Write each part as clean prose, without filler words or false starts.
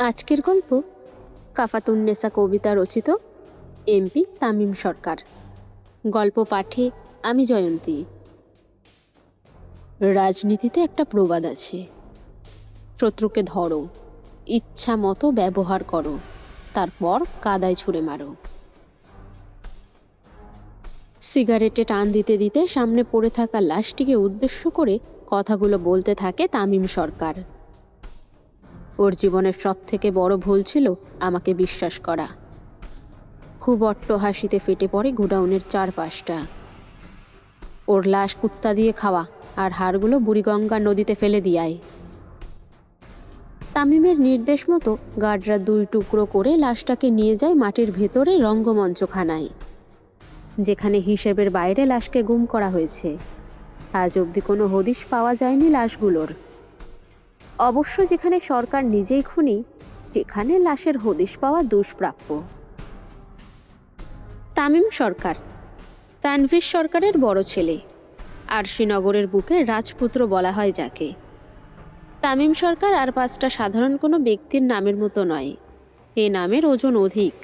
আজকের গল্প কাফাতুন্নেসা কবিতা রচিত এমপি তামিম সরকার। গল্প পাঠে আমি জয়ন্তী। রাজনীতিতে একটা প্রবাদ আছে, শত্রুকে ধরো, ইচ্ছা মতো ব্যবহার করো, তারপর কাদায় ছুঁড়ে মারো। সিগারেটে টান দিতে দিতে সামনে পড়ে থাকা লাশটিকে উদ্দেশ্য করে কথাগুলো বলতে থাকে তামিম সরকার। ওর জীবনের সব থেকে বড় ভুল ছিল আমাকে বিশ্বাস করা। খুব অট্টহাসিতে ফেটে পড়ে গোডাউনের চারপাশটা। ওর লাশ কুত্তা দিয়ে খাওয়া আর হাড়গুলো বুড়িগঙ্গা নদীতে ফেলে দিয়ায়। তামিমের নির্দেশ মতো গার্ডরা 2 টুকরো করে লাশটাকে নিয়ে যায় মাটির ভেতরে রঙ্গমঞ্চখানায়, যেখানে হিসেবের বাইরে লাশকে গুম করা হয়েছে। আজ অবধি কোনো হদিশ পাওয়া যায়নি লাশগুলোর। অবশ্য যেখানে সরকার নিজেই খুনি, সেখানে লাশের হদিশ পাওয়া দুষ্প্রাপ্য। তামিম সরকার তানভীর সরকারের বড় ছেলে, আরশিনগরের বুকে রাজপুত্র বলা হয় যাকে। তামিম সরকার আর 5টা সাধারণ কোনো ব্যক্তির নামের মতো নয়, এ নামের ওজন অধিক।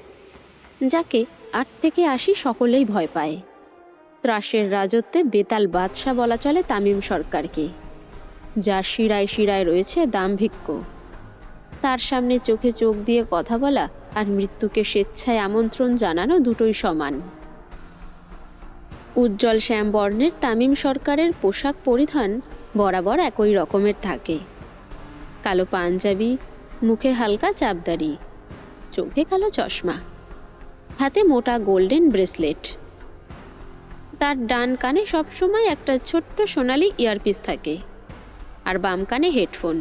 যাকে 8 থেকে 80 সকলেই ভয় পায়। ত্রাসের রাজত্বে বেতাল বাদশা বলা চলে তামিম সরকারকে, যার শিরায় শিরায় রয়েছে দাম্ভিক্য। তার সামনে চোখে চোখ দিয়ে কথা বলা আর মৃত্যুকে স্বেচ্ছায় আমন্ত্রণ জানানো দুটোই সমান। উজ্জ্বল শ্যাম বর্ণের তামিম সরকারের পোশাক পরিধান বরাবর একই রকমের থাকে। কালো পাঞ্জাবি, মুখে হালকা চাপদাড়ি, চোখে কালো চশমা, হাতে মোটা গোল্ডেন ব্রেসলেট। তার ডান কানে সবসময় একটা ছোট্ট সোনালি ইয়ারপিস থাকে, আর বাম কানে হেডফোন।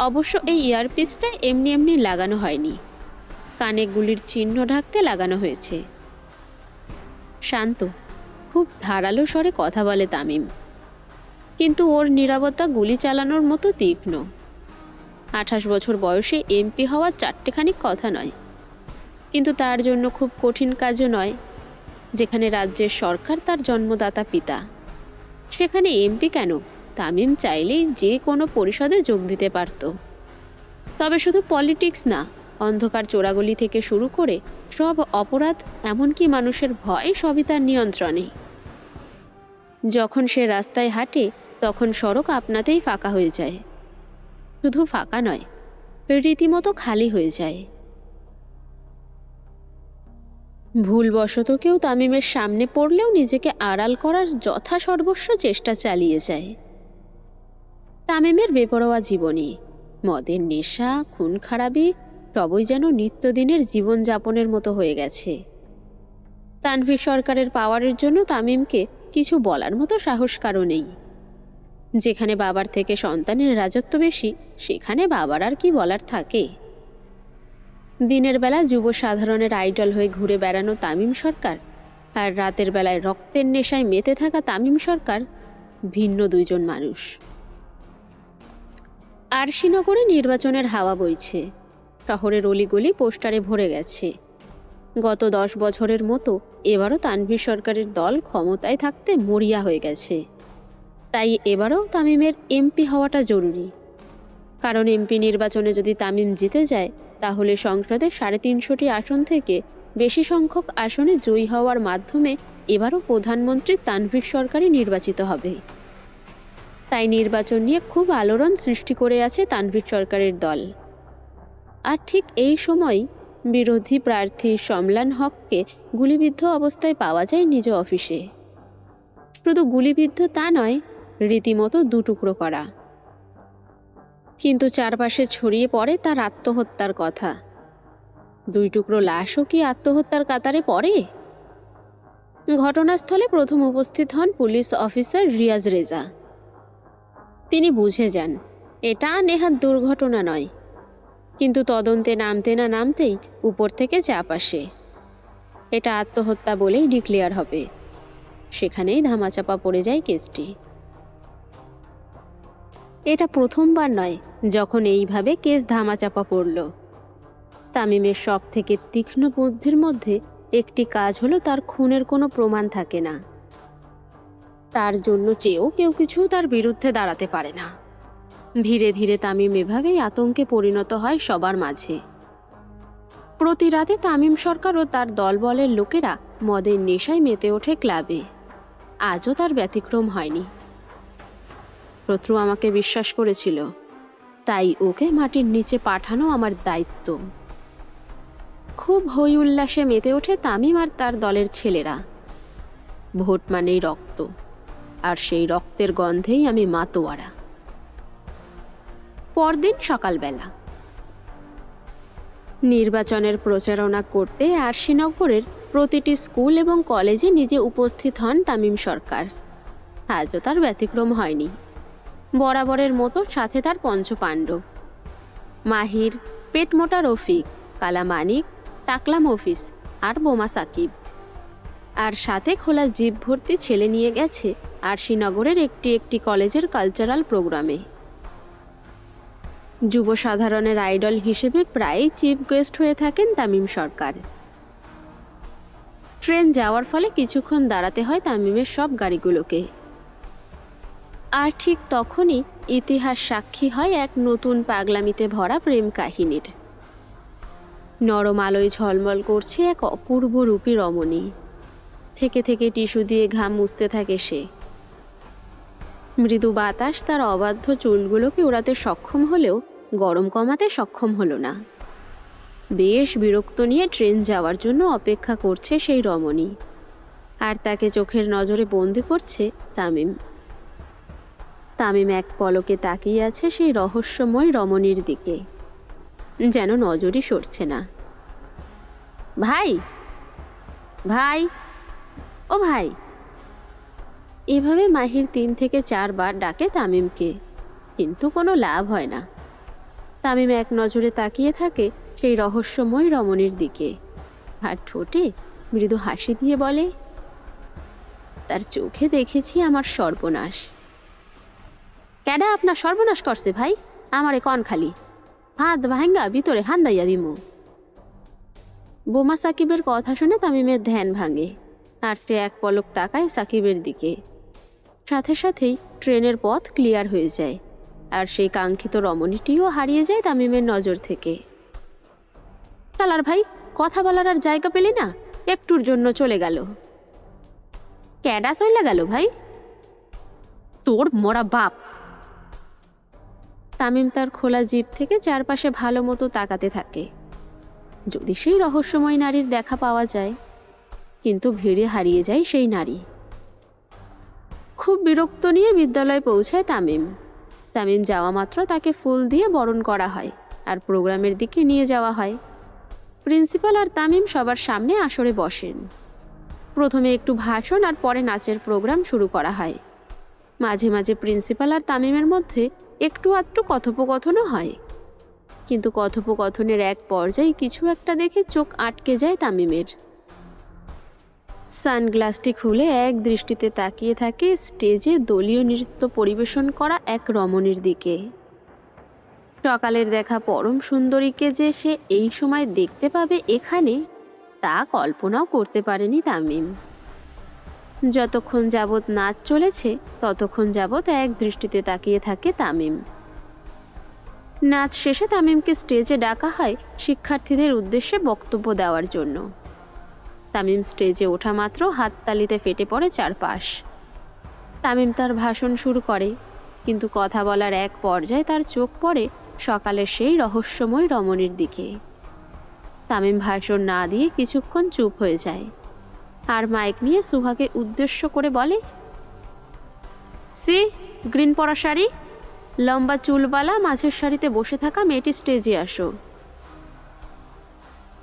অবশ্য এই ইয়ারপিসটা এমনি এমনি লাগানো হয়নি, কানে গুলির চিহ্ন ঢাকতে লাগানো হয়েছে। শান্ত, খুব ধারালো স্বরে কথা বলে তামিম, কিন্তু ওর নীরবতা গুলি চালানোর মতো তীক্ষ্ণ। 28 বছর বয়সে এমপি হওয়ার 4টেখানি কথা নয়, কিন্তু তার জন্য খুব কঠিন কাজও নয়। যেখানে রাজ্যের সরকার তার জন্মদাতা পিতা, সেখানে এমপি কেন, তামিম চাইলেই যে কোনো পরিষদে যোগ দিতে পারত। তবে শুধু পলিটিক্স না, অন্ধকার চোরাগলি থেকে শুরু করে সব অপরাধ, এমনকি মানুষের ভয়, সবই তার নিয়ন্ত্রণে। যখন সে রাস্তায় হাঁটে, তখন সড়ক আপনাতেই ফাঁকা হয়ে যায়। শুধু ফাঁকা নয়, রীতিমতো খালি হয়ে যায়। ভুলবশত কেউ তামিমের সামনে পড়লেও নিজেকে আড়াল করার যথাসর্বস্ব চেষ্টা চালিয়ে যায়। তামিমের বেপরোয়া জীবনী, মদের নেশা, খুন খারাপি, সবই যেন নিত্যদিনের জীবনযাপনের মতো হয়ে গেছে। তানভীর সরকারের পাওয়ারের জন্য তামিমকে কিছু বলার মতো সাহস কারও নেই। যেখানে বাবার থেকে সন্তানের রাজত্ব বেশি, সেখানে বাবার আর কি বলার থাকে। দিনের বেলা যুব সাধারণের আইডল হয়ে ঘুরে বেড়ানো তামিম সরকার আর রাতের বেলায় রক্তের নেশায় মেতে থাকা তামিম সরকার ভিন্ন দুইজন মানুষ। আরশিনগরে নির্বাচনের হাওয়া বইছে, শহরের অলিগলি পোস্টারে ভরে গেছে। গত 10 বছরের মতো এবারও তানভীর সরকারের দল ক্ষমতায় থাকতে মরিয়া হয়ে গেছে। তাই এবারও তামিমের এমপি হওয়াটা জরুরি। কারণ এমপি নির্বাচনে যদি তামিম জিতে যায়, তাহলে সংসদে 350টি আসন থেকে বেশি সংখ্যক আসনে জয়ী হওয়ার মাধ্যমে এবারও প্রধানমন্ত্রী তানভীর সরকারই নির্বাচিত হবে। তাই নির্বাচন নিয়ে খুব আলোড়ন সৃষ্টি করে আছে তানভীর সরকারের দল। আর ঠিক এই সময় বিরোধী প্রার্থী সমলান হককে গুলিবিদ্ধ অবস্থায় পাওয়া যায় নিজ অফিসে। শুধু গুলিবিদ্ধ তা নয়, রীতিমতো 2 টুকরো করা। কিন্তু চারপাশে ছড়িয়ে পড়ে তার আত্মহত্যার কথা। 2 টুকরো লাশও কি আত্মহত্যার কাতারে পড়ে? ঘটনাস্থলে প্রথম উপস্থিত হন পুলিশ অফিসার রিয়াজ রেজা। তিনি বুঝে যান এটা নেহাত দুর্ঘটনা নয়, কিন্তু তদন্তে নামতে না নামতেই উপর থেকে চাপ আসে। এটা আত্মহত্যা বলেই ডিক্লেয়ার হবে। সেখানেই ধামাচাপা পড়ে যায় কেসটি। এটা প্রথমবার নয় যখন এইভাবে কেস ধামাচাপা পড়ল। তামিমের সব থেকে তীক্ষ্ণ বুদ্ধির মধ্যে একটি কাজ হলো তার খুনের কোনো প্রমাণ থাকে না। তার জন্য চেয়েও কেউ কিছু তার বিরুদ্ধে দাঁড়াতে পারে না। ধীরে ধীরে তামিম এভাবেই আতঙ্কে পরিণত হয় সবার মাঝে। প্রতি রাতে তামিম সরকার ও তার দলবলের লোকেরা মদের নেশায় মেতে ওঠে ক্লাবে। আজও তার ব্যতিক্রম হয়নি। শত্রু আমাকে বিশ্বাস করেছিল, তাই ওকে মাটির নিচে পাঠানো আমার দায়িত্ব। খুব হই উল্লাসে মেতে ওঠে তামিম আর তার দলের ছেলেরা। ভোট মানেই রক্ত, আর সেই রক্তের গন্ধেই আমি মাতোয়ারা। পরদিন সকালবেলা নির্বাচনের প্রচারণা করতে আরশিনগরের প্রতিটি স্কুল এবং কলেজে নিজে উপস্থিত হন তামিম সরকার। আজও তার ব্যতিক্রম হয়নি। বরাবরের মতো সাথে তার পঞ্চপাণ্ডব মাহির, পেটমোটা রফিক, কালা মানিক, টাকলা মফিস আর বোমা সাকিব। আর সাথে খোলা জিপ ভর্তি ছেলে নিয়ে গেছে আরশিনগরের একটি একটি কলেজের কালচারাল প্রোগ্রামে। যুব সাধারণের আইডল হিসেবে প্রায়ই চিফ গেস্ট হয়ে থাকেন তামিম সরকার। ট্রেন যাওয়ার ফলে কিছুক্ষণ দাঁড়াতে হয় তামিমের সব গাড়িগুলোকে। আর ঠিক তখনই ইতিহাস সাক্ষী হয় এক নতুন পাগলামিতে ভরা প্রেম কাহিনীর। নরম আলোয় ঝলমল করছে এক অপূর্ব রূপী রমণী। থেকে থেকে টিস্যু দিয়ে ঘাম মুছতে থাকে সে। মৃদু বাতাস তার অবাধ্য চুলগুলোকে ওড়াতে সক্ষম হলেও গরম কমাতে সক্ষম হলো না। বেশ বিরক্ত নিয়ে ট্রেন যাওয়ার জন্য অপেক্ষা করছে সেই রমণী, আর তাকে চোখের নজরে বন্দি করছে তামিম। তামিম এক পলকে তাকিয়ে আছে সেই রহস্যময় রমণীর দিকে, যেন নজরই সরছে না। ভাই, ভাই, ও ভাই, এভাবে মাহির 3 থেকে 4 বার ডাকে তামিমকে, কিন্তু কোনো লাভ হয় না। তামিম এক নজরে তাকিয়ে থাকে সেই রহস্যময় রমণীর দিকে, আর ঠোঁটে মৃদু হাসি দিয়ে বলে, তার চোখে দেখেছি আমার সর্বনাশ। ক্যাডা আপনার সর্বনাশ করছে ভাই? আমারে কন খালি হাত ভাঙ্গা ভিতরে হান্দাইয়া দিমু। বোমা সাকিবের কথা শুনে তামিমের ধ্যান ভাঙে, আর সে এক পলক তাকায় সাকিবের দিকে। সাথে সাথেই ট্রেনের পথ ক্লিয়ার হয়ে যায়, আর সেই কাঙ্ক্ষিত রমণীটিও হারিয়ে যায় তামিমের নজর থেকে। তালার ভাই, কথা বলার আর জায়গা পেলি না, একটুর জন্য চলে গেল। ক্যাডা চলে গেল ভাই? তোর মরা বাপ। তামিম তার খোলা জিপ থেকে চারপাশে ভালো মতো তাকাতে থাকে, যদি সেই রহস্যময় নারীর দেখা পাওয়া যায়। কিন্তু ভিড়ে হারিয়ে যায় সেই নারী। খুব বিরক্ত নিয়ে বিদ্যালয়ে পৌঁছায় তামিম। তামিম যাওয়া মাত্র তাকে ফুল দিয়ে বরণ করা হয়, আর প্রোগ্রামের দিকে নিয়ে যাওয়া হয়। প্রিন্সিপাল আর তামিম সবার সামনে আসরে বসেন। প্রথমে একটু ভাষণ আর পরে নাচের প্রোগ্রাম শুরু করা হয়। মাঝে মাঝে প্রিন্সিপাল আর তামিমের মধ্যে একটু আধটু কথোপকথনও হয়, কিন্তু কথোপকথনের এক পর্যায়ে কিছু একটা দেখে চোখ আটকে যায় তামিমের। সানগ্লাসটি খুলে এক দৃষ্টিতে তাকিয়ে থাকে স্টেজে দলীয় নৃত্য পরিবেশন করা এক রমণীর দিকে। সকালের দেখা পরম সুন্দরীকে যে সে এই সময় দেখতে পাবে এখানে, তা কল্পনাও করতে পারেনি তামিম। যতক্ষণ যাবৎ নাচ চলেছে ততক্ষণ যাবৎ এক দৃষ্টিতে তাকিয়ে থাকে তামিম। নাচ শেষে তামিমকে স্টেজে ডাকা হয় শিক্ষার্থীদের উদ্দেশ্যে বক্তব্য দেওয়ার জন্য। তামিম স্টেজে ওঠা মাত্র হাততালিতে ফেটে পড়ে চারপাশ। তামিম তার ভাষণ শুরু করে, কিন্তু কথা বলার এক পর্যায়ে তার চোখ পড়ে সকালের সেই রহস্যময় রমণীর দিকে। তামিম ভাষণ না দিয়ে কিছুক্ষণ চুপ হয়ে যায়, আর মাইক নিয়ে সুহাকে উদ্দেশ্য করে বলে, সি গ্রিন পরা শাড়ি, লম্বা চুলওয়ালা মাঝের সারিতে বসে থাকা মেয়েটি স্টেজে আসো।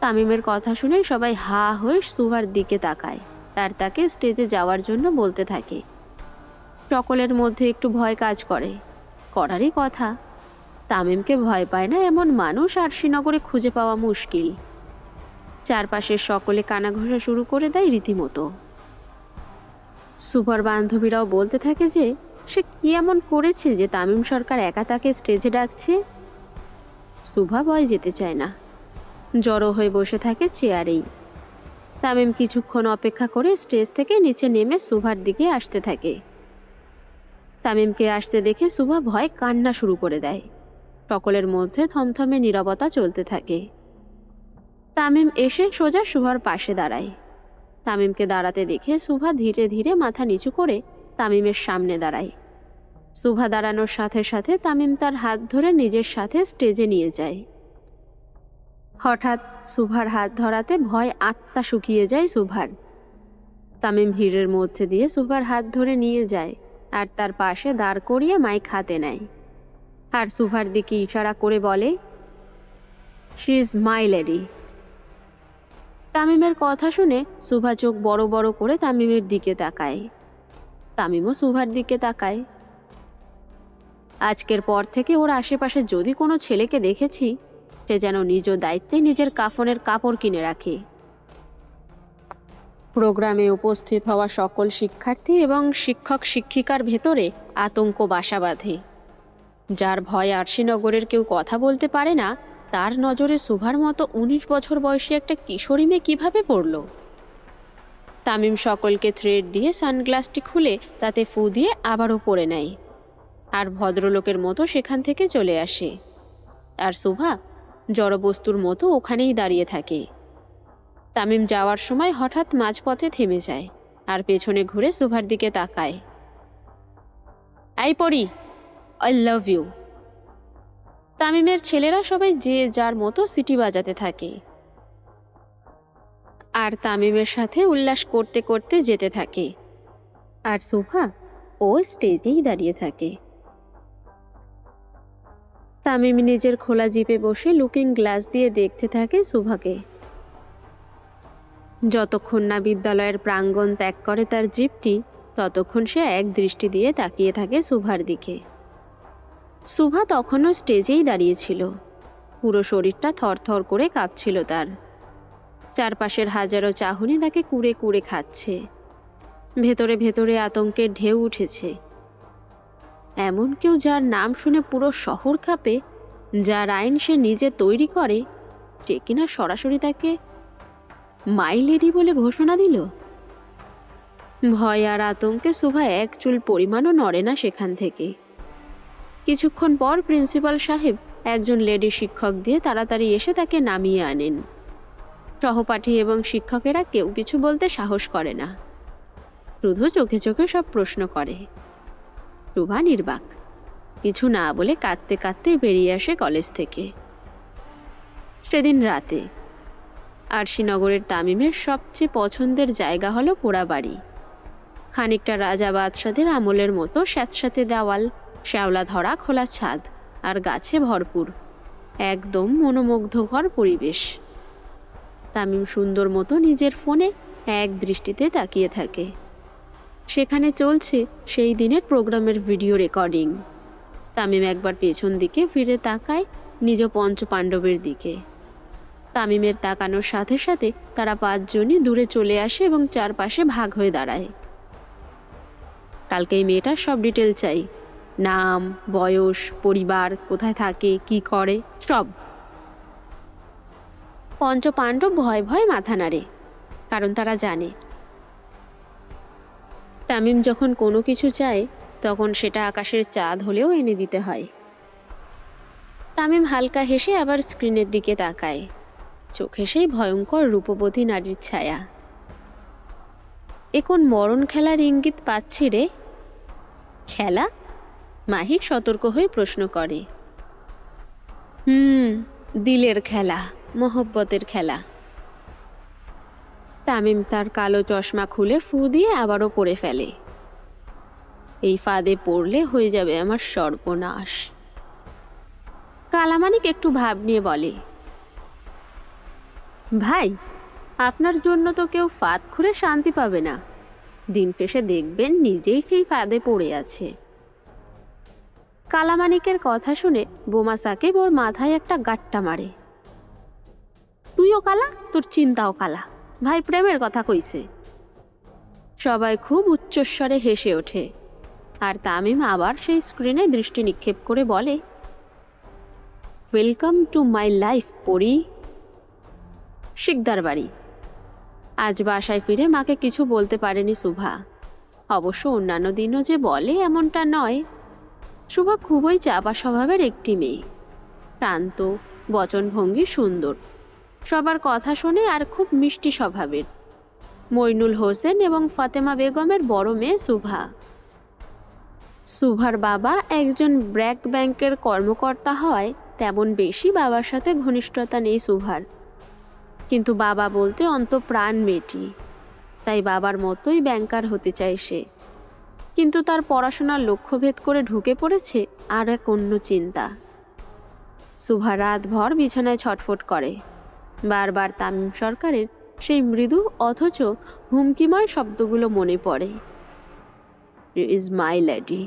তামিমের কথা শুনে সবাই হা হয়ে সুহার দিকে তাকায়, আর তাকে স্টেজে যাওয়ার জন্য বলতে থাকে। সকলের মধ্যে একটু ভয় কাজ করে, করারই কথা। তামিমকে ভয় পায় না এমন মানুষ আরশিনগরে খুঁজে পাওয়া মুশকিল। চারপাশের সকলে কানাঘোষা শুরু করে দেয় রীতিমতো। সুভার বান্ধবীরাও বলতে থাকে যে সে কি এমন করেছে যে তামিম সরকার একা তাকে স্টেজে ডাকছে। সুভা ভয় যেতে চায় না, জড়ো হয়ে বসে থাকে চেয়ারেই। তামিম কিছুক্ষণ অপেক্ষা করে স্টেজ থেকে নিচে নেমে সুভার দিকে আসতে থাকে। তামিমকে আসতে দেখে শুভা ভয় কান্না শুরু করে দেয়। সকলের মধ্যে থমথমে নীরবতা চলতে থাকে। তামিম এসে সোজা শুভার পাশে দাঁড়ায়। তামিমকে দাঁড়াতে দেখে শুভা ধীরে ধীরে মাথা নিচু করে তামিমের সামনে দাঁড়ায়। শুভা দাঁড়ানোর সাথে সাথে তামিম তার হাত ধরে নিজের সাথে স্টেজে নিয়ে যায়। হঠাৎ শুভার হাত ধরাতে ভয় আত্মা শুকিয়ে যায় শুভার। তামিম ভিড়ের মধ্যে দিয়ে শুভার হাত ধরে নিয়ে যায় আর তার পাশে দাঁড় করিয়ে মাইক হাতে নেয় আর শুভার দিকে ইশারা করে বলে, শি ইজ মাই লেডি। তামিমের কথা শুনে শুভা চোখ বড় বড় করে তামিমের দিকে তাকায়। তামিমও শুভার দিকে তাকায়। আজকের পর থেকে ওর আশেপাশে যদি কোনো ছেলেকে দেখেছি, সে যেন নিজ দায়িত্বে নিজের কাফনের কাপড় কিনে রাখে। প্রোগ্রামে উপস্থিত হওয়া সকল শিক্ষার্থী এবং শিক্ষক শিক্ষিকার ভেতরে আতঙ্ক বাসা বাঁধে। যার ভয়ে আরশিনগরের কেউ কথা বলতে পারে না, তার নজরে শুভার মতো 19 বছর বয়সী একটা কিশোরী মেয়ে কীভাবে পড়ল। তামিম সকলকে থ্রেড দিয়ে সানগ্লাসটি খুলে তাতে ফু দিয়ে আবারও পরে নেয় আর ভদ্রলোকের মতো সেখান থেকে চলে আসে। আর শুভা জড়বস্তুর মতো ওখানেই দাঁড়িয়ে থাকে। তামিম যাওয়ার সময় হঠাৎ মাঝপথে থেমে যায় আর পেছনে ঘুরে শুভার দিকে তাকায়। আই পড়ি, আই লাভ ইউ। তামিমের ছেলেরা সবাই যে যার মতো সিটি বাজাতে থাকে আর তামিমের সাথে উল্লাস করতে করতে যেতে থাকে। আর শুভা ও স্টেজেই দাঁড়িয়ে থাকে। তামিম নিজের খোলা জিপে বসে লুকিং গ্লাস দিয়ে দেখতে থাকে শুভাকে। যতক্ষণ না বিদ্যালয়ের প্রাঙ্গণ ত্যাগ করে তার জিপটি, ততক্ষণ সে এক দৃষ্টি দিয়ে তাকিয়ে থাকে শুভার দিকে। শুভা তখনও স্টেজেই দাঁড়িয়েছিল। পুরো শরীরটা থরথর করে কাঁপছিল তার। চারপাশের হাজারো চাহনি তাকে কুড়ে কুড়ে খাচ্ছে। ভেতরে ভেতরে আতঙ্কের ঢেউ উঠেছে। এমন কেউ যার নাম শুনে পুরো শহর কাঁপে, যার আইন সে নিজে তৈরি করে, সে কিনা সরাসরি তাকে মাই লেডি বলে ঘোষণা দিল। ভয় আর আতঙ্কে শুভা এক চুল পরিমাণও নড়ে না সেখান থেকে। কিছুক্ষণ পর প্রিন্সিপাল সাহেব একজন লেডি শিক্ষক দিয়ে তাড়াতাড়ি এসে তাকে নামিয়ে আনেন। সহপাঠী এবং শিক্ষকেরা কেউ কিছু বলতে সাহস করে না, শুধু চোখে চোখে সব প্রশ্ন করে। শুভা নির্বাক, কিছু না বলে কাঁদতে কাঁদতে বেরিয়ে আসে কলেজ থেকে। সেদিন রাতে আরশিনগরের তামিমের সবচেয়ে পছন্দের জায়গা হলো পোড়াবাড়ি। খানিকটা রাজা বাদশাদের আমলের মতো স্যাঁতস্যাঁতে দেওয়াল, শ্যাওলা ধরা খোলা ছাদ আর গাছে ভরপুর, একদম মনোমুগ্ধকর পরিবেশ। তামিম সুন্দর মতো নিজের ফোনে এক দৃষ্টিতে তাকিয়ে থাকে। সেখানে চলছে সেই দিনের প্রোগ্রামের ভিডিও রেকর্ডিং। তামিম একবার পেছন দিকে ফিরে তাকায় নিজ পঞ্চপাণ্ডবের দিকে। তামিমের তাকানোর সাথে সাথে তারা 5 জনই দূরে চলে আসে এবং চারপাশে ভাগ হয়ে দাঁড়ায়। কালকে এই মেয়েটার সব ডিটেল চাই, নাম, বয়স, পরিবার, কোথায় থাকে, কি করে, সব। পঞ্চপাণ্ডব ভয় ভয় মাথা নাড়ে, কারণ তারা জানে তামিম যখন কোনো কিছু চায় তখন সেটা আকাশের চাঁদ হলেও এনে দিতে হয়। তামিম হালকা হেসে আবার স্ক্রিনের দিকে তাকায়, চোখে সেই ভয়ঙ্কর রূপবতী নারীর ছায়া। এ কোন মরণ খেলার ইঙ্গিত পাচ্ছি রে? খেলা? মাহির সতর্ক হয়ে প্রশ্ন করে। দিলের খেলা, মহব্বতের খেলা। তামিম তার কালো চশমা খুলে ফু দিয়ে আবারও পড়ে ফেলে। এই ফাঁদে পড়লে হয়ে যাবে আমার সর্বনাশ। কালামানিক একটু ভাব নিয়ে বলে, ভাই, আপনার জন্য তো কেউ ফাঁদ খুঁড়ে শান্তি পাবে না। দিন শেষে দেখবেন নিজেই সেই ফাঁদে পড়ে আছে। কালামানিকের কথা শুনে বোমা সাকিব ওর মাথায় একটা গাট্টা মারে। তুইও কালা, তোর চিন্তাও কালা। ভাই প্রেমের কথা কইছে। সবাই খুব উচ্চস্বরে হেসে ওঠে আর তামিম আবার সেই স্ক্রিনে দৃষ্টি নিক্ষেপ করে বলে, ওয়েলকাম টু মাই লাইফ পরি। শিকদার বাড়ি। আজ বাসায় ফিরে মাকে কিছু বলতে পারেনি শুভা। অবশ্য অন্যান্য দিনও যে বলে এমনটা নয়। শুভা খুবই চাপা স্বভাবের একটি মেয়ে, শান্ত, বচনভঙ্গি সুন্দর, সবার কথা শোনে আর খুব মিষ্টি স্বভাবের। মইনুল হোসেন এবং ফাতেমা বেগমের বড় মেয়ে শুভা। শুভার বাবা একজন ব্র্যাক ব্যাংকের কর্মকর্তা হয় তেমন বেশি বাবার সাথে ঘনিষ্ঠতা নেই শুভার, কিন্তু বাবা বলতে অন্তঃপ্রাণ মেয়েটি, তাই বাবার মতোই ব্যাংকার হতে চায় সে। কিন্তু তার পড়াশোনার লক্ষ্যভেদ করে ঢুকে পড়েছে আর এক অন্য চিন্তা। শুভা রাতভর বিছানায় ছটফট করে, বারবার তামিম সরকারের সেই মৃদু অথচ হুমকিময় শব্দগুলো মনে পড়ে। Is my lady.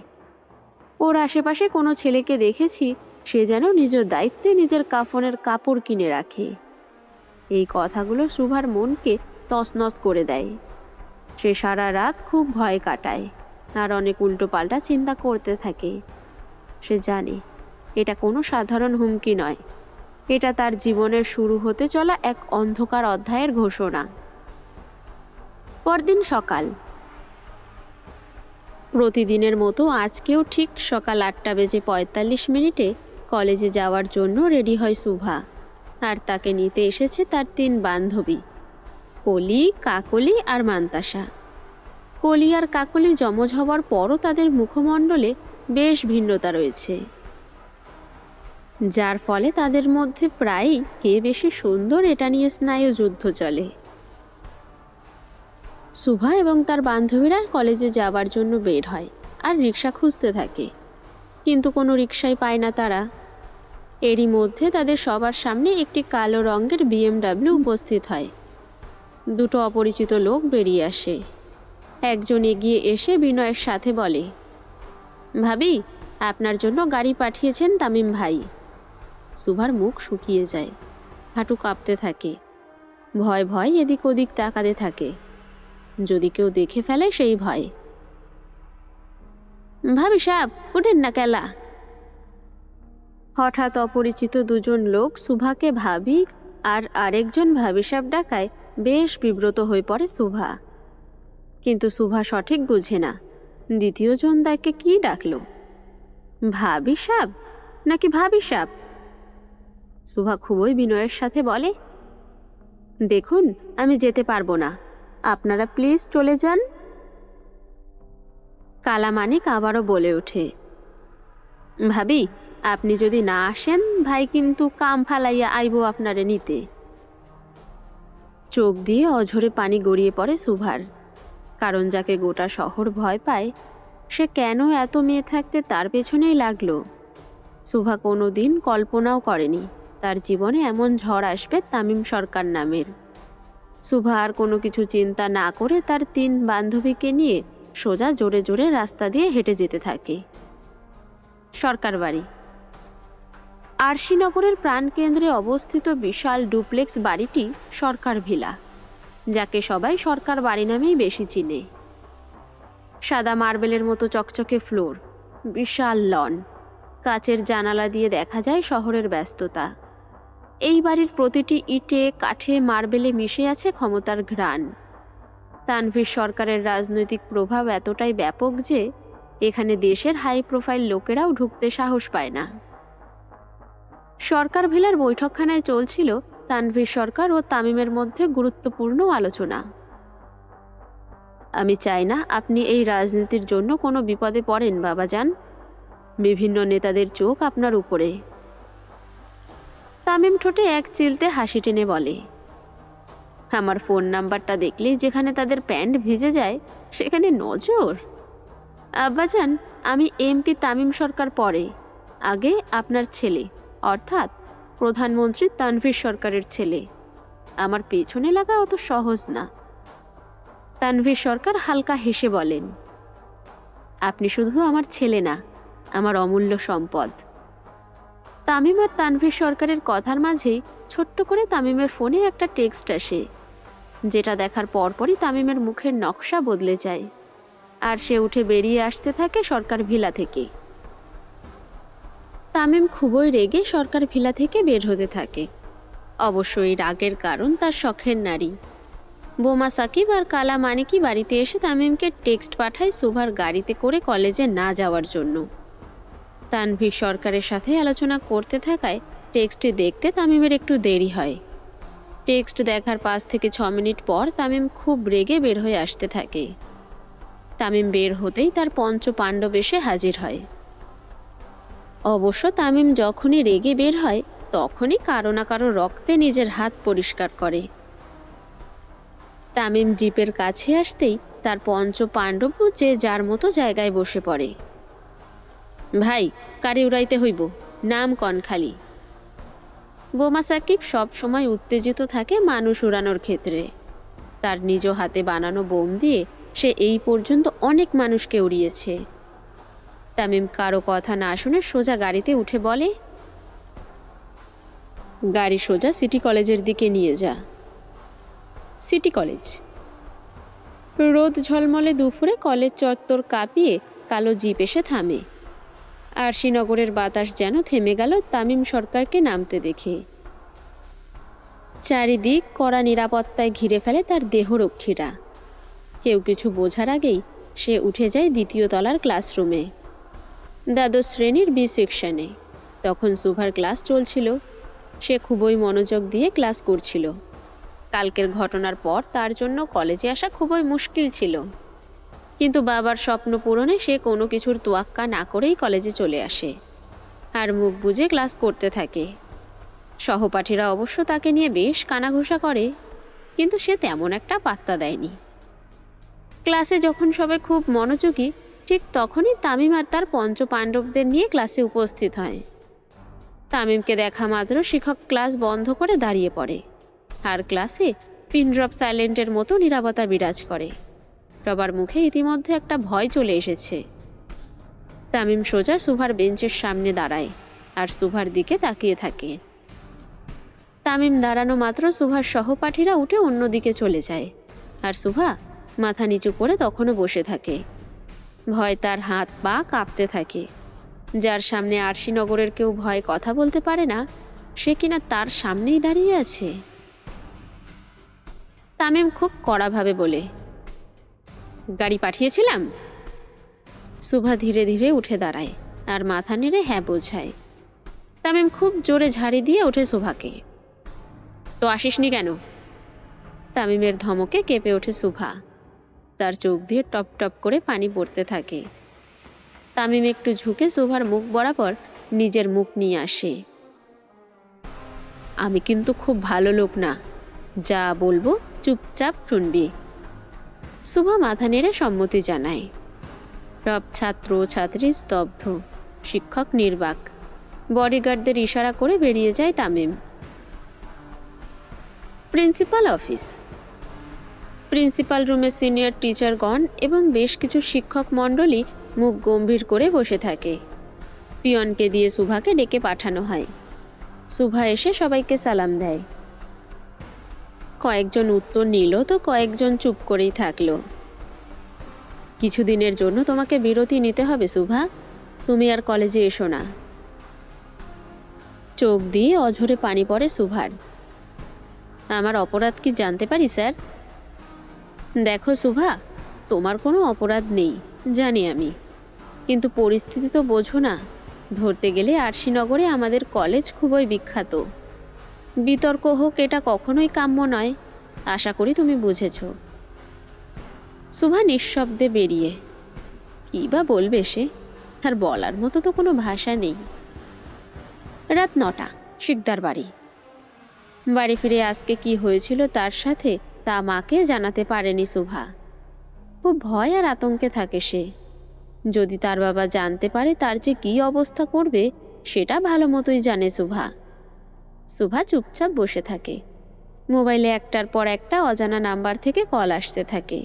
ওর আশেপাশে কোনো ছেলেকে দেখেছি, সে যেন নিজের দায়িত্বে নিজের কাফনের কাপড় কিনে রাখে। এই কথাগুলো শুভার মনকে তছনছ করে দেয়। সে সারা রাত খুব ভয় কাটায় আর অনেক উল্টোপাল্টা চিন্তা করতে থাকে। সে জানে এটা কোনো সাধারণ হুমকি নয়, এটা তার জীবনের শুরু হতে চলা এক অন্ধকার অধ্যায়ের ঘোষণা। পরদিন সকাল। প্রতিদিনের মতো আজকেও ঠিক সকাল 8:45 কলেজে যাওয়ার জন্য রেডি হয় শুভা। আর তাকে নিতে এসেছে তার 3 বান্ধবী, কলি, কাকলি আর মান্তাসা। কলি আর কাকলি যমজ হওয়ার পরও তাদের মুখমণ্ডলে বেশ ভিন্নতা রয়েছে, যার ফলে তাদের মধ্যে প্রায়ই কে বেশি সুন্দর এটা নিয়ে স্নায়ু যুদ্ধ চলে। শুভা এবং তার বান্ধবীরা কলেজে যাবার জন্য বের হয় আর রিক্সা খুঁজতে থাকে, কিন্তু কোনো রিক্সাই পায় না তারা। এরই মধ্যে তাদের সবার সামনে একটি কালো রঙের BMW উপস্থিত হয়। দুটো অপরিচিত লোক বেরিয়ে আসে। একজন এগিয়ে এসে বিনয়ের সাথে বলে, ভাবি, আপনার জন্য গাড়ি পাঠিয়েছেন তামিম ভাই। শুভার মুখ শুকিয়ে যায়, হাঁটু কাঁপতে থাকে, ভয় ভয় এদিক ওদিক তাকাতে থাকে, যদি কেউ দেখে ফেলে সেই ভয়। ভাবি সাহেব, উঠেন না কেলা। হঠাৎ অপরিচিত দুজন লোক শুভাকে ভাবি আর আরেকজন ভাবি সাহেব ডাকায় বেশ বিব্রত হয়ে পড়ে শুভা। কিন্তু শুভা সঠিক বুঝে না দ্বিতীয় জন তাকে কি ডাকলো, ভাবি সাহেব নাকি ভাবি সাহেব। শুভা খুবই বিনয়ের সাথে বলে, দেখুন, আমি যেতে পারবো না, আপনারা প্লিজ চলে যান। কালামানিক আবারও বলে ওঠে, ভাবি, আপনি যদি না আসেন ভাই কিন্তু কাম ফালাইয়া আইব আপনারে নিতে। চোখ দিয়ে অঝরে পানি গড়িয়ে পড়ে শুভার, কারণ যাকে গোটা শহর ভয় পায় সে কেন এত মেয়ে থাকতে তার পেছনেই লাগলো। শুভা কোনো দিন কল্পনাও করেনি তার জীবনে এমন ঝড় আসবে তামিম সরকার নামের। শুভা আর কোনো কিছু চিন্তা না করে তার 3 বান্ধবীকে নিয়ে সোজা জোরে জোরে রাস্তা দিয়ে হেঁটে যেতে থাকে। সরকার বাড়ি। আরশিনগরের প্রাণকেন্দ্রে অবস্থিত বিশাল ডুপ্লেক্স বাড়িটি সরকার ভিলা, যাকে সবাই সরকার বাড়ি নামেই বেশি চিনে। সাদা মার্বেলের মতো চকচকে ফ্লোর, বিশাল লন, কাচের জানালা দিয়ে দেখা যায় শহরের ব্যস্ততা। এই বাড়ির প্রতিটি ইটে, কাঠে, মার্বেলে মিশে আছে ক্ষমতার ঘ্রাণ। তানভীর সরকারের রাজনৈতিক প্রভাব এতটাই ব্যাপক যে এখানে দেশের হাই প্রোফাইল লোকেরাও ঢুকতে সাহস পায় না। সরকার ভিলার বৈঠকখানায় চলছিল তানভীর সরকার ও তামিমের মধ্যে গুরুত্বপূর্ণ আলোচনা। আমি চাই না আপনি এই রাজনীতির জন্য কোনো বিপদে পড়েন বাবাজান। বিভিন্ন নেতাদের চোখ আপনার উপরে। তামিম ঠোঁটে এক চিলতে হাসি টেনে বলে, আমার ফোন নাম্বারটা দেখলেই যেখানে তাদের প্যান্ট ভিজে যায় সেখানে নজর। আব্বাজান, আমি MP তামিম সরকার পরে, আগে আপনার ছেলে, অর্থাৎ প্রধানমন্ত্রী তানভীর সরকারের ছেলে। আমার পেছনে লাগা অত সহজ না। তানভীর সরকার হালকা হেসে বলেন, আপনি শুধু আমার ছেলে না, আমার অমূল্য সম্পদ। তামিম আর তানভীর সরকারের কথার মাঝেই ছোট্ট করে তামিমের ফোনে একটা টেক্সট আসে, যেটা দেখার পরপরই তামিমের মুখের নকশা বদলে যায় আর সে উঠে বেরিয়ে আসতে থাকে সরকার ভিলা থেকে। তামিম খুবই রেগে সরকার ভিলা থেকে বের হতে থাকে। অবশ্যই রাগের কারণ তার শখের নারী। বোমা সাকিব আর কালা মানিকি বাড়িতে এসে তামিমকে টেক্সট পাঠায় সুভার গাড়িতে করে কলেজে না যাওয়ার জন্য। তানভীর সরকারের সাথে আলোচনা করতে থাকায় টেক্সটে দেখতে তামিমের একটু দেরি হয়। টেক্সট দেখার 5 থেকে 6 মিনিট পর তামিম খুব রেগে বের হয়ে আসতে থাকে। তামিম বের হতেই তার পঞ্চ পাণ্ডব এসে হাজির হয়। অবশ্য তামিম যখনই রেগে বের হয় তখনই কারো না কারো রক্তে নিজের হাত পরিষ্কার করে। তামিম জিপের কাছে আসতেই তার পঞ্চ পাণ্ডব যে যার মতো জায়গায় বসে পড়ে। ভাই, কারি উড়াইতে হইব, নাম কন খালি। বোমা সাকিব সব সময় উত্তেজিত থাকে মানুষ উড়ানোর ক্ষেত্রে। তার নিজ হাতে বানানো বোম দিয়ে সে এই পর্যন্ত অনেক মানুষকে উড়িয়েছে। তামিম কারো কথা না শুনে সোজা গাড়িতে উঠে বলে, গাড়ি সোজা সিটি কলেজের দিকে নিয়ে যা। City college. রোদ ঝলমলে দুপুরে কলেজ চত্বর কাঁপিয়ে কালো জিপ এসে থামে। আরশিনগরের বাতাস যেন থেমে গেল তামিম সরকারকে নামতে দেখে। চারিদিক কড়া নিরাপত্তায় ঘিরে ফেলে তার দেহরক্ষীরা। কেউ কিছু বোঝার আগেই সে উঠে যায় দ্বিতীয় তলার ক্লাসরুমে, দ্বাদশ শ্রেণীর বি সেকশনে। তখন সুভার ক্লাস চলছিল। সে খুবই মনোযোগ দিয়ে ক্লাস করছিল। কালকের ঘটনার পর তার জন্য কলেজে আসা খুবই মুশকিল ছিল, কিন্তু বাবার স্বপ্ন পূরণে সে কোনো কিছুর তোয়াক্কা না করেই কলেজে চলে আসে আর মুখ বুজে ক্লাস করতে থাকে। সহপাঠীরা অবশ্য তাকে নিয়ে বেশ কানাঘুষা করে, কিন্তু সে তেমন একটা পাত্তা দেয়নি। ক্লাসে যখন সবাই খুব মনোযোগী, ঠিক তখনই তামিম আর তার পঞ্চ পাণ্ডবদের নিয়ে ক্লাসে উপস্থিত হয়। তামিমকে দেখা মাত্র শিক্ষক ক্লাস বন্ধ করে দাঁড়িয়ে পড়ে, আর ক্লাসে পিনড্রপ সাইলেন্টের মতো নীরবতা বিরাজ করে। সবার মুখে ইতিমধ্যে একটা ভয় চলে এসেছে। তামিম সোজা সুভার বেঞ্চের সামনে দাঁড়ায় আর সুভার দিকে তাকিয়ে থাকে। তামিম দাঁড়ানো মাত্র সুভার সহপাঠীরা উঠে অন্যদিকে চলে যায়, আর সুভা মাথা নিচু করে তখনও বসে থাকে। ভয় তার হাত পা কাঁপতে থাকে। যার সামনে আরশিনগরের কেউ ভয়ে কথা বলতে পারে না, সে কিনা তার সামনেই দাঁড়িয়ে আছে। তামিম খুব কড়াভাবে বলে, গাড়ি পাঠিয়েছিলাম। সুভা ধীরে ধীরে উঠে দাঁড়ায় আর মাথা নেড়ে হ্যাঁ বোঝায়। তামিম খুব জোরে ঝাড়ি দিয়ে ওঠে সুভাকে। তো আসিসনি কেন? তামিমের ধমকে কেঁপে ওঠে সুভা। তার চোখ দিয়ে টপ টপ করে পানি পড়তে থাকে। তামিম একটু ঝুঁকে সুভার মুখ বরাবর নিজের মুখ নিয়ে আসে। আমি কিন্তু খুব ভালো লোক না, যা বলবো চুপচাপ শুনবি। সুভা মাথা নেড়ে সম্মতি জানায়। সব ছাত্র ছাত্রী স্তব্ধ, শিক্ষক নির্বাক। বডিগার্ডদের ইশারা করে বেরিয়ে যায় তামিম। Principal office. প্রিন্সিপাল রুমে সিনিয়র টিচারগণ এবং বেশ কিছু শিক্ষক মণ্ডলী মুখ গম্ভীর করে বসে থাকে। পিয়নকে দিয়ে সুভাকে ডেকে পাঠানো হয়। সুভা এসে সবাইকে সালাম দেয়। কয়েকজন উত্তর নিল তো কয়েকজন চুপ করেই থাকলো। কিছুদিনের জন্য তোমাকে বিরতি নিতে হবে সুভা, তুমি আর কলেজে এসো না। চোখ দিয়ে অঝরে পানি পড়ে সুভার। আমার অপরাধ কি জানতে পারি স্যার? দেখো সুভা, তোমার কোনো অপরাধ নেই জানি আমি, কিন্তু পরিস্থিতি তো বোঝো না। ধরতে গেলে আরশিনগরে আমাদের কলেজ খুবই বিখ্যাত। বিতর্ক হোক এটা কখনোই কাম্য নয়। আশা করি তুমি বুঝেছ। সুভা নিঃশব্দে বেরিয়ে। কী বা বলবে সে? তার বলার মতো তো কোনো ভাষা নেই। রাত 9টা, শিকদার বাড়ি। বাড়ি ফিরে আজকে কি হয়েছিল তার সাথে তা মাকে জানাতে পারেনি সুভা। খুব ভয় আর আতঙ্কে থাকে সে। যদি তার বাবা জানতে পারে তার যে কী অবস্থা করবে সেটা ভালো মতোই জানে সুভা। সুভা চুপচাপ বসে থাকে। মোবাইলে একটার পর একটা অজানা নাম্বার থেকে কল আসতে থাকে।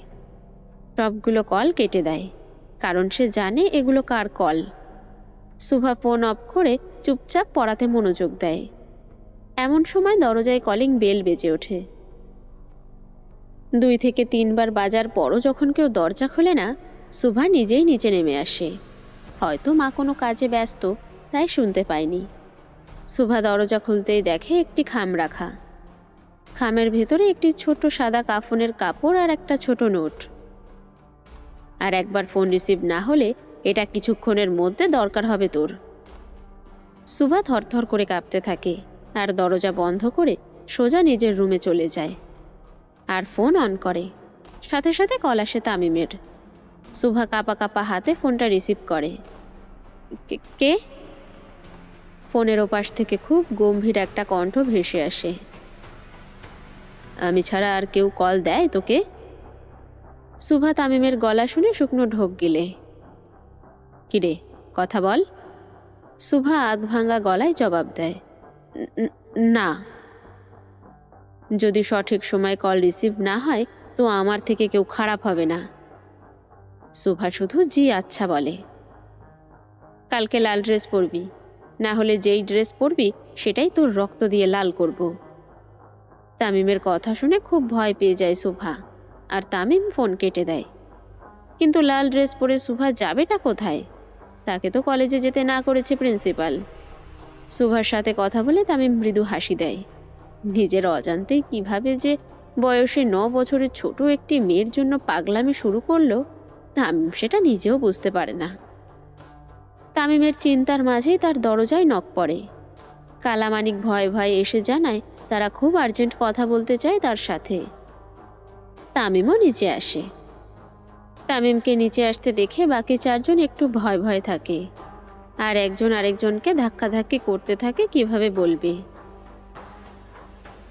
সবগুলো কল কেটে দেয়, কারণ সে জানে এগুলো কার কল। সুভা ফোন অফ করে চুপচাপ পড়াতে মনোযোগ দেয়। এমন সময় দরজায় কলিং বেল বেজে ওঠে। 2 থেকে 3 বার বাজার পরও যখন কেউ দরজা খোলে না, সুভা নিজেই নিচে নেমে আসে। হয়তো মা কোনো কাজে ব্যস্ত, তাই শুনতে পায়নি। সুভা দরজা খুলতেই দেখে একটি খাম রাখা। খামের ভেতরে একটি ছোট সাদা কাফনের কাপড় আর একটা ছোট নোট। আর একবার ফোন রিসিভ না হলে এটা কিছুক্ষণের মধ্যে দরকার হবে তোর। সুভা থরথর করে কাঁপতে থাকে আর দরজা বন্ধ করে সোজা নিজের রুমে চলে যায় আর ফোন অন করে। সাথে সাথে কল আসে তামিমের। সুভা কাঁপা কাঁপা হাতে ফোনটা রিসিভ করে। কে? ফোনের ওপাশ থেকে খুব গম্ভীর একটা কণ্ঠ ভেসে আসে। আমি ছাড়া আর কেউ কল দেয় তোকে? সুভা তামিমের গলা শুনে শুকনো ঢোক গিলে। কিরে, কথা বল। সুভা আধ ভাঙা গলায় জবাব দেয়, না। যদি সঠিক সময় কল রিসিভ না হয় তো আমার থেকে কেউ খারাপ হবে না। সুভা শুধু জি আচ্ছা বলে। কালকে লাল ড্রেস পরবি, না হলে যেই ড্রেস পরবি সেটাই তোর রক্ত দিয়ে লাল করব। তামিমের কথা শুনে খুব ভয় পেয়ে যায় সুভা, আর তামিম ফোন কেটে দেয়। কিন্তু লাল ড্রেস পরে সুভা যাবেটা কোথায়? তাকে তো কলেজে যেতে না করেছে প্রিন্সিপাল। সুভার সাথে কথা বলে তামিম মৃদু হাসি দেয়। নিজের অজান্তেই কিভাবে যে বয়সে 9 বছরের ছোট একটি মেয়ের জন্য পাগলামি শুরু করলো তামিম সেটা নিজেও বুঝতে পারে না। তামিমের চিন্তার মাঝেই তার দরজায় নক পড়ে। কালামানিক ভয়ে ভয়ে এসে জানায় তারা খুব আর্জেন্ট কথা বলতে চায় তার সাথে। তামিমও নিচে আসে। তামিমকে নিচে আসতে দেখে বাকি 4 জন একটু ভয় ভয় থাকে, আর একজন আরেকজনকে ধাক্কাধাক্কি করতে থাকে কিভাবে বলবে।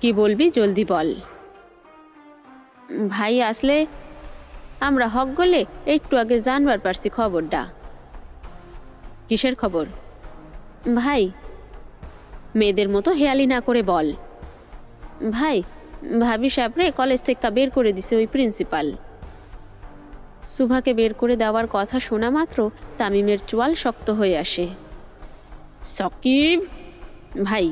কি বলবি জলদি বল। ভাই আসলে আমরা হক গলে একটু আগে জানবার পারছি খবরটা। কিসের খবর? ভাই, মেয়েদের মতো হেয়ালি না করে বল। ভাই, ভাবি সাপড়ে কলেজ থেকে বের করে দিছে ওই প্রিন্সিপাল। সুভাকে বের করে দেওয়ার কথা শোনা মাত্র তামিমের চোয়াল শক্ত হয়ে আসে। সাকিব ভাই,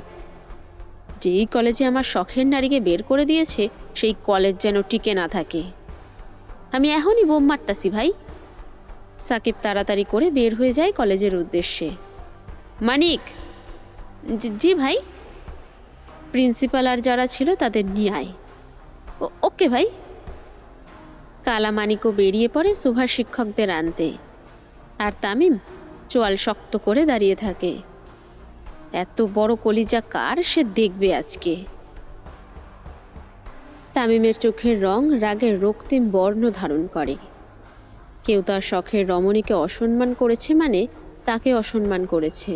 যেই কলেজে আমার শখের নারীকে বের করে দিয়েছে সেই কলেজ যেন টিকে না থাকে। আমি এখনই বোম মারতাছি ভাই। সাকিব তাড়াতাড়ি করে বের হয়ে যায় কলেজের উদ্দেশ্যে। মানিক। জি ভাই। প্রিন্সিপাল আর যারা ছিল তাদের নিয়ে আয়। ওকে ভাই। কালা মানিকও বেরিয়ে পড়ে সুভার শিক্ষকদের আনতে, আর তামিম চোয়াল শক্ত করে দাঁড়িয়ে থাকে। এত বড় কলিজা কার সে দেখবে আজকে। তামিমের চোখের রং রাগের রক্তিম বর্ণ ধারণ করে। কেউ তার শখের রমণীকে অসম্মান করেছে মানে তাকে অসম্মান করেছে।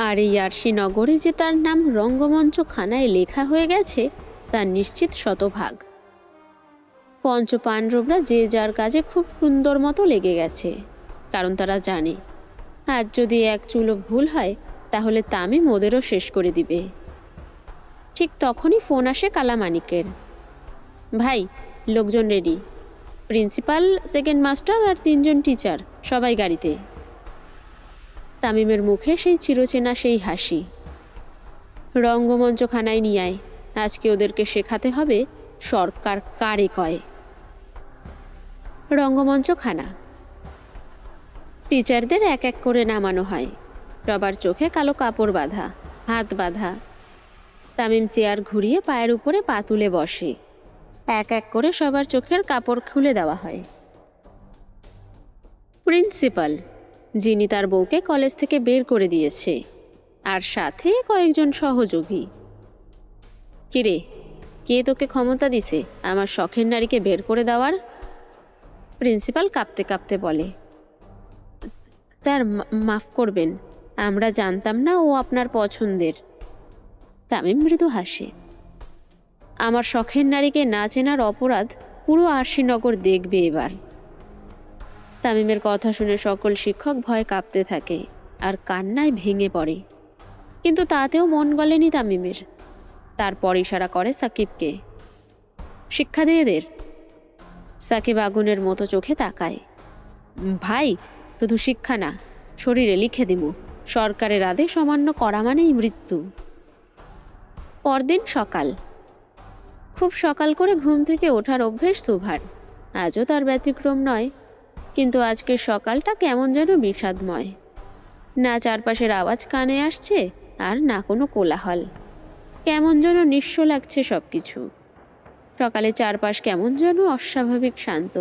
আর এই আরশিনগরে যে তার নাম রঙ্গমঞ্চ খানায় লেখা হয়ে গেছে তার নিশ্চিত শতভাগ। পঞ্চপাণ্ডবরা যে যার কাজে খুব সুন্দর মতো লেগে গেছে, কারণ তারা জানে আজ যদি এক চুলো ভুল হয় তাহলে তামিম ওদেরও শেষ করে দিবে। ঠিক তখনই ফোন আসে কালামানিকের। ভাই, লোকজন রেডি। প্রিন্সিপাল, সেকেন্ড মাস্টার আর 3 জন টিচার সবাই গাড়িতে। তামিমের মুখে সেই চিরচেনা সেই হাসি। রঙ্গমঞ্চখানায় নিয়ে আয়, আজকে ওদেরকে শেখাতে হবে সরকার কারে কয়। রঙ্গমঞ্চখানা। টিচারদের এক এক করে নামানো হয়। সবার চোখে কালো কাপড় বাঁধা, হাত বাঁধা। তামিম চেয়ার ঘুরিয়ে পায়ের উপরে পা তুলে বসে। এক এক করে সবার চোখের কাপড় খুলে দেওয়া হয়। প্রিন্সিপাল, যিনি তার বউকে কলেজ থেকে বের করে দিয়েছে, আর সাথে কয়েকজন সহযোগী। কিরে, কে তোকে ক্ষমতা দিছে আমার শখের নারীকে বের করে দেওয়ার? প্রিন্সিপাল কাঁপতে কাঁপতে বলে। স্যার, মাফ করবেন, আমরা জানতাম না ও আপনার পছন্দের। তামিম মৃদু হাসে। আমার শখের নারীকে না চেনার অপরাধ পুরো আরশিনগর দেখবে এবার। তামিমের কথা শুনে সকল শিক্ষক ভয়ে কাঁপতে থাকে আর কান্নায় ভেঙে পড়ে। কিন্তু তাতেও মন গলেনি তামিমের। তারপর ইশারা করে সাকিবকে, শিক্ষা দিয়ে এদের। সাকিব আগুনের মতো চোখে তাকায়। ভাই, শুধু শিক্ষা না, শরীরে লিখে দিব, সরকারের আদেশ অমান্য করা মানেই মৃত্যু। পরদিন সকাল। খুব সকাল করে ঘুম থেকে ওঠার অভ্যেস সুভার। আজও তার ব্যতিক্রম নয়, কিন্তু আজকের সকালটা কেমন যেন বিষাদময়। না চারপাশের আওয়াজ কানে আসছে আর না কোনো কোলাহল। কেমন যেন নিঃস্ব লাগছে সব কিছু। সকালে চারপাশ কেমন যেন অস্বাভাবিক শান্ত,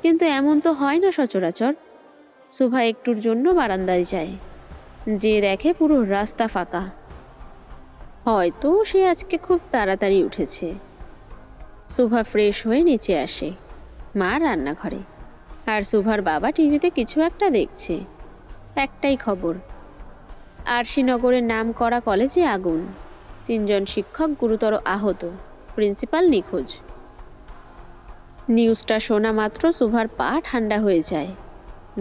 কিন্তু এমন তো হয় না সচরাচর। শোভা একটুর জন্য বারান্দায় যায়, যে দেখে পুরো রাস্তা ফাঁকা। হয়তো সে আজকে খুব তাড়াতাড়ি উঠেছে। শোভা ফ্রেশ হয়ে নিচে আসে, মা রান্নাঘরে, আর শোভার বাবা টিভিতে কিছু একটা দেখছে। একটাই খবর, আরশিনগরের নামকরা কলেজে আগুন, 3 জন শিক্ষক গুরুতর আহত, প্রিন্সিপাল নিখোঁজ। নিউজটা শোনা মাত্র শোভার পা ঠান্ডা হয়ে যায়,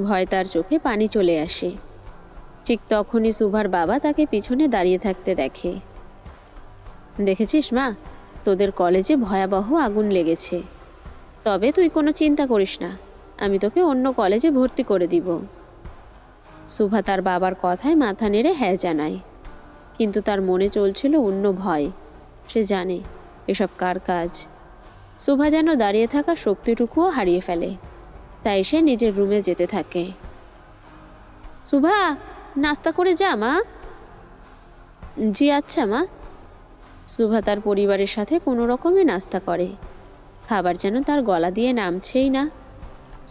ভয় তার চোখে পানি চলে আসে। ঠিক তখনই শোভার বাবা তাকে পিছনে দাঁড়িয়ে থাকতে দেখে। দেখেছিস মা, তোদের কলেজে ভয়াবহ আগুন লেগেছে। তবে তুই কোনো চিন্তা করিস না, আমি তোকে অন্য কলেজে ভর্তি করে দিব। শোভা তার বাবার কথায় মাথা নেড়ে হ্যাঁ জানায়, কিন্তু তার মনে চলছিল অন্য ভয়। সে জানে এসব কার কাজ। শোভা যেন দাঁড়িয়ে থাকা শক্তিটুকুও হারিয়ে ফেলে, তাই সে নিজের রুমে যেতে থাকে। শোভা, নাস্তা করে যা মা। জি আচ্ছা মা। শোভা তার পরিবারের সাথে কোনো রকমে নাস্তা করে। খাবার যেন তার গলা দিয়ে নামছেই না।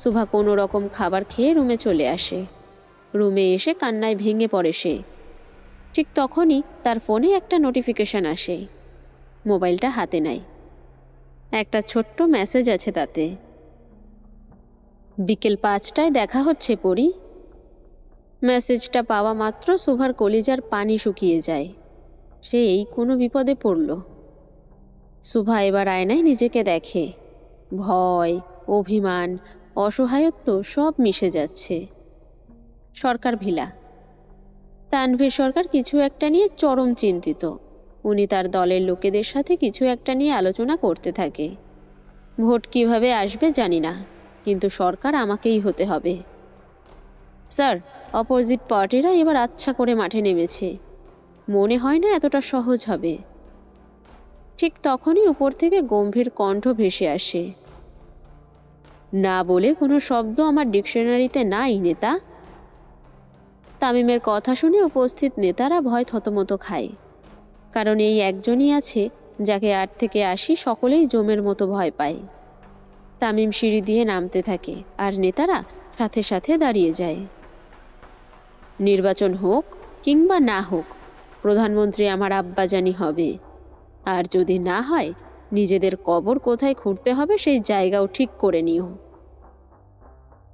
শোভা কোনো রকম খাবার খেয়ে রুমে চলে আসে। রুমে এসে কান্নায় ভেঙে পড়ে সে। ঠিক তখনই তার ফোনে একটা নোটিফিকেশন আসে। মোবাইলটা হাতে নেয়। একটা ছোট্ট মেসেজ আছে তাতে, বিকেল 5টায় দেখা হচ্ছে পরি। মেসেজটা পাওয়া মাত্র শোভার কলিজার পানি শুকিয়ে যায়। সে এই কোনো বিপদে পড়ল। শোভা এবার আয়নায় নিজেকে দেখে। ভয়, অভিমান, অসহায়ত্ব সব মিশে যাচ্ছে। সরকার ভিলা। তানভীর সরকার কিছু একটা নিয়ে চরম চিন্তিত। উনি তার দলের লোকেদের সাথে কিছু একটা নিয়ে আলোচনা করতে থাকে। ভোট কিভাবে আসবে জানি না, কিন্তু সরকার আমাকেই হতে হবে। স্যার, অপোজিট পার্টিরা এবার আচ্ছা করে মাঠে নেমেছে। মনে হয় না এতটা সহজ হবে। ঠিক তখনই উপর থেকে গম্ভীর কণ্ঠ ভেসে আসে, না বলে কোনো শব্দ আমার ডিকশনারিতে নাই নেতা। তামিমের কথা শুনে উপস্থিত নেতারা ভয় থতমত খায়, কারণ এই একজনই আছে যাকে 8 থেকে 80 সকলেই জমের মতো ভয় পায়। তামিম সিঁড়ি দিয়ে নামতে থাকে, আর নেতারা সাথে সাথে দাঁড়িয়ে যায়। নির্বাচন হোক কিংবা না হোক, প্রধানমন্ত্রী আমার আব্বাজানি হবে। আর যদি না হয়, নিজেদের কবর কোথায় খুঁড়তে হবে সেই জায়গাও ঠিক করে নিও।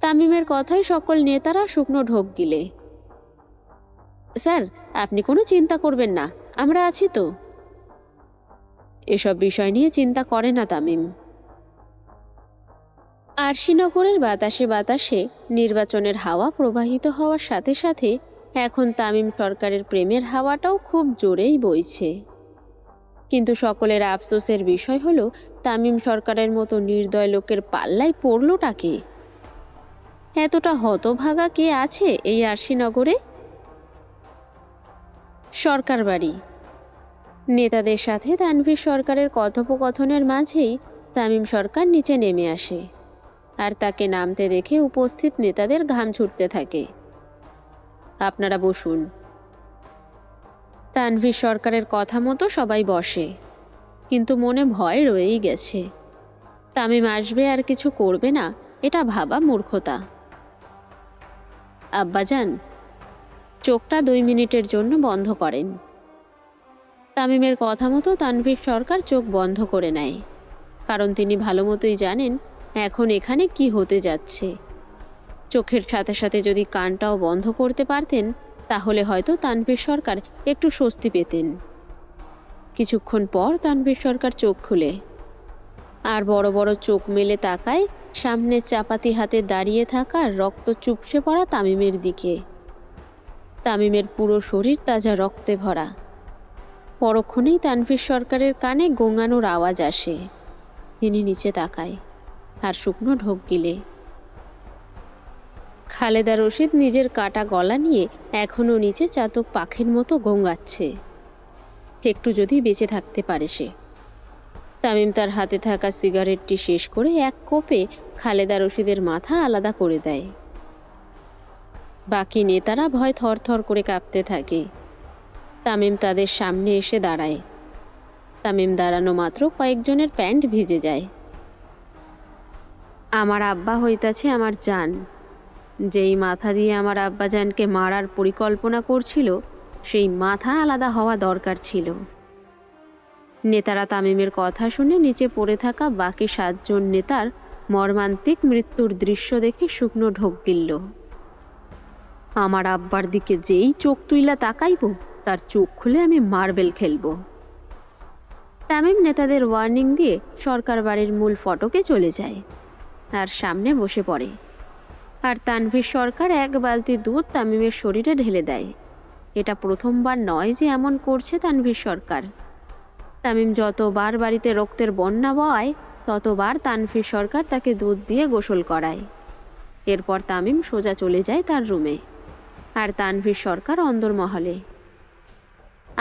তামিমের কথায় সকল নেতারা শুকনো ঢোক গিলে। স্যার, আপনি কোনো চিন্তা করবেন না, আমরা আছি তো। এসব বিষয় নিয়ে চিন্তা করে না তামিম। আরশিনগরের বাতাসে বাতাসে নির্বাচনের হাওয়া প্রবাহিত হওয়ার সাথে সাথে এখন তামিম সরকারের প্রেমের হাওয়াটাও খুব জোরেই বইছে। কিন্তু সকলের আফসোসের বিষয় হলো, তামিম সরকারের মতো নির্দয় লোকের পাল্লায় পড়লটা কে? এতটা হতভাগা কে আছে এই আরশিনগরে? সরকার বাড়ি। নেতাদের সাথে তানভীর সরকারের কথোপকথনের মাঝেই তামিম সরকার নিচে নেমে আসে, আর তাকে নামতে দেখে উপস্থিত নেতাদের ঘাম ছুটতে থাকে। আপনারা বসুন। তানভীর সরকারের কথা মতো সবাই বসে, কিন্তু মনে ভয় রয়েই গেছে। তামিম আসবে আর কিছু করবে না, এটা ভাবা মূর্খতা। আব্বাজান, চোখটা 2 মিনিটের জন্য বন্ধ করেন। তামিমের কথা মতো তানভীর সরকার চোখ বন্ধ করে নেয়, কারণ তিনি ভালো মতোই জানেন এখন এখানে কি হতে যাচ্ছে। চোখের সাথে সাথে যদি কানটাও বন্ধ করতে পারতেন, তাহলে হয়তো তানভীর সরকার একটু স্বস্তি পেতেন। কিছুক্ষণ পর তানভীর সরকার চোখ খুলে, আর বড় বড় চোখ মেলে তাকায় সামনে চাপাতি হাতে দাঁড়িয়ে থাকা রক্ত চুপসে পড়া তামিমের দিকে। তামিমের পুরো শরীর তাজা রক্তে ভরা। পরক্ষণেই তানভীর সরকারের কানে গোঙানোর আওয়াজ আসে। তিনি নিচে তাকায়, আর শুকনো ঢোক গিলে। খালেদা রশিদ নিজের কাটা গলা নিয়ে এখনও নিচে চাতক পাখির মতো গোঙাচ্ছে। একটু যদি বেঁচে থাকতে পারে সে। তামিম তার হাতে থাকা সিগারেটটি শেষ করে এক কোপে খালেদা রশিদের মাথা আলাদা করে দেয়। বাকি নেতারা ভয় থরথর করে কাঁপতে থাকে। তামিম তাদের সামনে এসে দাঁড়ায়, তামিম দাঁড়ানো মাত্র কয়েকজনের প্যান্ট ভিজে যায়। আমার আব্বা হইতাছে আমার জান। যেই মাথা দিয়ে আমার আব্বাজানকে মারার পরিকল্পনা করছিল, সেই মাথা আলাদা হওয়া দরকার ছিল। নেতারা তামিমের কথা শুনে নিচে পড়ে থাকা বাকি 7 জন নেতার মর্মান্তিক মৃত্যুর দৃশ্য দেখে শুকনো ঢোক গিলল। আমার আব্বার দিকে যেই চোখ তুইলা তাকাইব, তার চোখ খুলে আমি মার্বেল খেলব। তামিম নেতাদের ওয়ার্নিং দিয়ে সরকার বাড়ির মূল ফটকে চলে যায় আর সামনে বসে পড়ে। আর তানভীর সরকার এক বালতি দুধ তামিমের শরীরে ঢেলে দেয়। এটা প্রথমবার নয় যে এমন করছে তানভীর সরকার। তামিম যতবার বাড়িতে রক্তের বন্যা বয়, ততবার তানভীর সরকার তাকে দুধ দিয়ে গোসল করায়। এরপর তামিম সোজা চলে যায় তার রুমে, আর তানভীর সরকার অন্দরমহলে।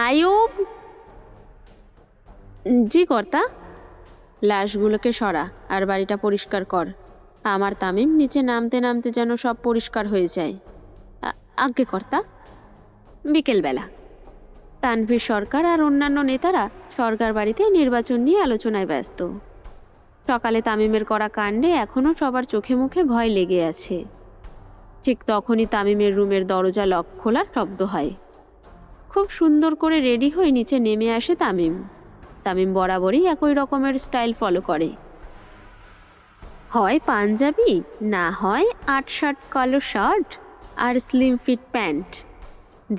আয়ুব! জি কর্তা। লাশগুলোকে সরা আর বাড়িটা পরিষ্কার কর। আমার তামিম নিচে নামতে নামতে যেন সব পরিষ্কার হয়ে যায়। আজ্ঞে কর্তা। বিকেলবেলা তানভীর সরকার আর অন্যান্য নেতারা সরকার বাড়িতে নির্বাচন নিয়ে আলোচনায় ব্যস্ত। সকালে তামিমের করা কাণ্ডে এখনও সবার চোখে মুখে ভয় লেগে আছে। ঠিক তখনই তামিমের রুমের দরজা লক খোলার শব্দ হয়। খুব সুন্দর করে রেডি হয়ে নিচে নেমে আসে তামিম। তামিম বরাবরই একই রকমের স্টাইল ফলো করে। হয় পাঞ্জাবি, না হয় 8-শার্ট কালো শার্ট আর স্লিম ফিট প্যান্ট,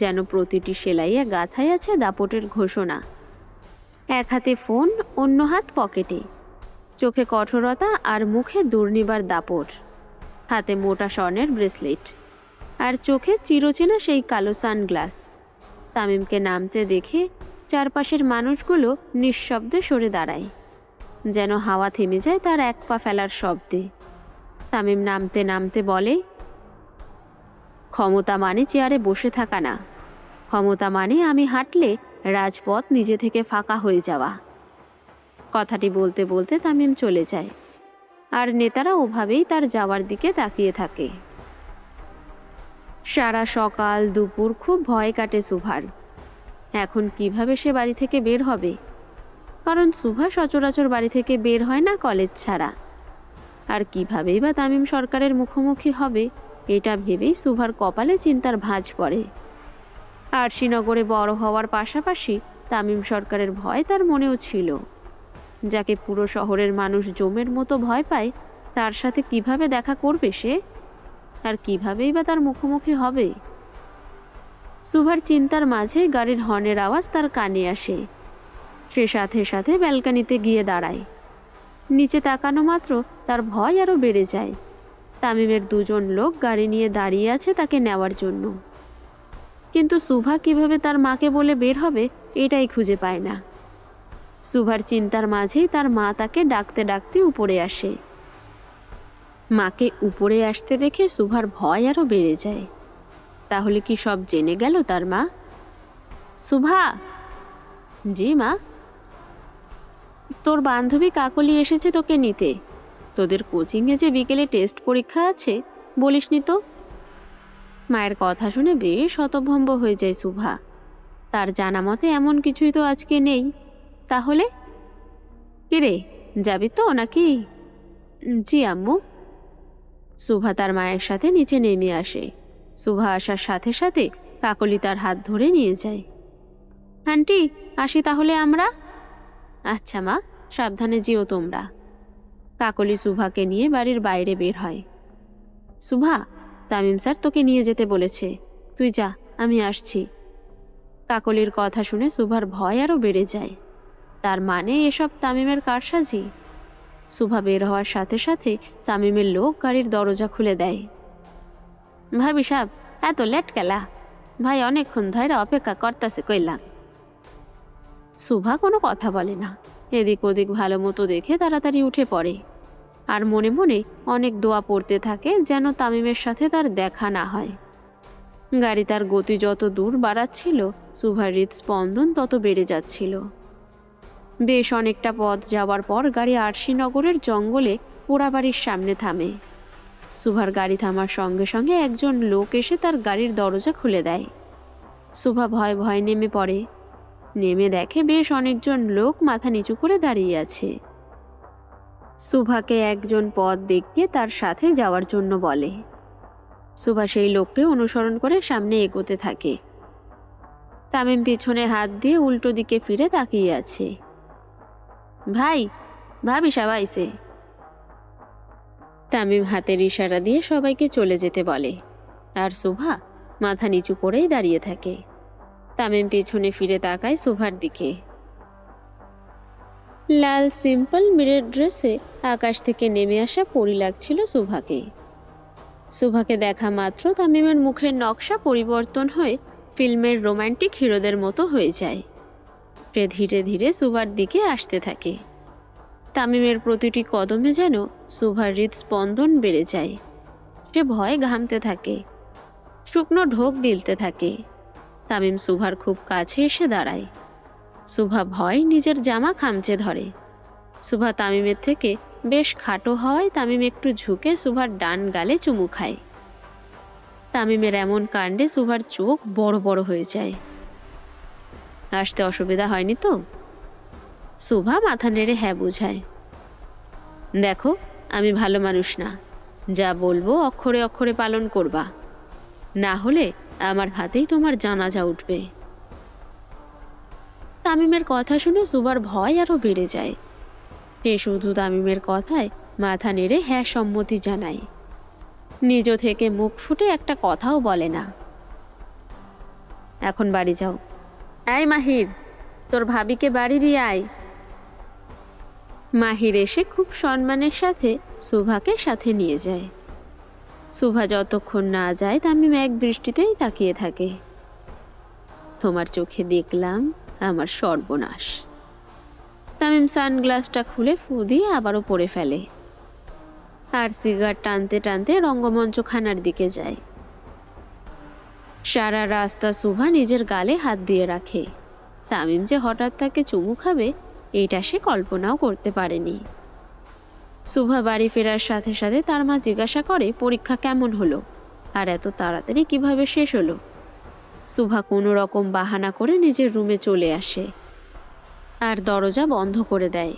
যেন প্রতিটি সেলাইয়ে গাঁথায় আছে দাপটের ঘোষণা। এক হাতে ফোন, অন্য হাত পকেটে, চোখে কঠোরতা আর মুখে দুর্নিবার দাপট, হাতে মোটা স্বর্ণের ব্রেসলেট আর চোখে চিরচেনা সেই কালো সানগ্লাস। তামিমকে নামতে দেখে চারপাশের মানুষগুলো নিঃশব্দে সরে দাঁড়ায়, যেন হাওয়া থেমে যায় তার এক পা ফেলার শব্দে। তামিম নামতে নামতে বলে, ক্ষমতা মানে চেয়ারে বসে থাকা না, ক্ষমতা মানে আমি হাঁটলে রাজপথ নিজে থেকে ফাঁকা হয়ে যাওয়া। কথাটি বলতে বলতে তামিম চলে যায়, আর নেতারা ওভাবেই তার যাওয়ার দিকে তাকিয়ে থাকে। সারা সকাল দুপুর খুব ভয় কাটে সুভার। এখন কিভাবে সে বাড়ি থেকে বের হবে? কারণ সুভা সচরাচর বাড়ি থেকে বের হয় না কলেজ ছাড়া। আর কিভাবেই বা তামিম সরকারের মুখোমুখি হবে, এটা ভেবেই সুভার কপালে চিন্তার ভাঁজ পড়ে। আর শ্রীনগরে বড় হওয়ার পাশাপাশি তামিম সরকারের ভয় তার মনেও ছিল। যাকে পুরো শহরের মানুষ জমের মতো ভয় পায়, তার সাথে কিভাবে দেখা করবে সে? আর কিভাবেই বা তার মুখোমুখি হবে? সুভার চিন্তার মাঝে গাড়ির হর্নের আওয়াজ তার কানে আসে। সে সাথে সাথে ব্যালকনিতে গিয়ে দাঁড়ায়। নিচে তাকানো মাত্র তার ভয় আরও বেড়ে যায়। তামিমের 2 জন লোক গাড়ি নিয়ে দাঁড়িয়ে আছে তাকে নেওয়ার জন্য। কিন্তু সুভা কিভাবে তার মাকে বলে বের হবে, এটাই খুঁজে পায় না। সুভার চিন্তার মাঝেই তার মা তাকে ডাকতে ডাকতে উপরে আসে। মাকে উপরে আসতে দেখে সুভার ভয় আরও বেড়ে যায়। তাহলে কি সব জেনে গেল তার মা? সুভা! জি মা। তোর বান্ধবী কাকলি এসেছে তোকে নিতে। তোদের কোচিংয়ে যে বিকেলে টেস্ট পরীক্ষা আছে, বলিসনি তো? মায়ের কথা শুনে বেশ হতভম্ব হয়ে যায় সুভা। তার জানা মতে এমন কিছুই তো আজকে নেই। তাহলে কিরে, যাবি তো নাকি? জি আম্মু। সুভা তার মায়ের সাথে নিচে নেমে আসে। সুভা আসার সাথে সাথে কাকলি তার হাত ধরে নিয়ে যায়। আন্টি, আসি তাহলে আমরা? আচ্ছা মা, সাবধানে যেও তোমরা। কাকলি সুভাকে নিয়ে বাড়ির বাইরে বের হয়। সুভা, তামিম স্যার তোকে নিয়ে যেতে বলেছে, তুই যা, আমি আসছি। কাকলির কথা শুনে সুভার ভয় আরও বেড়ে যায়। তার মানে এসব তামিমের কারসাজি। সুভা বের হওয়ার সাথে সাথে তামিমের লোক গাড়ির দরজা খুলে দেয়। ভাবি সাহেব, এত লেট কেলা? ভাই অনেকক্ষণ ধরে অপেক্ষা করতেছে কইলাম। সুভা কোনো কথা বলে না। এদিক ওদিক ভালো মতো দেখে তাড়াতাড়ি উঠে পড়ে, আর মনে মনে অনেক দোয়া পড়তে থাকে যেন তামিমের সাথে তার দেখা না হয়। গাড়ি তার গতি যত দূর বাড়াচ্ছিল, সুভার হৃদস্পন্দন তত বেড়ে যাচ্ছিল। বেশ অনেকটা পথ যাওয়ার পর গাড়ি আরশিনগরের জঙ্গলে পোড়াবাড়ির সামনে থামে। সুভার গাড়ি থামার সঙ্গে সঙ্গে একজন লোক এসে তার গাড়ির দরজা খুলে দেয়। সুভা ভয় ভয় নেমে পড়ে। নেমে দেখে বেশ অনেকজন লোক মাথা নিচু করে দাঁড়িয়ে আছে। সুভাকে একজন পথ দেখিয়ে তার সাথে যাওয়ার জন্য বলে। সুভা সেই লোককে অনুসরণ করে সামনে এগোতে থাকে। তামিম পিছনে হাত দিয়ে উল্টো দিকে ফিরে তাকিয়ে আছে। ভাই, ভাবি সবাইছে। তামিম হাতের ইশারা দিয়ে সবাইকে চলে যেতে বলে, আর সুভা মাথা নিচু করেই দাঁড়িয়ে থাকে। তামিম পিছনে ফিরে তাকায় সুভার দিকে। লাল সিম্পল মিরের ড্রেসে আকাশ থেকে নেমে আসা পরি লাগছিল সুভাকে। সুভাকে দেখা মাত্র তামিমের মুখের নকশা পরিবর্তন হয়ে ফিল্মের রোমান্টিক হিরোদের মতো হয়ে যায়। সে ধীরে ধীরে সুভার দিকে আসতে থাকে। তামিমের প্রতিটি কদমে যেন সুভার হৃদস্পন্দন বেড়ে যায়। সে ভয়ে ঘামতে থাকে, শুকনো ঢোক গিলতে থাকে। তামিম সুভার খুব কাছে এসে দাঁড়ায়। সুভা ভয় নিজের জামা খামচে ধরে। সুভা তামিমের থেকে বেশ খাটো হওয়ায় তামিম একটু ঝুঁকে সুভার ডান গালে চুমু খায়। তামিমের এমন কাণ্ডে সুভার চোখ বড় বড় হয়ে যায়। আসতে অসুবিধা হয়নি তো? সুভা মাথা নেড়ে হ্যাঁ বোঝায়। দেখো, আমি ভালো মানুষ না, যা বলবো অক্ষরে অক্ষরে পালন করবা, না হলে আমার হাতেই তোমার জানাজা উঠবে। তামিমের কথা শুনে সুভার ভয় আরো বেড়ে যায়। সে শুধু তামিমের কথায় মাথা নেড়ে হ্যাঁ সম্মতি জানায়। নিজ থেকে মুখ ফুটে একটা কথাও বলে না। এখন বাড়ি যাও। এই মাহির, তোর ভাবিকে বাড়ি দিয়ে আয়। মাহির এসে খুব সম্মানের সাথে সুভাকে সাথে নিয়ে যায়। সুভা যতক্ষণ না যায় তামিম এক দৃষ্টিতেই তাকিয়ে থাকে। তোমার চোখে দেখলাম আমার সর্বনাশ। তামিম সানগ্লাসটা খুলে ফু দিয়ে আবারও পরে ফেলে, আর সিগারেট টানতে টানতে রঙ্গমঞ্চখানার দিকে যায়। সারা রাস্তা সুভা নিজের গালে হাত দিয়ে রাখে। তামিম যে হঠাৎ তাকে চুমু খাবে এইটা সে কল্পনাও করতে পারেনি। সুভা বাড়ি ফেরার সাথে সাথে তার মা জিজ্ঞাসা করে পরীক্ষা কেমন হলো, আর এত তাড়াতাড়ি কিভাবে শেষ হলো। সুভা কোনো রকম বাহানা করে নিজের রুমে চলে আসে আর দরজা বন্ধ করে দেয়।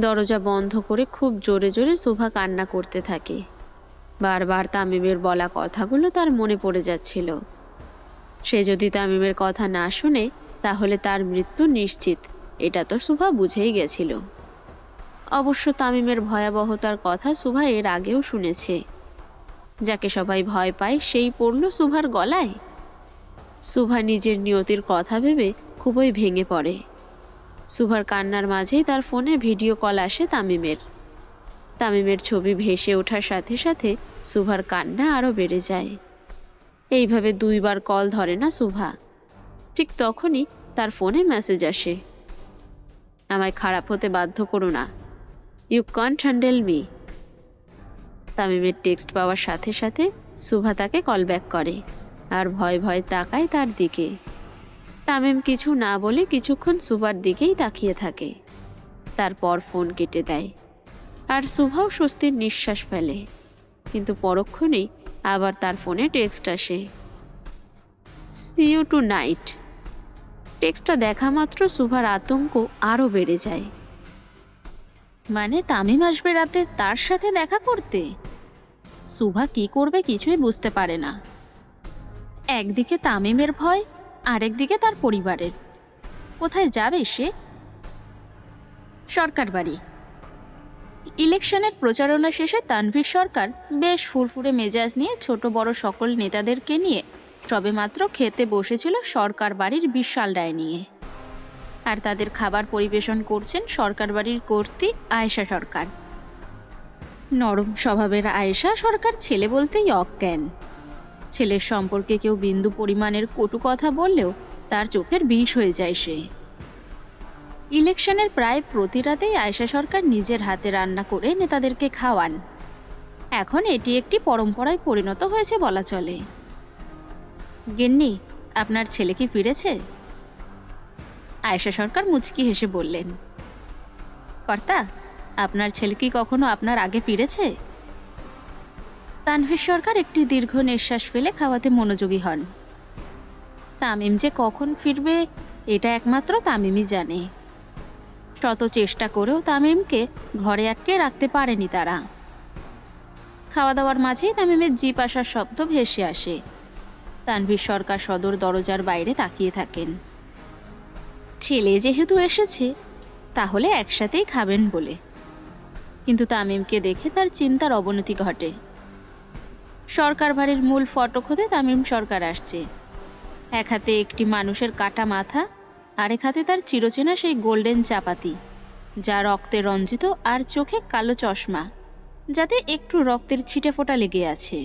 দরজা বন্ধ করে খুব জোরে জোরে সুভা কান্না করতে থাকে। বারবার তামিমের বলা কথাগুলো তার মনে পড়ে যাচ্ছিল। সে যদি তামিমের কথা না শোনে তাহলে তার মৃত্যু নিশ্চিত, এটা তো সুভা বুঝেই গেছিল। অবশ্য তামিমের ভয়াবহতার কথা সুভা এর আগেও শুনেছে। যাকে সবাই ভয় পায় সেই পড়ল সুভার গলায়। সুভা নিজের নিয়তির কথা ভেবে খুবই ভেঙে পড়ে। সুভার কান্নার মাঝেই তার ফোনে ভিডিও কল আসে তামিমের। তামিমের ছবি ভেসে ওঠার সাথে সাথে সুভার কান্না আরও বেড়ে যায়। এইভাবে 2 বার কল ধরে না সুভা। ঠিক তখনই তার ফোনে মেসেজ আসে, আমায় খারাপ হতে বাধ্য করো না, ইউ কান্ট হ্যান্ডেল মি। তামিমের টেক্সট পাওয়ার সাথে সাথে সুভা তাকে কল ব্যাক করে আর ভয় ভয় তাকায় তার দিকে। তামিম কিছু না বলে কিছুক্ষণ সুভার দিকেই তাকিয়ে থাকে, তারপর ফোন কেটে দেয়। আর সুভাও স্বস্তির নিঃশ্বাস ফেলে। কিন্তু পরক্ষণেই আবার তার ফোনে টেক্সট আসে, সি ইউ টু নাইট। টেক্সটটা দেখা মাত্র সুভার আতঙ্ক আরও বেড়ে যায়। মানে তামিম আসবে রাতে তার সাথে দেখা করতে? সুভা কি করবে কিছুই বুঝতে পারে না। একদিকে তামিমের ভয়, আরেকদিকে তার পরিবারের। কোথায় যাবে সে? সরকার বাড়ি। ইলেকশনের প্রচারণা শেষে তানভীর সরকার বেশ ফুরফুরে মেজাজ নিয়ে ছোট বড় সকল নেতাদেরকে নিয়ে সবেমাত্র খেতে বসেছিল সরকার বাড়ির বিশাল ডাইনিংয়ে। আর তাদের খাবার পরিবেশন করছেন সরকার বাড়ির কর্ত্রী আয়েশা সরকার। নরম স্বভাবের আয়েশা সরকার ছেলে বলতেই অজ্ঞান। ছেলের সম্পর্কে কেউ বিন্দু পরিমাণের কটু কথা বললেও তার চোখের বিষ হয়ে যায় সে। ইলেকশনের প্রায় প্রতি রাতেই আয়েশা সরকার নিজের হাতে রান্না করে নেতাদেরকে খাওয়ান। এখন এটি একটি পরম্পরায় পরিণত হয়েছে বলা চলে। গিন্নি, আপনার ছেলে কি ফিরেছে? আয়েশা সরকার মুচকি হেসে বললেন, কর্তা, আপনার ছেলে কি কখনো আপনার আগে ফিরেছে? তানভীর সরকার একটি দীর্ঘ নিঃশ্বাস ফেলে খাওয়াতে মনোযোগী হন। তামিম যে কখন ফিরবে এটা একমাত্র তামিমই জানে। শত চেষ্টা করেও তামিমকে ঘরে আটকে রাখতে পারেনি তারা। খাওয়া দাওয়ার মাঝেই তামিমের জিপ আসার শব্দ ভেসে আসে। তানভীর সরকার সদর দরজার বাইরে তাকিয়ে থাকেন। ছেলে যেহেতু এসেছে তাহলে একসাথেই খাবেন বলে, কিন্তু তামিমকে দেখে তার চিন্তার অবনতি ঘটে। সরকার বাড়ির মূল ফটক হতে তামিম সরকার আসছে। এক হাতে একটি মানুষের কাটা মাথা, আরেক হাতে তার চিরচেনা সেই গোল্ডেন চাপাতি, যা রক্তে রঞ্জিত, আর চোখে কালো চশমা যাতে একটু রক্তের ছিটে ফোঁটা লেগে আছে।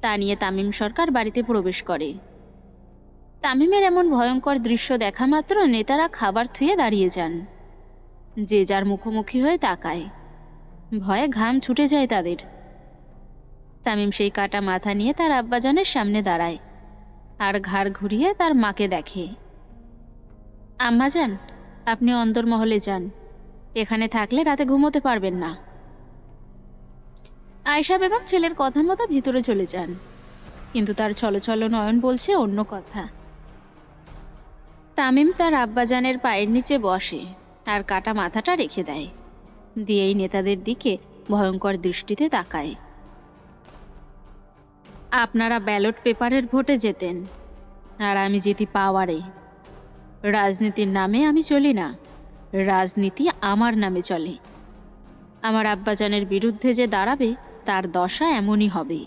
তা নিয়ে তামিম সরকার বাড়িতে প্রবেশ করে। তামিমের এমন ভয়ঙ্কর দৃশ্য দেখা মাত্র নেতারা খাবার থুয়ে দাঁড়িয়ে যান। যে যার মুখোমুখি হয়ে তাকায়। ভয়ে ঘাম ছুটে যায় তাদের। তামিম সেই কাটা মাথা নিয়ে তার আব্বাজানের সামনে দাঁড়ায় আর ঘাড় ঘুরিয়ে তার মাকে দেখে। আম্মাজান, আপনি অন্দরমহলে যান, এখানে থাকলে রাতে ঘুমোতে পারবেন না। আয়েশা বেগম ছেলের কথা মতো ভিতরে চলে যান, কিন্তু তার ছলছল নয়ন বলছে অন্য কথা। তামিম তার আব্বাজানের পায়ের নিচে বসে আর কাটা মাথাটা রেখে দেয়, দিয়েই নেতাদের দিকে ভয়ঙ্কর দৃষ্টিতে তাকায়। আপনারা ব্যালট পেপারের ভোটে জেতেন, আর আমি জিতি পাওয়ারে। রাজনীতির নামে আমি চলি না, রাজনীতি আমার নামে চলে। আমার আব্বাজানের বিরুদ্ধে যে দাঁড়াবে তার দশা এমনই হবে।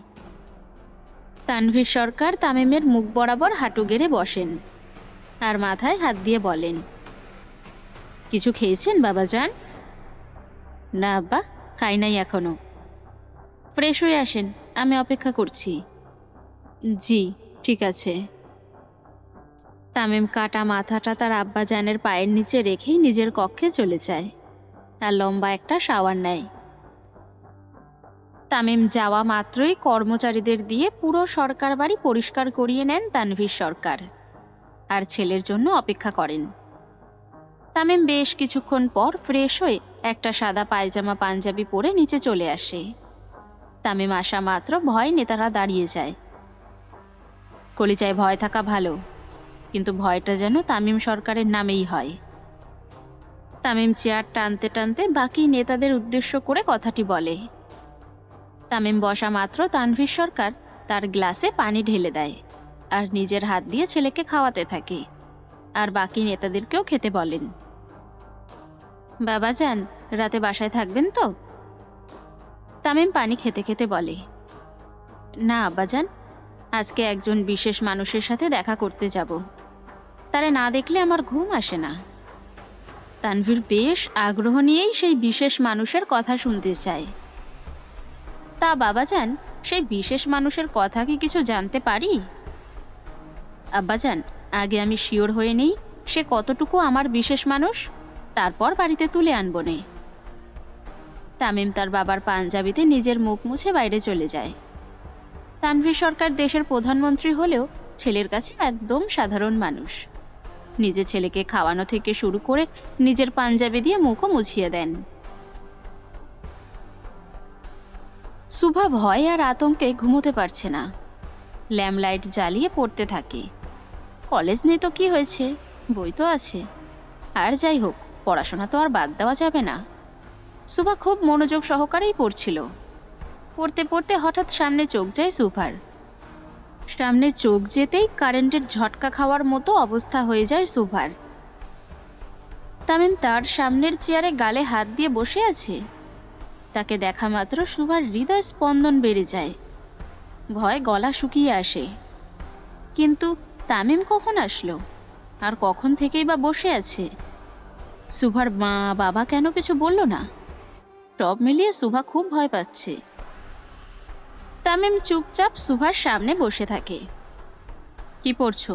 তানভীর সরকার তামিমের মুখ বরাবর হাঁটু গেড়ে বসেন আর মাথায় হাত দিয়ে বলেন, কিছু খেয়েছেন বাবাজান? না আব্বা, খাই নাই এখনো। ফ্রেশ হয়ে আসেন, আমি অপেক্ষা করছি। জি ঠিক আছে। তামিম কাটা মাথাটা তার আব্বাজানের পায়ের নিচে রেখেই নিজের কক্ষে চলে যায় আর লম্বা একটা শাওয়ার নেয়। তামিম যাওয়া মাত্রই কর্মচারীদের দিয়ে পুরো সরকার বাড়ি পরিষ্কার করিয়ে নেন তানভীর সরকার, আর ছেলের জন্য অপেক্ষা করেন। তামিম বেশ কিছুক্ষণ পর ফ্রেশ হয়ে একটা সাদা পায়জামা পাঞ্জাবি পরে নিচে চলে আসে। তামিম আসা মাত্র ভয় নেতারা দাঁড়িয়ে যায়। কলিজায় ভয় থাকা ভালো, কিন্তু ভয়টা যেন তামিম সরকারের নামেই হয়। তামিম চেয়ার টানতে টানতে বাকি নেতাদের উদ্দেশ্য করে কথাটি বলে। তামিম বসা মাত্র তানভীর সরকার তার গ্লাসে পানি ঢেলে দেয় আর নিজের হাত দিয়ে ছেলেকে খাওয়াতে থাকে, আর বাকি নেতাদেরকেও খেতে বলেন। বাবাজান, রাতে বাসায় থাকবেন তো? তামিম পানি খেতে খেতে বলে, না আব্বাজান, আজকে একজন বিশেষ মানুষের সাথে দেখা করতে যাব, তারে না দেখলে আমার ঘুম আসে না। তানভীর বেশ আগ্রহ নিয়েই সেই বিশেষ মানুষের কথা শুনতে চায়। তা বাবাজান, সেই বিশেষ মানুষের কথা কি কিছু জানতে পারি? আব্বাজান, আগে আমি শিওর হয়ে নেই সে কতটুকু আমার বিশেষ মানুষ, তারপর বাড়িতে তুলে আনবো নে। তামিম তার বাবার পাঞ্জাবিতে নিজের মুখ মুছে বাইরে চলে যায়। তানভীর সরকার দেশের প্রধানমন্ত্রী হলেও ছেলের কাছে একদম সাধারণ মানুষ। নিজের ছেলেকে খাওয়ানো থেকে শুরু করে নিজের পাঞ্জাবি দিয়ে মুখও মুছিয়ে দেন। সুভা ভয় আর আতঙ্কে ঘুমোতে পারছে না। ল্যাম্পলাইট জ্বালিয়ে পড়তে থাকে। কলেজ নেই তো কি হয়েছে, বই তো আছে। আর যাই হোক, পড়াশোনা তো আর বাদ দেওয়া যাবে না। সুভা খুব মনোযোগ সহকারেই পড়ছিল। পড়তে পড়তে হঠাৎ সামনে চোখ যায় সুভার। সামনে চোখ যেতেই কারেন্টের ঝটকা খাওয়ার মতো অবস্থা হয়ে যায় সুভার। তামিম তার সামনের চেয়ারে গালে হাত দিয়ে বসে আছে। তাকে দেখা মাত্র সুভার হৃদয় স্পন্দন বেড়ে যায়, ভয় গলা শুকিয়ে আসে। কিন্তু তামিম কখন আসলো, আর কখন থেকেই বা বসে আছে? সুভার মা বাবা কেন কিছু বলল না? সব মিলিয়ে সুভা খুব ভয় পাচ্ছে। তামিম চুপচাপ সুভার সামনে বসে থাকে। কি পড়ছো?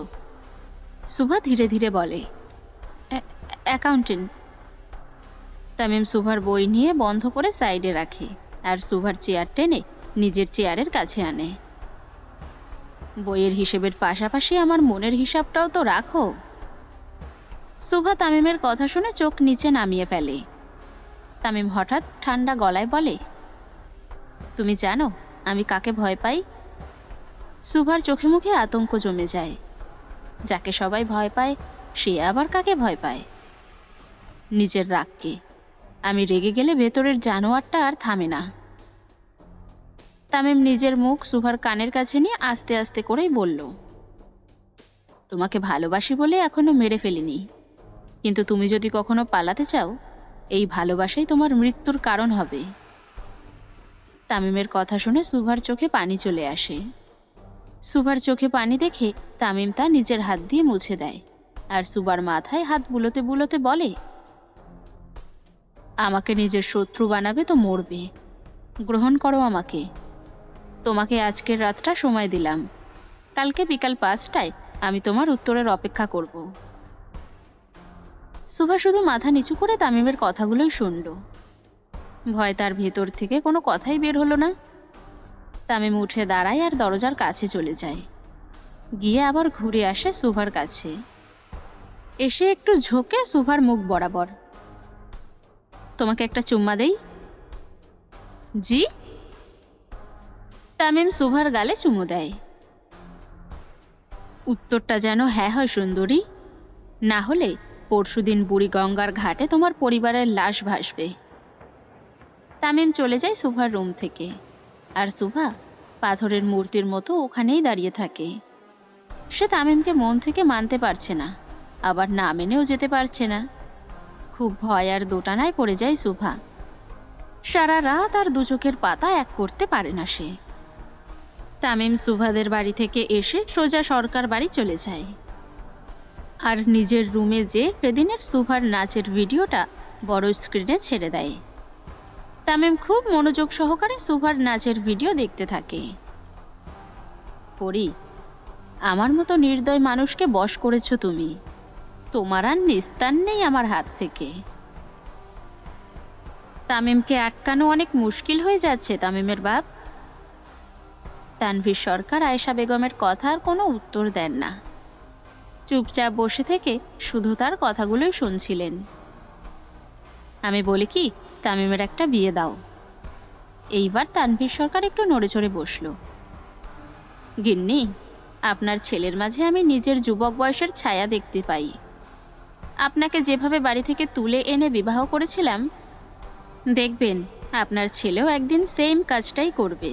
সুভা ধীরে ধীরে বলে, অ্যাকাউন্টেন্ট। তামিম সুভার বই নিয়ে বন্ধ করে সাইডে রাখে আর সুভার চেয়ার টেনে নিজের চেয়ারের কাছে আনে। বইয়ের হিসেবের পাশাপাশি আমার মনের হিসাবটাও তো রাখো। সুভা তামিমের কথা শুনে চোখ নিচে নামিয়ে ফেলে। তামিম হঠাৎ ঠান্ডা গলায় বলে, তুমি জানো আমি কাকে ভয় পাই? সুভার চোখে মুখে আতঙ্ক জমে যায়। যাকে সবাই ভয় পায় সে আবার কাকে ভয় পায়? নিজের রাগকে। আমি রেগে গেলে ভেতরের জানোয়ারটা আর থামে না। তামিম নিজের মুখ সুভার কানের কাছে নিয়ে আস্তে আস্তে করেই বলল, তোমাকে ভালোবাসি বলে এখনো মেরে ফেলিনি, কিন্তু তুমি যদি কখনো পালাতে চাও, এই ভালোবাসাই তোমার মৃত্যুর কারণ হবে। তামিমের কথা শুনে সুভার চোখে পানি চলে আসে। সুভার চোখে পানি দেখে তামিম তা নিজের হাত দিয়ে মুছে দেয় আর সুভার মাথায় হাত বুলোতে বুলোতে বলে, আমাকে নিজের শত্রু বানাবে তো মরবে। গ্রহণ করো আমাকে। তোমাকে আজকের রাতটা সময় দিলাম। কালকে বিকাল 5টায় আমি তোমার উত্তরের অপেক্ষা করব। সুভা শুধু মাথা নিচু করে তামিমের কথাগুলোই শুনল। ভয় তার ভেতর থেকে কোনো কথাই বের হলো না। তামিম উঠে দাঁড়ায় আর দরজার কাছে চলে যায়। গিয়ে আবার ঘুরে আসে সুভার কাছে। এসে একটু ঝোঁকে সুভার মুখ বরাবর, তোমাকে একটা চুম্মা দেই? জি। তামিম সুভার গালে চুমু দেয়। উত্তরটা যেন হ্যাঁ হয় সুন্দরী, না হলে পরশুদিন বুড়ি গঙ্গার ঘাটে তোমার পরিবারের লাশ ভাসবে। তামিম চলে যায় সুভার রুম থেকে, আর সুভা পাথরের মূর্তির মতো ওখানেই দাঁড়িয়ে থাকে। সে তামিমকে মন থেকে মানতে পারছে না, আবার না মেনেও যেতে পারছে না। খুব ভয় আর দোটানায় পড়ে যায় সুভা। সারা রাত আর দু চোখের পাতা এক করতে পারে না সে। তামিম সুভাদের বাড়ি থেকে এসে সোজা সরকার বাড়ি চলে যায় আর নিজের রুমে যে সেদিনের সুভার নাচের ভিডিওটা বড় স্ক্রিনে ছেড়ে দেয়। তামিম খুব মনোযোগ সহকারে সুভার নাচের ভিডিও দেখতে থাকে। পরি, আমার মতো নির্দয় মানুষকে বশ করেছ তুমি। তোমার আর নিস্তার নেই আমার হাত থেকে। তামিমকে আটকানো অনেক মুশকিল হয়ে যাচ্ছে তামিমের বাপ। তানভীর সরকার আয়েশা বেগমের কথার কোনো উত্তর দেন না। চুপচাপ বসে থেকে শুধু তার কথাগুলোই শুনছিলেন। আমি বলি কি, তামিমের একটা বিয়ে দাও। এইবার তানভীর সরকার একটু নড়েচড়ে বসল। গিন্নি, আপনার ছেলের মাঝে আমি নিজের যুবক বয়সের ছায়া দেখতে পাই। আপনাকে যেভাবে বাড়ি থেকে তুলে এনে বিবাহ করেছিলাম, দেখবেন আপনার ছেলেও একদিন সেম কাজটাই করবে।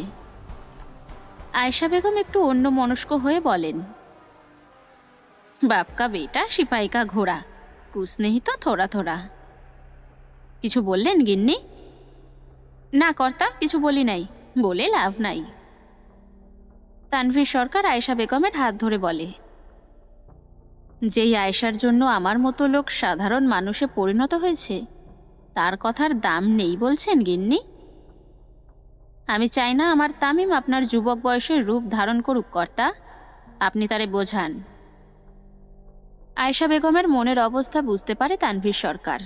আয়েশা বেগম একটু অন্যমনস্ক হয়ে বলেন, বাপ কা বেটা সিপাহি কা ঘোড়া, কুছ নেহি তো থোড়া থোড়া। কিছু বললেন গিন্নি? না কর্তা, কিছু বলি নাই, বলে লাভ নাই। তানভীর সরকার আয়েশা বেগমের হাত ধরে বলে, যেই আয়েশার জন্য আমার মতো লোক সাধারণ মানুষে পরিণত হয়েছে, তার কথার দাম নেই বলছেন গিন্নি? আমি চাই না আমার তামিম আপনার যুবক বয়সের রূপ ধারণ করুক কর্তা, আপনি তারে বোঝান। আয়েশা বেগমের মনের অবস্থা বুঝতে পারে তানভীর সরকার।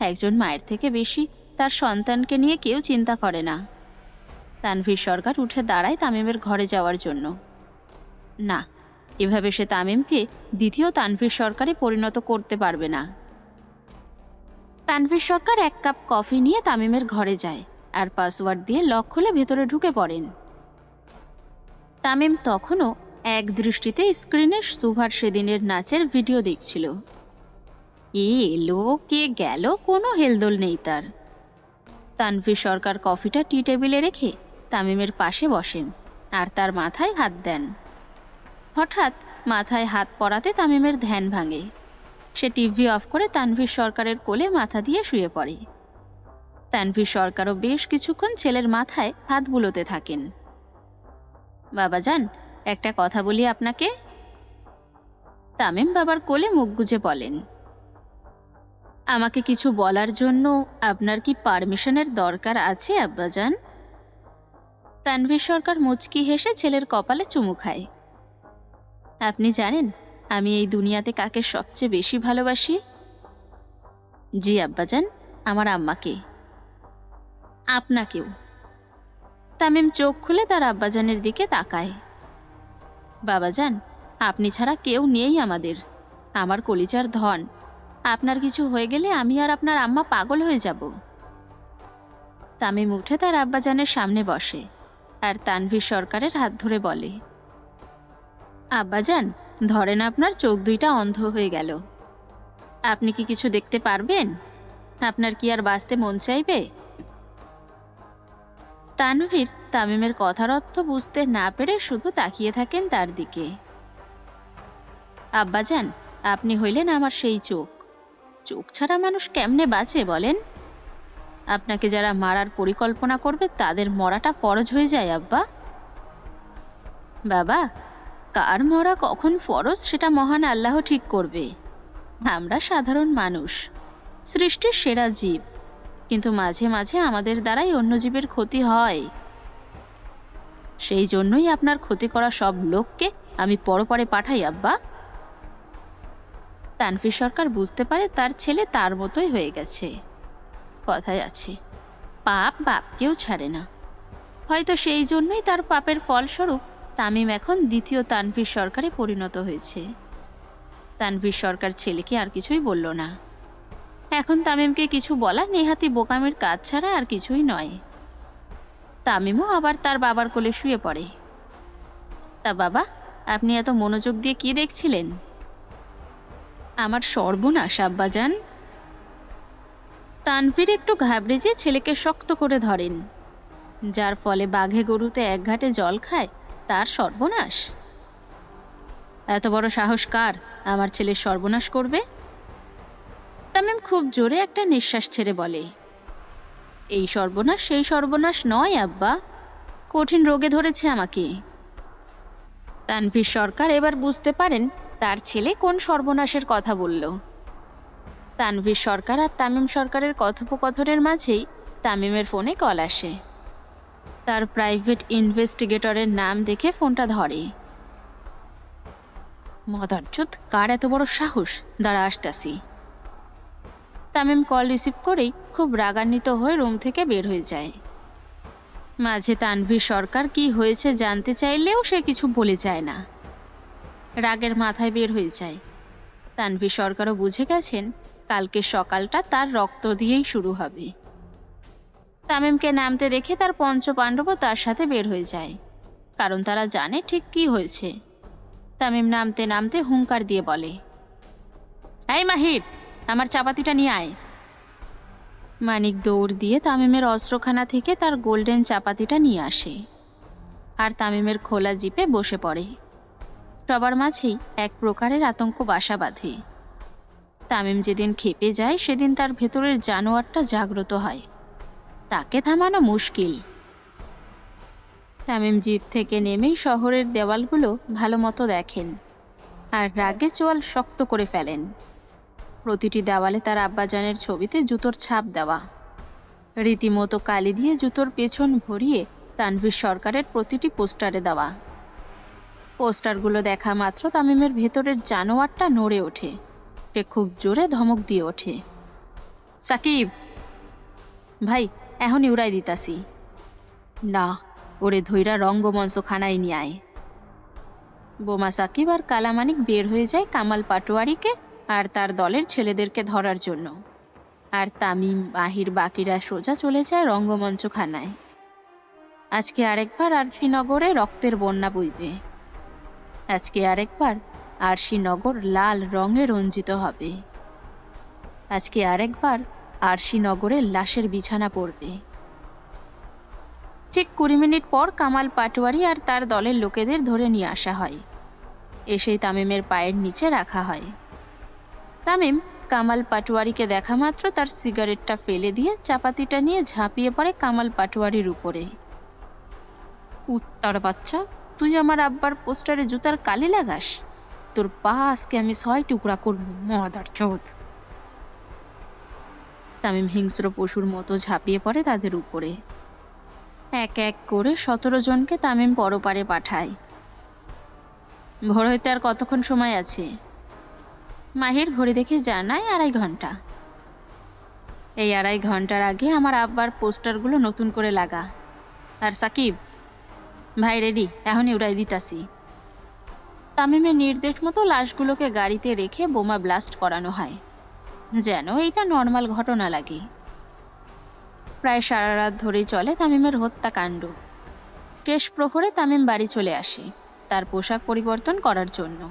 একজন মায়ের থেকে বেশি তার সন্তানকে নিয়ে কেউ চিন্তা করে না। তানভীর সরকার উঠে দাঁড়ায় তামিমের ঘরে যাওয়ার জন্য। না, এভাবে সে তামিমকে দ্বিতীয় তানভীর সরকারে পরিণত করতে পারবে না। তানভীর সরকার 1 কাপ কফি নিয়ে তামিমের ঘরে যায় আর পাসওয়ার্ড দিয়ে লক খুলে ভেতরে ঢুকে পড়েন। তামিম তখনও এক দৃষ্টিতে স্ক্রিনে সুভার সেদিনের নাচের ভিডিও দেখছিল। এ এলো কে গেল, কোনো হেলদোল নেই তার। তানভীর সরকার কফিটা টি টেবিলে রেখে তামিমের পাশে বসেন আর তার মাথায় হাত দেন। হঠাৎ মাথায় হাত পড়াতে তামিমের ধ্যান ভাঙে। সে টিভি অফ করে তানভীর সরকারের কোলে মাথা দিয়ে শুয়ে পড়ে। তানভীর সরকারও বেশ কিছুক্ষণ ছেলের মাথায় হাত বুলোতে থাকেন। বাবাজান, একটা কথা বলি আপনাকে। তামিম বাবার কোলে মুখ গুজে বলেন, আমাকে কিছু বলার জন্য আপনার কি পারমিশনের দরকার আছে আব্বাজান? তানভীর সরকার মুচকি হেসে ছেলের কপালে চুমু খায়। আপনি জানেন আমি এই দুনিয়াতে কাকে সবচেয়ে বেশি ভালোবাসি? জি আব্বাজান, আমার আম্মাকে। আপনাকেও। তামিম চোখ খুলে তার আব্বাজানের দিকে তাকায়। বাবাজান, আপনি ছাড়া কেউ নেই আমাদের, আমার কলিজার ধন। আপনার কিছু হয়ে গেলে আমি আর আপনার আম্মা পাগল হয়ে যাব। তামিম উঠে তার আব্বাজানের সামনে বসে আর তানভীর সরকারের হাত ধরে বলে, আব্বাজান, ধরেন আপনার চোখ দুইটা অন্ধ হয়ে গেল, আপনি কি কিছু দেখতে পারবেন? আপনার কি আর বাঁচতে মন চাইবে? তানভীর তামিমের কথার অর্থ বুঝতে না পেরে শুধু তাকিয়ে থাকেন তার দিকে। আব্বাজান, আপনি হইলেন আমার সেই চোখ। চোখ ছাড়া মানুষ কেমনে বাঁচে বলেন? আপনাকে যারা মারার পরিকল্পনা করবে তাদের মরাটা ফরজ হয়ে যায় আব্বা। বাবা, কার মরা কখন ফরজ সেটা মহান আল্লাহ ঠিক করবে। আমরা সাধারণ মানুষ, সৃষ্টির সেরা জীব, কিন্তু মাঝে মাঝে আমাদের দ্বারাই অন্য জীবের ক্ষতি হয়। সেই জন্যই আপনার ক্ষতি করা সব লোককে আমি পরপারে পাঠাই আব্বা। তানভীর সরকার বুঝতে পারে তার ছেলে তার মতোই হয়ে গেছে। কথায় আছে, পাপ বাপকেও ছাড়ে না। হয়তো সেই জন্যই তার পাপের ফলস্বরূপ তামিম এখন দ্বিতীয় তানভীর সরকারে পরিণত হয়েছে। তানভীর সরকার ছেলেকে আর কিছুই বলল না। এখন তামিমকে কিছু বলা নেহাতি বোকামের কাজ ছাড়া আর কিছুই নয়। তামিমও আবার তার বাবার কোলে শুয়ে পড়ে। তা বাবা, আপনি এত মনোযোগ দিয়ে কি দেখছিলেন? আমার সর্বনাশ আব্বাজান। তানভীর একটু ঘাবড়ে যে ছেলেকে শক্ত করে ধরেন। যার ফলে বাঘে গরুতে এক ঘাটে জল খায়, তার সর্বনাশ। এত বড় সাহস কার আমার ছেলের সর্বনাশ করবে? তামিম খুব জোরে একটা নিঃশ্বাস ছেড়ে বলে, এই সর্বনাশ সেই সর্বনাশ নয় আব্বা, কঠিন রোগে ধরেছে আমাকে। তানভীর সরকার এবার বুঝতে পারেন তার ছেলে কোন সর্বনাশের কথা বলল। তানভীর সরকার আর তামিম সরকারের কথোপকথনের মাঝেই তামিমের ফোনে কল আসে। তার প্রাইভেট ইনভেস্টিগেটরের নাম দেখে ফোনটা ধরে। মদারচোদ, কার এত বড় সাহস, দাঁড়া আসতাছি। তামিম কল রিসিভ করেই খুব রাগান্বিত হয়ে রুম থেকে বের হয়ে যায়। মাঝে তানভীর সরকার কি হয়েছে জানতে চাইলেও সে কিছু বলে যায় না, রাগের মাথায় বের হয়ে যায়। তানভীর সরকারও বুঝে গেছেন কালকে সকালটা তার রক্ত দিয়েই শুরু হবে। তামিমকে নামতে দেখে তার পঞ্চপাণ্ডবও তার সাথে বের হয়ে যায়, কারণ তারা জানে ঠিক কি হয়েছে। তামিম নামতে নামতে হুঙ্কার দিয়ে বলে, এই মাহির, আমার চাপাতিটা নিয়ে আয়। মানিক দৌড় দিয়ে তামিমের অস্ত্রখানা থেকে তার গোল্ডেন চাপাতিটা নিয়ে আসে আর তামিমের খোলা জিপে বসে পড়ে। সবার মাঝেই এক প্রকারের আতঙ্ক বাসা বাঁধে। তামিম যেদিন খেপে যায় সেদিন তার ভেতরের জানোয়ারটা জাগ্রত হয়, তাকে থামানো মুশকিল। তামিম জিপ থেকে নেমেই শহরের দেওয়ালগুলো ভালো মতো দেখেন আর রাগে চোয়াল শক্ত করে ফেলেন। প্রতিটি দেওয়ালে তার আব্বাজানের ছবিতে জুতোর ছাপ দেওয়া, রীতিমতো কালি দিয়ে জুতোর পেছন ভরিয়ে তানভীর সরকারের প্রতিটি পোস্টারে দেওয়া। পোস্টারগুলো দেখা মাত্র তামিমের ভেতরের জানোয়ারটা নড়ে ওঠে। সে খুব জোরে ধমক দিয়ে ওঠে, সাকিব ভাই, এখনই উড়াই দিতাছি। না, ওরে ধৈরা রঙ্গমঞ্চ খানায় নিয়ে আয়। বোমা সাকিব আর কালামানিক বের হয়ে যায় কামাল পাটোয়ারিকে আর তার দলের ছেলেদেরকে ধরার জন্য, আর তামিম, মাহির, বাকিরা সোজা চলে যায় রঙ্গমঞ্চ খানায়। আজকে আরেকবার আরশিনগরে রক্তের বন্যা বইবে। আজকে আরেকবার আরশিনগর লাল রঙে রঞ্জিত হবে। আজকে আরেকবার আরশিনগরে লাশের বিছানা পড়বে। ঠিক 20 মিনিট পর কামাল পাটোয়ারি আর তার দলের লোকেদের ধরে নিয়ে আসা হয়, এসেই তামিমের পায়ের নিচে রাখা হয়। তামিম কামাল পাটোয়ারিকে দেখা মাত্র তার সিগারেটটা ফেলে দিয়ে চাপাতিটা নিয়ে ঝাঁপিয়ে পড়ে কামাল পাটোয়ারির উপরে। কুত্তার বাচ্চা, তুই আমার আব্বার পোস্টারে জুতার কালি লাগাস? তোর পা আজকে আমি 6 টুকরা করব, মদারচোদ। তামিম হিংস্র পশুর মতো ঝাঁপিয়ে পড়ে তাদের উপরে। এক এক করে 17 জনকে তামিম পরপারে পাঠায়। ভোর হইতে আর কতক্ষণ সময় আছে? মাহির ঘড়ি দেখে জানায় 2.5 ঘন্টা। এই 2.5 ঘন্টার আগে আমার আব্বার পোস্টারগুলো নতুন করে লাগা। আর সাকিব ভাই রেডি, এখনই উড়াই দিতাছি। তামিমের নির্দেশ মতো লাশগুলোকে গাড়িতে রেখে বোমা ব্লাস্ট করানো হয়, যেন এটা নর্মাল ঘটনা লাগে। প্রায় সারা রাত ধরেই চলে তামিমের হত্যাকাণ্ড। শেষ প্রহরে তামিম বাড়ি চলে আসে তার পোশাক পরিবর্তন করার জন্য।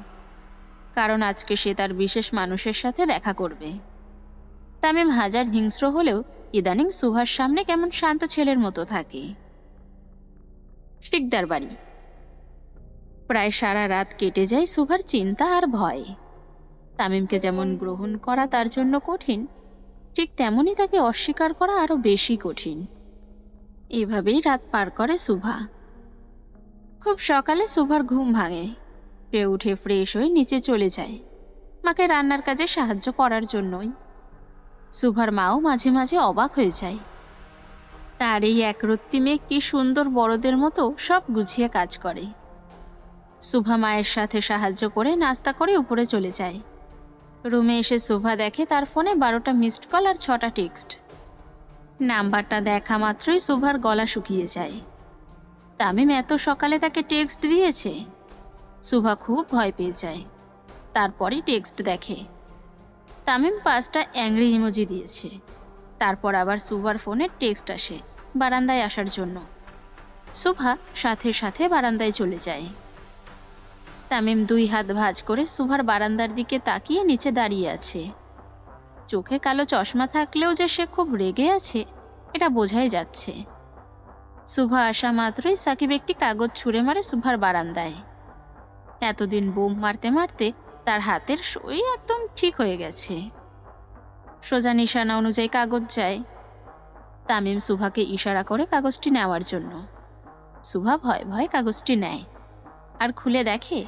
কারণ আজকে সে তার বিশেষ মানুষের সাথে দেখা করবে। তামিম হাজার হিংস্র হলেও ইদানিং সুভার সামনে কেমন শান্ত ছেলের মতো থাকে। শিকদার বাড়ি। প্রায় সারা রাত কেটে যায় সুভার চিন্তা আর ভয়। তামিমকে যেমন গ্রহণ করা তার জন্য কঠিন, ঠিক তেমনই তাকে অস্বীকার করা আরো বেশি কঠিন। এভাবেই রাত পার করে সুভা। খুব সকালে সুভার ঘুম ভাঙে। সে উঠে ফ্রেশ হয়ে নিচে চলে যায়, মাকে রান্নার কাজে সাহায্য করার জন্যই। সুভার মাও মাঝে মাঝে অবাক হয়ে যায়। তার এই একরত্তি মেয়ে কি সুন্দর বড়দের মতো সব গুছিয়ে কাজ করে। সুভা মায়ের সাথে সাহায্য করে নাস্তা করে উপরে চলে যায়। রুমে এসে সুভা দেখে তার ফোনে 12টা মিসড কল আর 6টা টেক্সট। নাম্বারটা দেখা মাত্রই সুভার গলা শুকিয়ে যায়। তামিম এত সকালে তাকে টেক্সট দিয়েছে। সুভা খুব ভয় পেয়ে যায়। তারপরই টেক্সট দেখে। তামিম 5টা অ্যাংরি ইমোজি দিয়েছে। তারপর আবার সুভার ফোনে টেক্সট আসে বারান্দায় আসার জন্য। সুভা সাথে সাথে বারান্দায় চলে যায়। তামিম 2 হাত ভাঁজ করে সুভার বারান্দার দিকে তাকিয়ে নিচে দাঁড়িয়ে আছে। চোখে কালো চশমা থাকলেও যে সে খুব রেগে আছে এটা বোঝাই যাচ্ছে। সুভা আসা মাত্রই সাকিব একটি কাগজ ছুঁড়ে মারে সুভার বারান্দায়। এতদিন বোম মারতে মারতে তার হাতের সই একদম ঠিক হয়ে গেছে। সোজা নিশানা অনুযায়ী কাগজ যায়। তামিম সুভাকে ইশারা করে কাগজটি নেওয়ার জন্য। সুভা ভয় ভয় কাগজটি নেয় আর খুলে দেখে,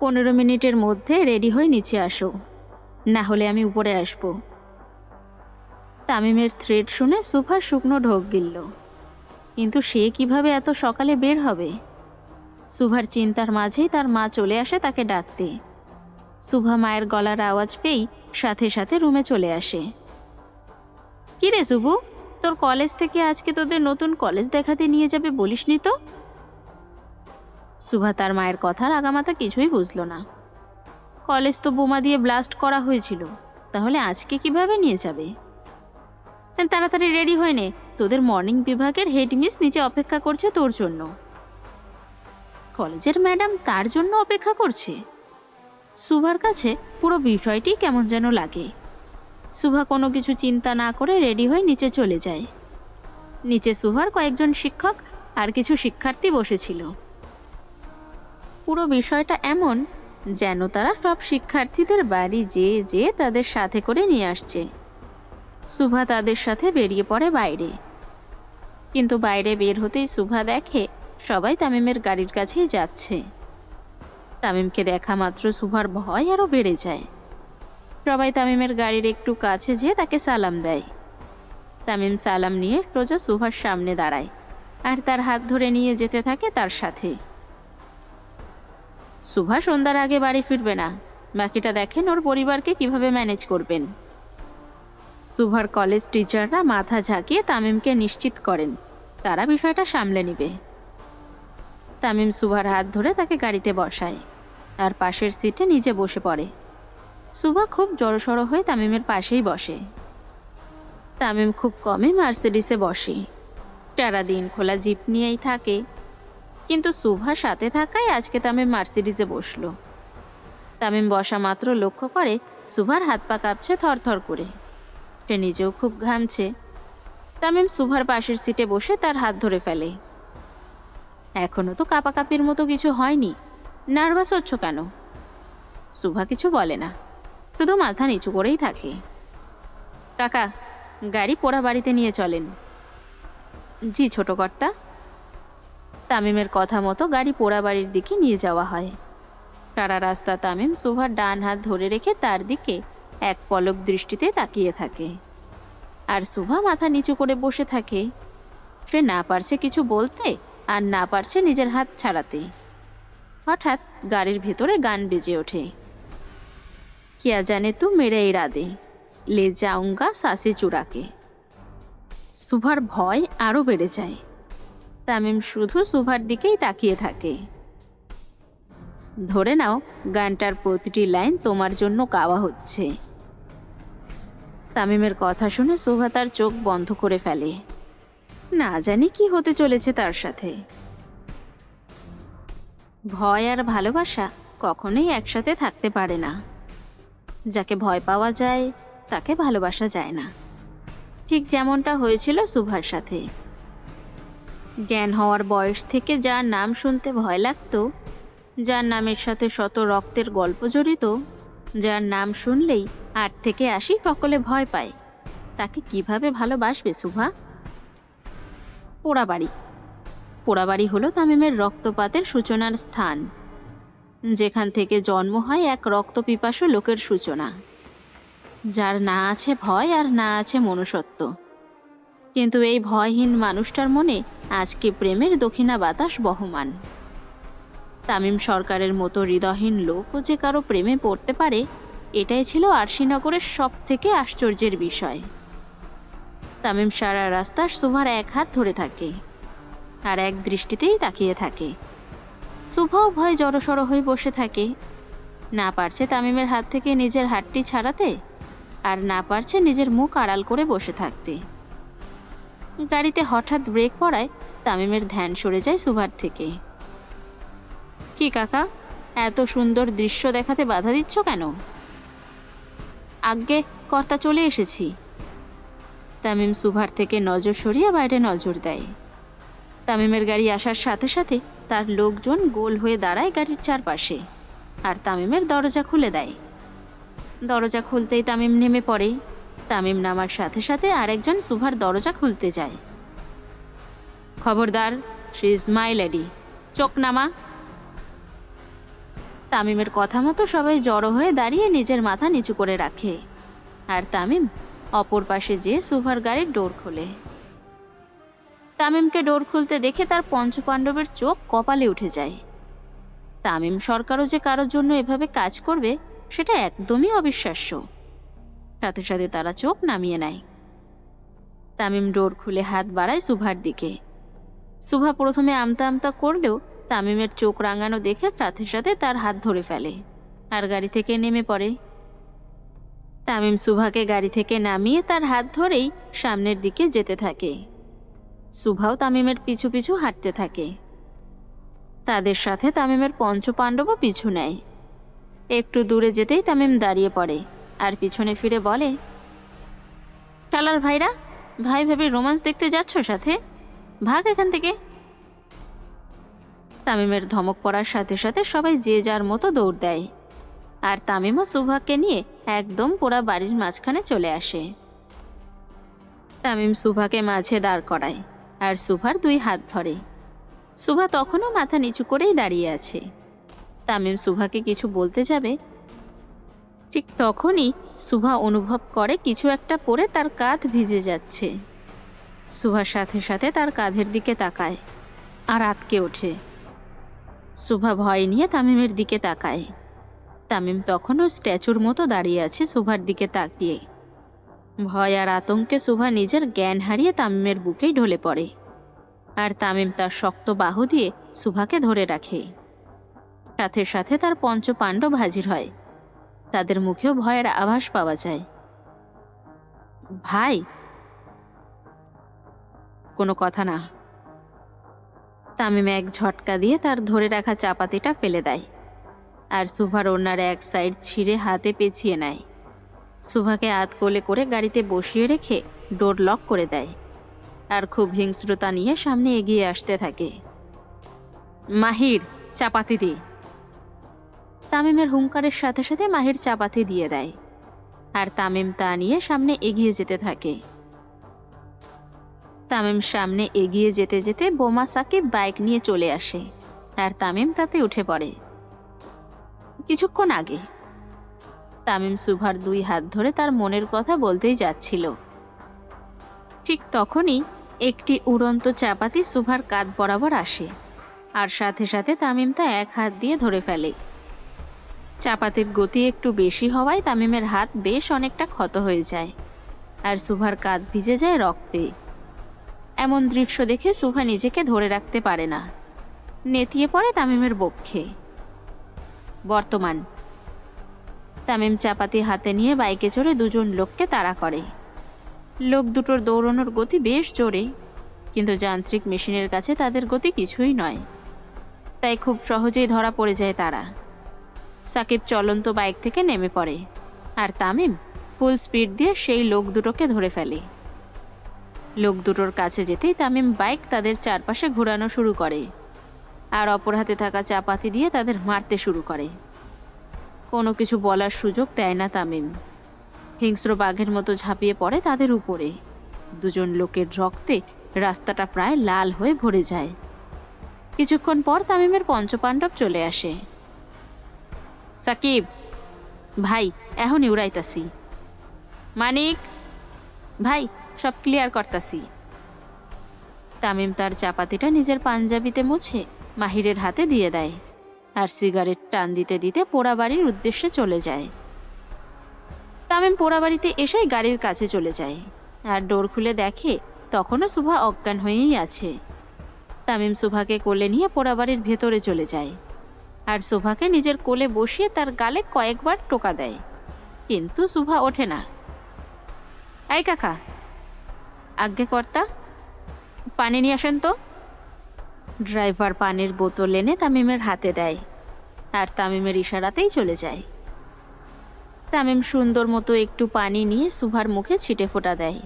15 মিনিটের মধ্যে রেডি হয়ে নিচে আসো, না হলে আমি উপরে আসব। তামিমের থ্রেড শুনে সুভা শুকনো ঢোক গিলল। কিন্তু সে কিভাবে এত সকালে বের হবে? সুভার চিন্তার মাঝেই তার মা চলে আসে তাকে ডাকতে। সুভা মায়ের গলার আওয়াজ পেয়েই সাথে সাথে রুমে চলে আসে। কি রে সুবু, তোর কলেজ থেকে আজকে তোদের নতুন কলেজ দেখাতে নিয়ে যাবে বলিসনি তো? সুভা তার মায়ের কথার আগামাথা কিছুই বুঝল না। কলেজ তো বোমা দিয়ে ব্লাস্ট করা হয়েছিল, তাহলে আজকে কিভাবে নিয়ে যাবে? তাড়াতাড়ি রেডি হয়ে নে, তোদের মর্নিং বিভাগের হেড মিস নিচে অপেক্ষা করছে তোর জন্য। কলেজের ম্যাডাম তার জন্য অপেক্ষা করছে? সুভার কাছে পুরো বিষয়টি কেমন যেন লাগে। সুভা কোনো কিছু চিন্তা না করে রেডি হয়ে নিচে চলে যায়। নিচে সুভার কয়েকজন শিক্ষক আর কিছু শিক্ষার্থী বসেছিল। পুরো বিষয়টা এমন যেন তারা সব শিক্ষার্থীদের বাড়ি যেয়ে যেয়ে তাদের সাথে করে নিয়ে আসছে। সুভা তাদের সাথে বেরিয়ে পড়ে বাইরে। কিন্তু বাইরে বের হতেই সুভা দেখে সবাই তামিমের গাড়ির কাছেই যাচ্ছে। তামিমকে দেখা মাত্র সুভার ভয় আরও বেড়ে যায়। সবাই তামিমের গাড়ির একটু কাছে যেয়ে তাকে সালাম দেয়। তামিম সালাম নিয়ে সোজা সুভার সামনে দাঁড়ায় আর তার হাত ধরে নিয়ে যেতে থাকে তার সাথে। সুভা সন্ধ্যার আগে বাড়ি ফিরবে না, বাকিটা দেখেন ওর পরিবারকে কিভাবে ম্যানেজ করবেন। সুভার কলেজ টিচাররা মাথা ঝাঁকিয়ে তামিমকে নিশ্চিত করেন তারা বিষয়টা সামলে নেবে। তামিম সুভার হাত ধরে তাকে গাড়িতে বসায় আর পাশের সিটে নিজে বসে পড়ে। সুভা খুব জড়সড় হয়ে তামিমের পাশেই বসে। তামিম খুব কমই মার্সিডিসে বসে, সারাদিন খোলা জিপ নিয়েই থাকে। কিন্তু সুভা সাথে থাকায় আজকে তামিম মার্সিডিসে বসলো। তামিম বসা মাত্র লক্ষ্য করে সুভার হাত পা কাঁপছে থরথর করে। সে নিজেও খুব ঘামছে। তামিম সুভার পাশের সিটে বসে তার হাত ধরে ফেলে। এখনো তো কাঁপাকাঁপির মতো কিছু হয়নি, নার্ভাস হচ্ছ কেন? সুভা কিছু বলে না, শুধু মাথা নিচু করেই থাকে। কাকা, গাড়ি পোড়া বাড়িতে নিয়ে চলেন। জি ছোট কর্তা। তামিমের কথা মতো গাড়ি পোড়া বাড়ির দিকে নিয়ে যাওয়া হয়। সারা রাস্তা তামিম সুভার ডান হাত ধরে রেখে তার দিকে এক পলক দৃষ্টিতে তাকিয়ে থাকে। আর সুভা মাথা নিচু করে বসে থাকে। সে না পারছে কিছু বলতে আর না পারছে নিজের হাত ছাড়াতে। হঠাৎ গাড়ির ভেতরে গান বেজে ওঠে। কিয়া জানে তু মেরে ইরাদে, লে যাউঙ্গা সাসে চুরাকে। সুভার ভয় আরও বেড়ে যায়। তামিম শুধু সুভার দিকেই তাকিয়ে থাকে। ধরে নাও গানটার প্রতিটি লাইন তোমার জন্য গাওয়া হচ্ছে। তামিমের কথা শুনে সুভা তার চোখ বন্ধ করে ফেলে। না জানি কি হতে চলেছে তার সাথে। ভয় আর ভালোবাসা কখনোই একসাথে থাকতে পারে না। যাকে ভয় পাওয়া যায় তাকে ভালোবাসা যায় না, ঠিক যেমনটা হয়েছিল সুভার সাথে। জ্ঞান হওয়ার বয়স থেকে যার নাম শুনতে ভয় লাগতো, যার নামের সাথে শত রক্তের গল্প জড়িত, যার নাম শুনলেই 8 থেকে 80 সকলে ভয় পায়, তাকে কিভাবে ভালোবাসবে সুভা? পোড়াবাড়ি। পোড়াবাড়ি হলো তামিমের রক্তপাতের সূচনার স্থান, যেখান থেকে জন্ম হয় এক রক্তপিপাসু লোকের সূচনা, যার না আছে ভয় আর না আছে মনুষ্যত্ব। কিন্তু এই ভয়হীন মানুষটার মনে আজকে প্রেমের দক্ষিণা বাতাস বহমান। তামিম সরকারের মতো হৃদয়হীন লোকও যে কারো প্রেমে পড়তে পারে, এটাই ছিল আরশিনগরের সব থেকে আশ্চর্যের বিষয়। তামিম সারা রাস্তা সুভার এক হাত ধরে থাকে, আর এক দৃষ্টিতেই তাকিয়ে থাকে। সুভাও ভয় জড়সড় হয়ে বসে থাকে, না পারছে তামিমের হাত থেকে নিজের হাতটি ছাড়াতে, আর না পারছে নিজের মুখ আড়াল করে বসে থাকতে। গাড়িতে হঠাৎ ব্রেক পড়ায় তামিমের ধ্যান সরে যায় সুভার থেকে। কি কাকা, এত সুন্দর দৃশ্য দেখাতে বাধা দিচ্ছ কেন? আজ্ঞে কর্তা, চলে এসেছি। তামিম সুভার থেকে নজর সরিয়ে বাইরে নজর দেয়। তামিমের গাড়ি আসার সাথে সাথে তার লোকজন গোল হয়ে দাঁড়ায় গাড়ির চারপাশে, আর তামিমের দরজা খুলে দেয়। দরজা খুলতেই তামিম নেমে পড়ে। তামিম নামার সাথে সাথে আরেকজন সুভার দরজা খুলতে যায়। খবরদার, শি ইজ মাই লেডি, চোখ নামা। তামিমের কথা মতো সবাই জড়ো হয়ে দাঁড়িয়ে নিজের মাথা নিচু করে রাখে, আর তামিম অপর পাশে যেয়ে সুভার গাড়ির ডোর খোলে। তামিমকে ডোর খুলতে দেখে তার পঞ্চপাণ্ডবের চোখ কপালে উঠে যায়। তামিম সরকারও যে কারোর জন্য এভাবে কাজ করবে, সেটা একদমই অবিশ্বাস্য। সাথে সাথে তারা চোখ নামিয়ে নেয়। তামিম ডোর খুলে হাত বাড়ায় সুভার দিকে। সুভা প্রথমে আমতা আমতা করলেও তামিমের চোখ রাঙানো দেখে সাথে সাথে তার হাত ধরে ফেলে, আর গাড়ি থেকে নেমে পড়ে। তামিম সুভাকে গাড়ি থেকে নামিয়ে তার হাত ধরেই সামনের দিকে যেতে থাকে। সুভাও তামিমের পিছু পিছু হাঁটতে থাকে। তাদের সাথে তামিমের পঞ্চপাণ্ডবও পিছু নেয়। একটু দূরে যেতেই তামিম দাঁড়িয়ে পড়ে, আর পিছনে ফিরে বলে, শালার ভাইরা, ভাই ভাবি রোমান্স দেখতে যাচ্ছ সাথে? ভাগ এখান থেকে। তামিমের ধমক পড়ার সাথে সাথে সবাই যে যার মতো দৌড় দেয়, আর তামিমও সুভাকে নিয়ে একদম পুরা বাড়ির মাঝখানে চলে আসে। তামিম সুভাকে মাঝে দাঁড় করায়, আর সুভার 2 হাত ধরে। সুভা তখনও মাথা নিচু করেই দাঁড়িয়ে আছে। তামিম সুভাকে কিছু বলতে যাবে, ঠিক তখনই সুভা অনুভব করে কিছু একটা পড়ে তার কাঁধ ভিজে যাচ্ছে। সুভার সাথে সাথে তার কাঁধের দিকে তাকায়, আর আঁতকে ওঠে। সুভা ভয় নিয়ে তামিমের দিকে তাকায়। তামিম তখনও স্ট্যাচুর মতো দাঁড়িয়ে আছে সুভার দিকে তাকিয়ে। ভয় আর আতঙ্কে সুভা নিজের জ্ঞান হারিয়ে তামিমের বুকেই ঢলে পড়ে, আর তামিম তার শক্ত বাহু দিয়ে সুভাকে ধরে রাখে। সাথে সাথে তার পঞ্চপাণ্ডব হাজির হয়। তাদের মুখেও ভয়ের আভাস পাওয়া যায়। ভাই, কোনো কথা না। তামিম এক ঝটকা দিয়ে তার ধরে রাখা চাপাতিটা ফেলে দেয়, আর সুভার ওড়নার এক সাইড ছিঁড়ে হাতে পেঁচিয়ে নেয়। সুভাকে হাত কোলে করে গাড়িতে বসিয়ে রেখে ডোর লক করে দেয়, আর খুব হিংস্রতা নিয়ে সামনে এগিয়ে আসতে থাকে। মাহির, চাপাতি দি। তামিমের হুঙ্কারের সাথে সাথে মাহির চাপাতি দিয়ে দেয়, আর তামিম তা নিয়ে সামনে এগিয়ে যেতে থাকে। তামিম সামনে এগিয়ে যেতে যেতে বোমা সাকিব বাইক নিয়ে চলে আসে, আর তামিম তাতে উঠে পড়ে। কিছুক্ষণ আগে তামিম সুভার 2 হাত ধরে তার মনের কথা বলতেই যাচ্ছিল। ঠিক তখনই একটি উড়ন্ত চাপাতি সুভার কাঁধ বরাবর আসে, আর সাথে সাথে তামিম তা এক হাত দিয়ে ধরে ফেলে। চাপাতির গতি একটু বেশি হওয়ায় তামিমের হাত বেশ অনেকটা ক্ষত হয়ে যায়, আর সুভার কাঁধ ভিজে যায় রক্তে। এমন দৃশ্য দেখে সুভা নিজেকে ধরে রাখতে পারে না, নেতিয়ে পড়ে তামিমের বক্ষে। বর্তমান তামিম চাপাতি হাতে নিয়ে বাইকে চড়ে 2 জন লোককে তাড়া করে। লোক দুটোর দৌড়ানোর গতি বেশ জোরে, কিন্তু যান্ত্রিক মেশিনের কাছে তাদের গতি কিছুই নয়, তাই খুব সহজেই ধরা পড়ে যায় তারা। সাকিব চলন্ত বাইক থেকে নেমে পড়ে, আর তামিম ফুল স্পিড দিয়ে সেই লোক দুটোকে ধরে ফেলে। লোক দুটোর কাছে যেতেই তামিম বাইক তাদের চারপাশে ঘোরানো শুরু করে, আর অপর হাতে থাকা চাপাতি দিয়ে তাদের মারতে শুরু করে। কোনো কিছু বলার সুযোগ দেয় না তামিম। হিংস্র বাঘের মতো ঝাঁপিয়ে পড়ে তাদের উপরে। দুজন লোকের রক্তে রাস্তাটা প্রায় লাল হয়ে ভরে যায়। কিছুক্ষণ পর তামিমের পঞ্চপাণ্ডব চলে আসে। সাকিব ভাই, এখনই উড়াইতাছি। মানিক ভাই, সব ক্লিয়ার করতাছি। তামিম তার চাপাতিটা নিজের পাঞ্জাবিতে মুছে মাহিরের হাতে দিয়ে দেয়, আর সিগারেট টান দিতে দিতে পোড়াবাড়ির উদ্দেশ্যে চলে যায়। তামিম পোড়াবাড়িতে এসেই গাড়ির কাছে চলে যায়, আর ডোর খুলে দেখে তখনও সুভা অজ্ঞান হয়েই আছে। তামিম সুভাকে কোলে নিয়ে পোড়াবাড়ির ভেতরে চলে যায়, আর সুভাকে নিজের কোলে বসিয়ে তার গালে কয়েকবার টোকা দেয়, কিন্তু সুভা ওঠে না। এই কাকা, আজ্ঞে কর্তা, পানি নিয়ে আসেন তো। ড্রাইভার পানির বোতল এনে তামিমের হাতে দেয়, আর তামিমের ইশারাতেই চলে যায়। তামিম সুন্দর মতো একটু পানি নিয়ে সুভার মুখে ছিটে ফোঁটা দেয়।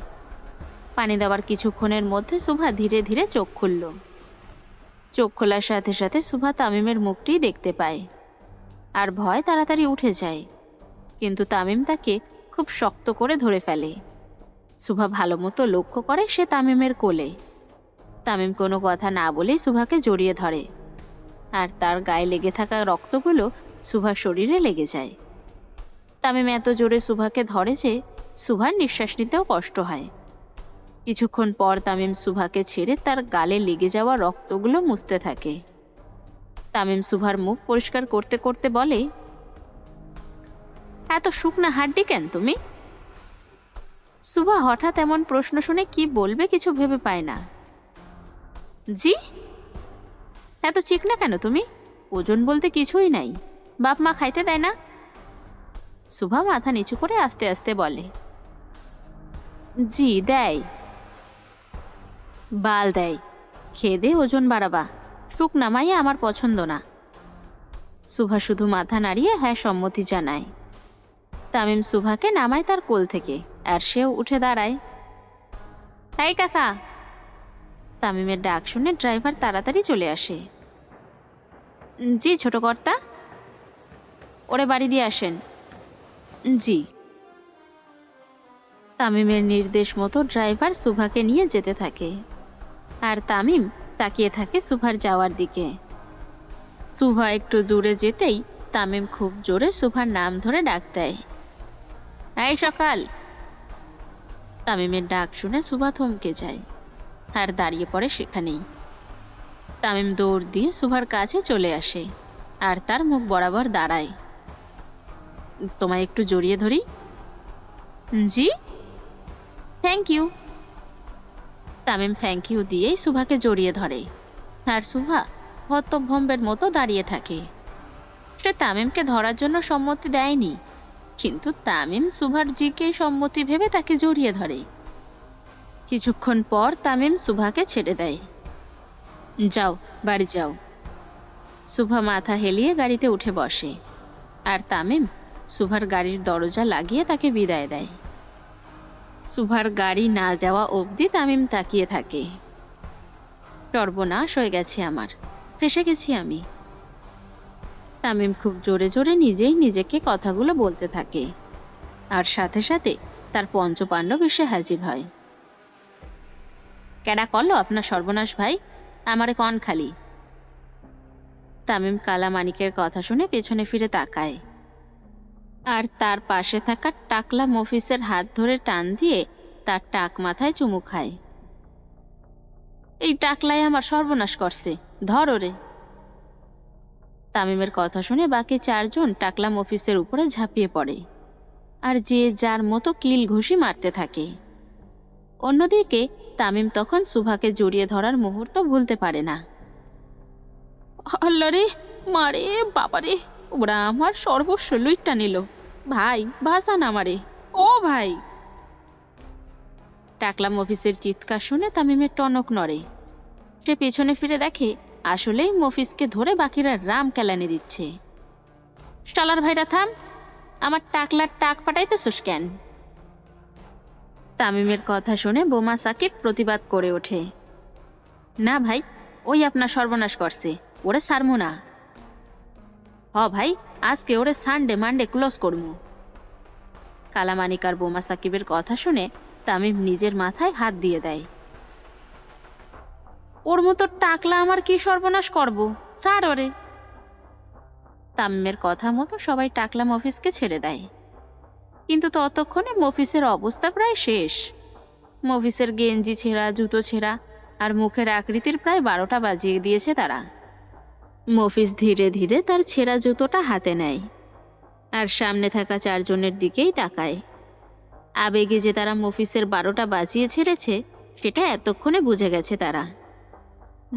পানি দেওয়ার কিছুক্ষণের মধ্যে সুভা ধীরে ধীরে চোখ খুলল। চোখ খোলার সাথে সাথে সুভা তামিমের মুখটি দেখতে পায়, আর ভয় তাড়াতাড়ি উঠে যায়, কিন্তু তামিম তাকে খুব শক্ত করে ধরে ফেলে। সুভা ভালো মতো লক্ষ্য করে সে তামিমের কোলে। তামিম কোনো কথা না বলেই সুভাকে জড়িয়ে ধরে, আর তার গায়ে লেগে থাকা রক্তগুলো সুভার শরীরে লেগে যায়। তামিম এত জোরে সুভাকে ধরে যে সুভার নিঃশ্বাস নিতেও কষ্ট হয়। কিছুক্ষণ পর তামিম সুভাকে ছেড়ে তার গালে লেগে যাওয়া রক্তগুলো মুছতে থাকে। তামিম সুভার মুখ পরিষ্কার করতে করতে বলে, এত শুকনা হাড্ডি কেন তুমি? সুভা হঠাৎ এমন প্রশ্ন শুনে কি বলবে কিছু ভেবে পায় না। জি, এত চিকনা কেন তুমি? ওজন বলতে কিছুই নাই, বাপ মা খাইতে দেয় না? সুভা মাথা নিচু করে আস্তে আস্তে বলে, জি দেয়, বাল দেয়, খেয়ে দে ওজন বাড়াবা, শুকনা মাইয়া আমার পছন্দ না। সুভা শুধু মাথা নাড়িয়ে হ্যাঁ সম্মতি জানায়। তামিম সুভাকে নামায় তার কোল থেকে, আর সেও উঠে দাঁড়ায়। এই কাকা! তামিমের ডাক শুনে ড্রাইভার তাড়াতাড়ি চলে আসে। জি ছোট কর্তা, ওরে বাড়ি দিয়ে আসেন। জি। তামিমের নির্দেশ মতো ড্রাইভার সুভাকে নিয়ে যেতে থাকে, আর তামিম তাকিয়ে থাকে সুভার যাওয়ার দিকে। সুভা একটু দূরে যেতেই তামিম খুব জোরে সুভার নাম ধরে ডাক দেয়, এই সকাল! তামিমের ডাক শুনে সুভা থমকে যায়, আর দাঁড়িয়ে পড়ে সেখানেই। তামিম দৌড় দিয়ে সুভার কাছে চলে আসে, আর তার মুখ বরাবর দাঁড়ায়। তোমায় একটু জড়িয়ে ধরি? জি, thank you. Tamim thank you দিয়েই সুভাকে জড়িয়ে ধরে, আর সুভা হতভম্বের মতো দাঁড়িয়ে থাকে। সে তামিমকে ধরার জন্য সম্মতি দেয়নি, কিন্তু তামিম সুভার জিকে সম্মতি ভেবে তাকে জড়িয়ে ধরে। কিছুক্ষণ পর তামিম সুভাকে ছেড়ে দেয়। যাও, বাড়ি যাও। সুভা মাথা হেলিয়ে গাড়িতে উঠে বসে, আর তামিম সুভার গাড়ির দরজা লাগিয়ে তাকে বিদায় দেয়। সুভার গাড়ি না যাওয়া অবধি তামিম তাকিয়ে থাকে। সর্বনাশ হয়ে গেছে আমার, ফেঁসে গেছি আমি। তামিম খুব জোরে জোরে নিজেই নিজেকে কথাগুলো বলতে থাকে, আর সাথে সাথে তার পঞ্চপাণ্ডব এসে হাজির হয়। কেডা করলো আপনার সর্বনাশ ভাই? আমারে কন খালি। তামিম কালা মানিকের কথা শুনে পেছনে ফিরে তাকায়, আর তার পাশে থাকা টাকলা মফিসের হাত ধরে টান দিয়ে তার টাক মাথায় চুমু খায়। এই টাকলাই আমার সর্বনাশ করছে, ধর ওরে। তামিমের কথা শুনে বাকি চারজন টাকলা মফিসের উপরে ঝাঁপিয়ে পড়ে, আর যে যার মতো কিল ঘুষি মারতে থাকে। অন্যদিকে তামিম তখন সুভাকে জড়িয়ে ধরার মুহূর্ত ভুলতে পারে না। আল্লাহ রে, মারে বাবারে, ওরা আমার সর্বস্ব লুইটটা নিল। ভাই ভাসান আমারে, ও ভাই! টাকলা মফিসের চিৎকার শুনে তামিমের টনক নড়ে। সে পেছনে ফিরে দেখে আসলেই মফিসকে ধরে বাকিরা রাম কেলানি দিচ্ছে। শালার ভাইরা থাম, আমার টাকলার টাক পাঠাইতেছস কেন? তামিমের কথা শুনে বোমা সাকিব প্রতিবাদ করে ওঠে, না ভাই, ওই আপনার সর্বনাশ করছে, ওরে ছাড়মু না। হ ভাই, আজকে ওরে সানডে মানডে ক্লোজ করমু। কালামানিক আর বোমা সাকিবের কথা শুনে তামিম নিজের মাথায় হাত দিয়ে দেয়। ওর মতো টাকলা আমার কি সর্বনাশ করব, ছাড় ওরে। তামিমের কথা মতো সবাই টাকলা মফিজকে ছেড়ে দেয়, কিন্তু ততক্ষণে মফিসের অবস্থা প্রায় শেষ। মফিসের গেঞ্জি ছেঁড়া, জুতো ছেঁড়া আর মুখের আকৃতির প্রায় 12টা বাজিয়ে দিয়েছে তারা। মফিস ধীরে ধীরে তার ছেঁড়া জুতোটা হাতে নেয় আর সামনে থাকা 4 জনের দিকেই তাকায়। আবেগে যে তারা মফিসের 12টা বাজিয়ে ছেড়েছে সেটা এতক্ষণে বুঝে গেছে তারা।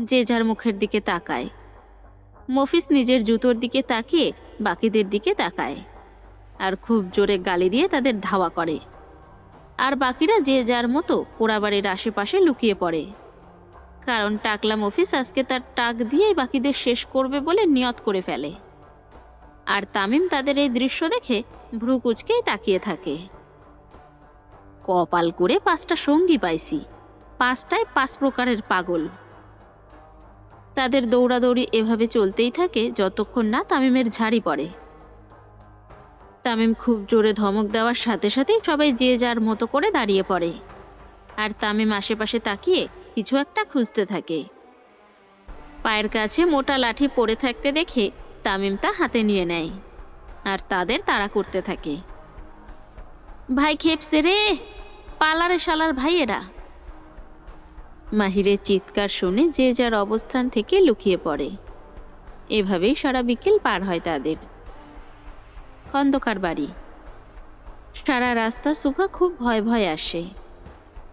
যে যার মুখের দিকে তাকায়। মফিস নিজের জুতোর দিকে তাকিয়ে বাকিদের দিকে তাকায় আর খুব জোরে গালি দিয়ে তাদের ধাওয়া করে। আর বাকিরা যে যার মতো পোড়াবাড়ির আশেপাশে লুকিয়ে পড়ে, কারণ টাকলা মফিস আজকে তার টাক দিয়েই বাকিদের শেষ করবে বলে নিয়ত করে ফেলে। আর তামিম তাদের এই দৃশ্য দেখে ভ্রু কুঁচকেই তাকিয়ে থাকে। কপাল করে 5টা সঙ্গী পাইছি, 5টায় 5 প্রকারের পাগল। তাদের দৌড়াদৌড়ি এভাবে চলতেই থাকে যতক্ষণ না তামিমের ঝাড়ি পড়ে। তামিম খুব জোরে ধমক দেওয়ার সাথে সাথেই সবাই যে যার মতো করে দাঁড়িয়ে পড়ে আর তামিম আশেপাশে তাকিয়ে কিছু একটা খুঁজতে থাকে। পায়ের কাছে মোটা লাঠি পড়ে থাকতে দেখে তামিম তা হাতে নিয়ে নেয় আর তাদের তাড়া করতে থাকে। ভাই খেপসে রে, পালারে শালার ভাইয়েরা। মাহিরের চিৎকার শুনে যে যার অবস্থান থেকে লুকিয়ে পড়ে। এভাবেই সারা বিকেল পার হয় তাদের। খন্দকার বাড়ি। সারা রাস্তা সুভা খুব ভয় ভয় আসে।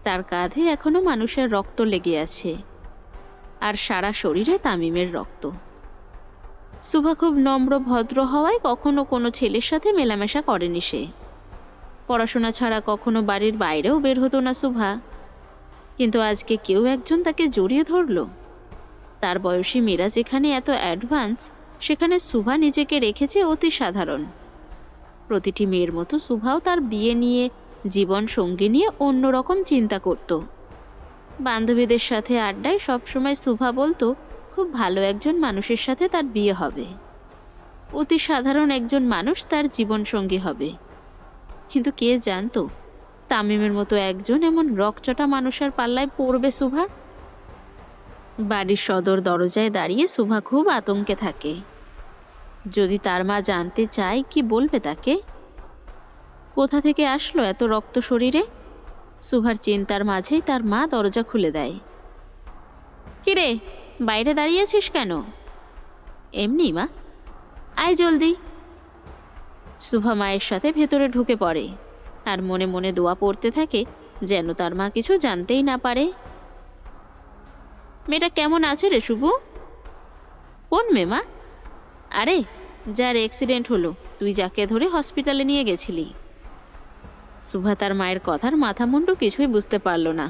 তার কাঁধে এখনো মানুষের রক্ত লেগে আছে আর সারা শরীরে তামিমের রক্ত। সুভা খুব নম্র ভদ্র হওয়ায় কখনো কোনো ছেলের সাথে মেলামেশা করেনি সে। পড়াশোনা ছাড়া কখনো বাড়ির বাইরেও বের হতো না সুভা, কিন্তু আজকে কেউ একজন তাকে জড়িয়ে ধরল। তার বয়সী মেয়েরা যেখানে এত অ্যাডভান্স, সেখানে সুভা নিজেকে রেখেছে অতি সাধারণ। প্রতিটি মেয়ের মতো সুভাও তার বিয়ে নিয়ে, জীবন সঙ্গী নিয়ে অন্যরকম চিন্তা করত। বান্ধবীদের সাথে আড্ডায় সবসময় সুভা বলতো খুব ভালো একজন মানুষের সাথে তার বিয়ে হবে, অতি সাধারণ একজন মানুষ তার জীবন সঙ্গী হবে। কিন্তু কে জানতো তামিমের মতো একজন এমন রকচটা মানুষের পাল্লায় পড়বে সুভা। বাড়ির সদর দরজায় দাঁড়িয়ে সুভা খুব আতঙ্কে থাকে। যদি তার মা জানতে চায় কি বলবে তাকে? কোথা থেকে আসলো এত রক্ত শরীরে? সুভার চিন্তার মাঝেই তার মা দরজা খুলে দেয়। কিরে, বাইরে দাঁড়িয়েছিস কেন? এমনি মা। আয় জলদি। সুভা মায়ের সাথে ভেতরে ঢুকে পড়ে আর মনে মনে দোয়া পড়তে থাকে যেন তার মা কিছু জানতেই না পারে। মেয়েটা কেমন আছে রে শুভ? কোন মেয়ে মা? আরে যার অ্যাক্সিডেন্ট হলো, তুই যাকে ধরে হসপিটালে নিয়ে গেছিলি। সুভা তার মায়ের কথার মাথা মুন্ডু কিছুই বুঝতে পারল না,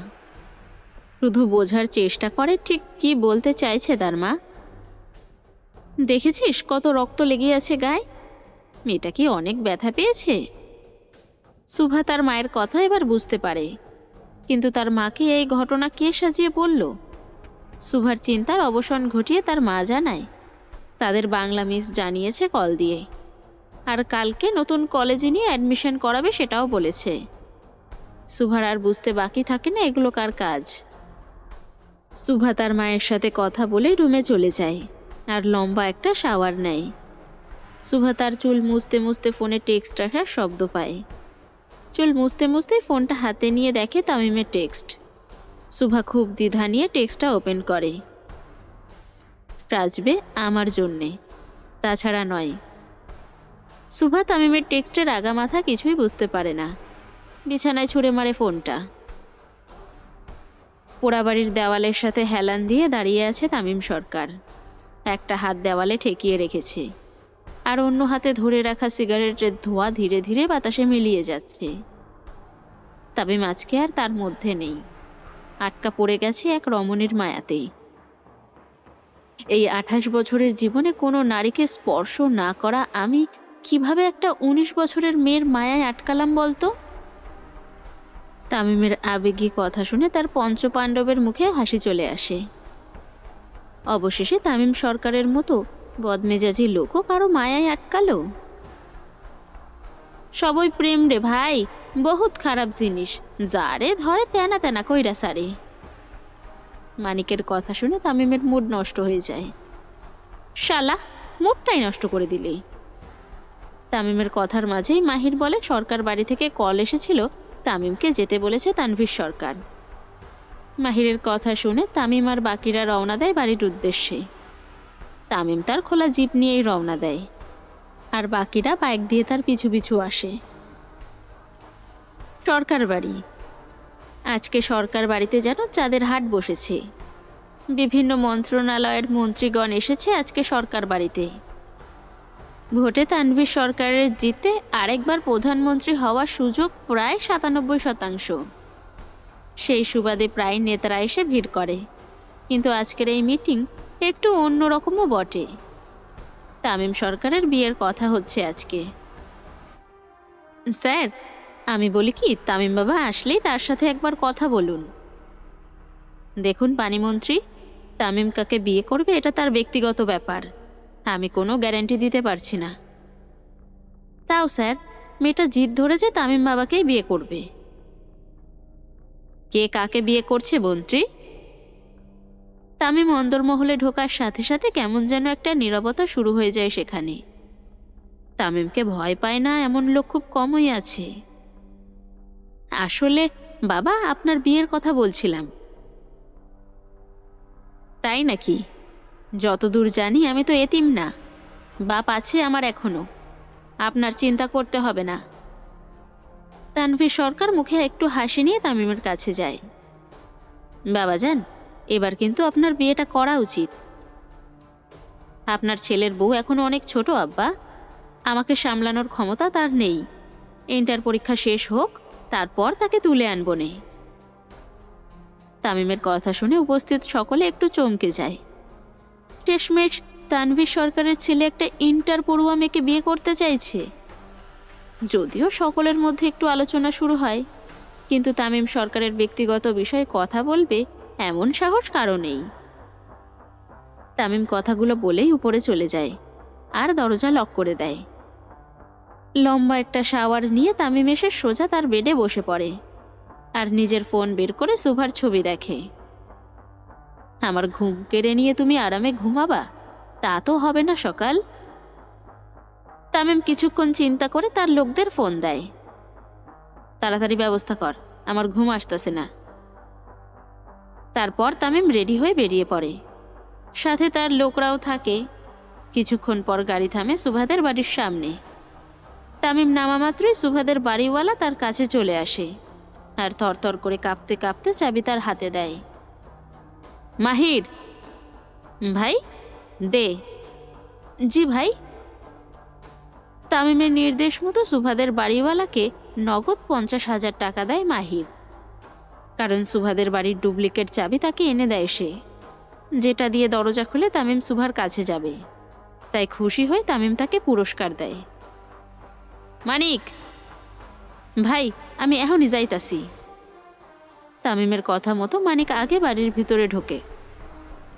শুধু বোঝার চেষ্টা করে ঠিক কি বলতে চাইছে তার মা। দেখেছিস কত রক্ত লেগে আছে গায়ে? মেয়েটা কি অনেক ব্যথা পেয়েছে? সুভা তার মায়ের কথা এবার বুঝতে পারে, কিন্তু তার মাকে এই ঘটনা কে সাজিয়ে বলল? সুভার চিন্তার অবসান ঘটিয়ে তার মা জানায় তাদের বাংলা মিস জানিয়েছে কল দিয়ে, আর কালকে নতুন কলেজে নিয়ে অ্যাডমিশন করাবে সেটাও বলেছে। সুভার আর বুঝতে বাকি থাকে না এগুলো কার কাজ। সুভা তার মায়ের সাথে কথা বলে রুমে চলে যায় আর লম্বা একটা শাওয়ার নেয়। সুভা তার চুল মুছতে মুছতে ফোনে টেক্সট আসার শব্দ পায়। চুল মুছতে মুছতেই ফোনটা হাতে নিয়ে দেখে তামিমের টেক্সট। সুভা খুব দ্বিধা নিয়ে টেক্সটটা ওপেন করে। সাজবে আমার জন্যে, তাছাড়া নয়। সুভা তামিমের টেক্সটের আগা মাথা কিছুই বুঝতে পারে না, বিছানায় ছুঁড়ে মারে ফোনটা। পোড়াবাড়ির দেওয়ালের সাথে হেলান দিয়ে দাঁড়িয়ে আছে তামিম সরকার। একটা হাত দেওয়ালে ঠেকিয়ে রেখেছে আর অন্য হাতে ধরে রাখা সিগারেটের ধোঁয়া ধীরে ধীরে বাতাসে মিলিয়ে যাচ্ছে। তামিম আজকে আর তার মধ্যে নেই, আটকা পড়ে গেছে এক রমণীর মায়াতে। এই 28 বছরের জীবনে কোনো নারীকে স্পর্শ না করা আমি কিভাবে একটা ১৯ বছরের মেয়ের মায়ায় আটকালাম বলতো? তামিমের আবেগী কথা শুনে তার পঞ্চপাণ্ডবের মুখে হাসি চলে আসে। অবশেষে তামিম সরকারের মতো বদমেজাজি লোকও কারো মায়ায় আটকালো। সবই প্রেম রে ভাই, বহুত খারাপ জিনিস, যারে ধরে তেনা তেনা কইরা সারে। মানিকের কথা শুনে তামিমের মুড নষ্ট হয়ে যায়। শালা, মুডটাই নষ্ট করে দিলে। তামিমের কথার মাঝেই মাহির বলে সরকার বাড়ি থেকে কল এসেছিল, তামিমকে যেতে বলেছে তানভীর সরকার। মাহিরের কথা শুনে তামিম আর বাকিরা রওনা দেয় বাড়ির উদ্দেশ্যে। তামিম তার খোলা জিপ নিয়েই রওনা দেয়, আর বাকিরা বাইক দিয়ে তার পিছু পিছু আসে। সরকার বাড়ি। আজকে সরকার বাড়িতে যেন চাঁদের হাট বসেছে। বিভিন্ন মন্ত্রণালয়ের মন্ত্রীগণ এসেছে আজকে সরকার বাড়িতে। ভোটে তানভীর সরকারের জিতে আরেকবার প্রধানমন্ত্রী হওয়ার সুযোগ প্রায় ৯৭%। সেই সুবাদে প্রায় নেতারা এসে ভিড় করে, কিন্তু আজকের এই মিটিং একটু অন্যরকমও বটে। তামিম সরকারের বিয়ের কথা হচ্ছে আজকে। স্যার, আমি বলি কি, তামিম বাবা আসলেই তার সাথে একবার কথা বলুন। দেখুন পানিমন্ত্রী, তামিম কাকে বিয়ে করবে এটা তার ব্যক্তিগত ব্যাপার, আমি কোনো গ্যারান্টি দিতে পারছি না। তাও স্যার, মেয়েটা জিদ ধরেছে তামিম বাবাকেই বিয়ে করবে। কে কাকে বিয়ে করছে মন্ত্রী? তামিম অন্দরমহলে ঢোকার সাথে সাথে কেমন যেন একটা নীরবতা শুরু হয়ে যায় সেখানে। তামিমকে ভয় পায় না এমন লোক খুব কমই আছে। আসলে বাবা, আপনার বিয়ের কথা বলছিলাম। তাই নাকি? যতদূর জানি আমি তো এতিম না, বাপ আছে আমার এখনো, আপনার চিন্তা করতে হবে না। তানভীর সরকার মুখে একটু হাসি নিয়ে তামিমের কাছে যায়। বাবাজান, এবার কিন্তু আপনার বিয়েটা করা উচিত। আপনার ছেলের বউ এখনো অনেক ছোট আব্বা, আমাকে সামলানোর ক্ষমতা তার নেই। ইন্টার পরীক্ষা শেষ হোক, তারপর তাকে তুলে আনবো নে। তামিমের কথা শুনে উপস্থিত সকলে একটু চমকে যায়। শেষমেশ তানভীর সরকারের ছেলে একটা ইন্টার পড়ুয়া মেয়েকে বিয়ে করতে চাইছে। যদিও সকলের মধ্যে একটু আলোচনা শুরু হয়, কিন্তু তামিম সরকারের ব্যক্তিগত বিষয়ে কথা বলবে এমন সাহস কারো নেই। তামিম কথাগুলো বলেই উপরে চলে যায় আর দরজা লক করে দেয়। লম্বা একটা শাওয়ার নিয়ে তামিম এসে সোজা তার বেডে বসে পড়ে আর নিজের ফোন বের করে সুভার ছবি দেখে। আমার ঘুম কেড়ে নিয়ে তুমি আরামে ঘুমাবা, তা তো হবে না সকাল। তামিম কিছুক্ষণ চিন্তা করে তার লোকদের ফোন দেয়। তাড়াতাড়ি ব্যবস্থা কর, আমার ঘুম আসতেছে না। তারপর তামিম রেডি হয়ে বেরিয়ে পড়ে, সাথে তার লোকরাও থাকে। কিছুক্ষণ পর গাড়ি থামে সুভাদের বাড়ির সামনে। তামিম নামা মাত্রই সুভাদের বাড়িওয়ালা তার কাছে চলে আসে আর থরথর করে কাঁপতে কাঁপতে চাবি তার হাতে দেয়। মাহির ভাই, দে। জি ভাই। তামিমের নির্দেশ মতো সুভাদের বাড়িওয়ালাকে নগদ ৫০,০০০ টাকা দেয় মাহির, কারণ সুভাদের বাড়ির ডুপ্লিকেট চাবি তাকে এনে দেয় সে, যেটা দিয়ে দরজা খুলে তামিম সুভার কাছে যাবে। তাই খুশি হয়ে তামিম তাকে পুরস্কার দেয়। মানিক ভাই, আমি এখনই যাইতাছি। তামিমের কথা মতো মানিক আগে বাড়ির ভিতরে ঢোকে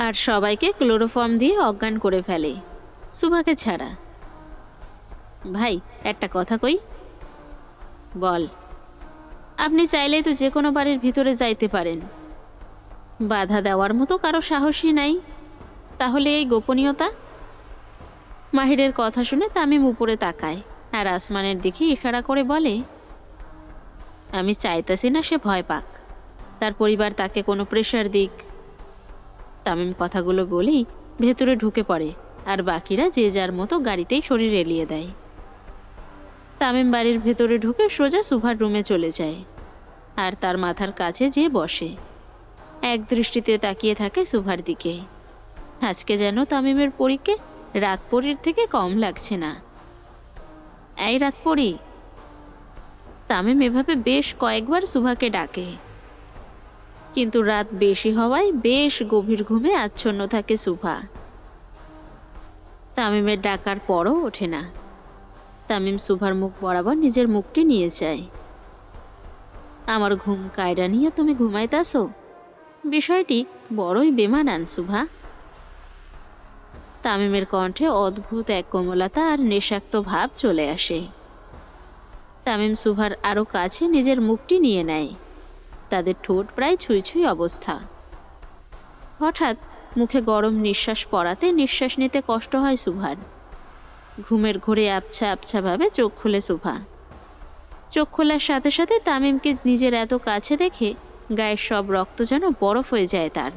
আর সবাইকে ক্লোরোফর্ম দিয়ে অজ্ঞান করে ফেলে, সুভাকে ছাড়া। ভাই, একটা কথা কই। বল। আপনি চাইলেই তো যে কোনো বাড়ির ভিতরে যাইতে পারেন, বাধা দেওয়ার মতো কারো সাহসই নাই, তাহলে এই গোপনীয়তা? মাহিরের কথা শুনে তামিম উপরে তাকায় আর আসমানের দিকে ইশারা করে বলে, আমি চাইতেছি না সে ভয় পাক, তার পরিবার তাকে কোনো প্রেশার দিক। তামিম কথাগুলো বলেই ভেতরে ঢুকে পড়ে আর বাকিরা যে যার মতো গাড়িতেই শরীর এলিয়ে দেয়। তামিম বাড়ির ভেতরে ঢুকে সোজা সুভার রুমে চলে যায় আর তার মাথার কাছে যেয়ে বসে, এক দৃষ্টিতে তাকিয়ে থাকে সুভার দিকে। আজকে যেন তামিমের পরীকে রাত পরীর থেকে কম লাগছে না। এই রাত পরী। তামিম এভাবে বেশ কয়েকবার সুভাকে ডাকে, কিন্তু রাত বেশি হওয়ায় বেশ গভীর ঘুমে আচ্ছন্ন থাকে সুভা। তামিমের ডাকার পরও ওঠে না। তামিম সুভার মুখ বরাবর নিজের মুখটি নিয়ে যায়। আমার ঘুম কায়রা নিয়ে তুমি ঘুমাইতাছো? বিষয়টি বড়ই বেমানান সুভা। তামিমের কণ্ঠে অদ্ভুত এক কোমলতা আর নেশাক্ত ভাব চলে আসে। তামিম সুভার আরো কাছে নিজের মুখটি নিয়ে নেয়। তাদের ঠোঁট প্রায় ছুঁই ছুঁই অবস্থা। হঠাৎ মুখে গরম নিঃশ্বাস পড়াতে নিঃশ্বাস নিতে কষ্ট হয় সুভার। ঘুমের ঘোরে আবছা আবছা ভাবে চোখ খুলে সুভা। চোখ খোলার সাথে সাথে তামিমকে নিজের এত কাছে দেখে গায়ের সব রক্ত যেন বরফ হয়ে যায় তার।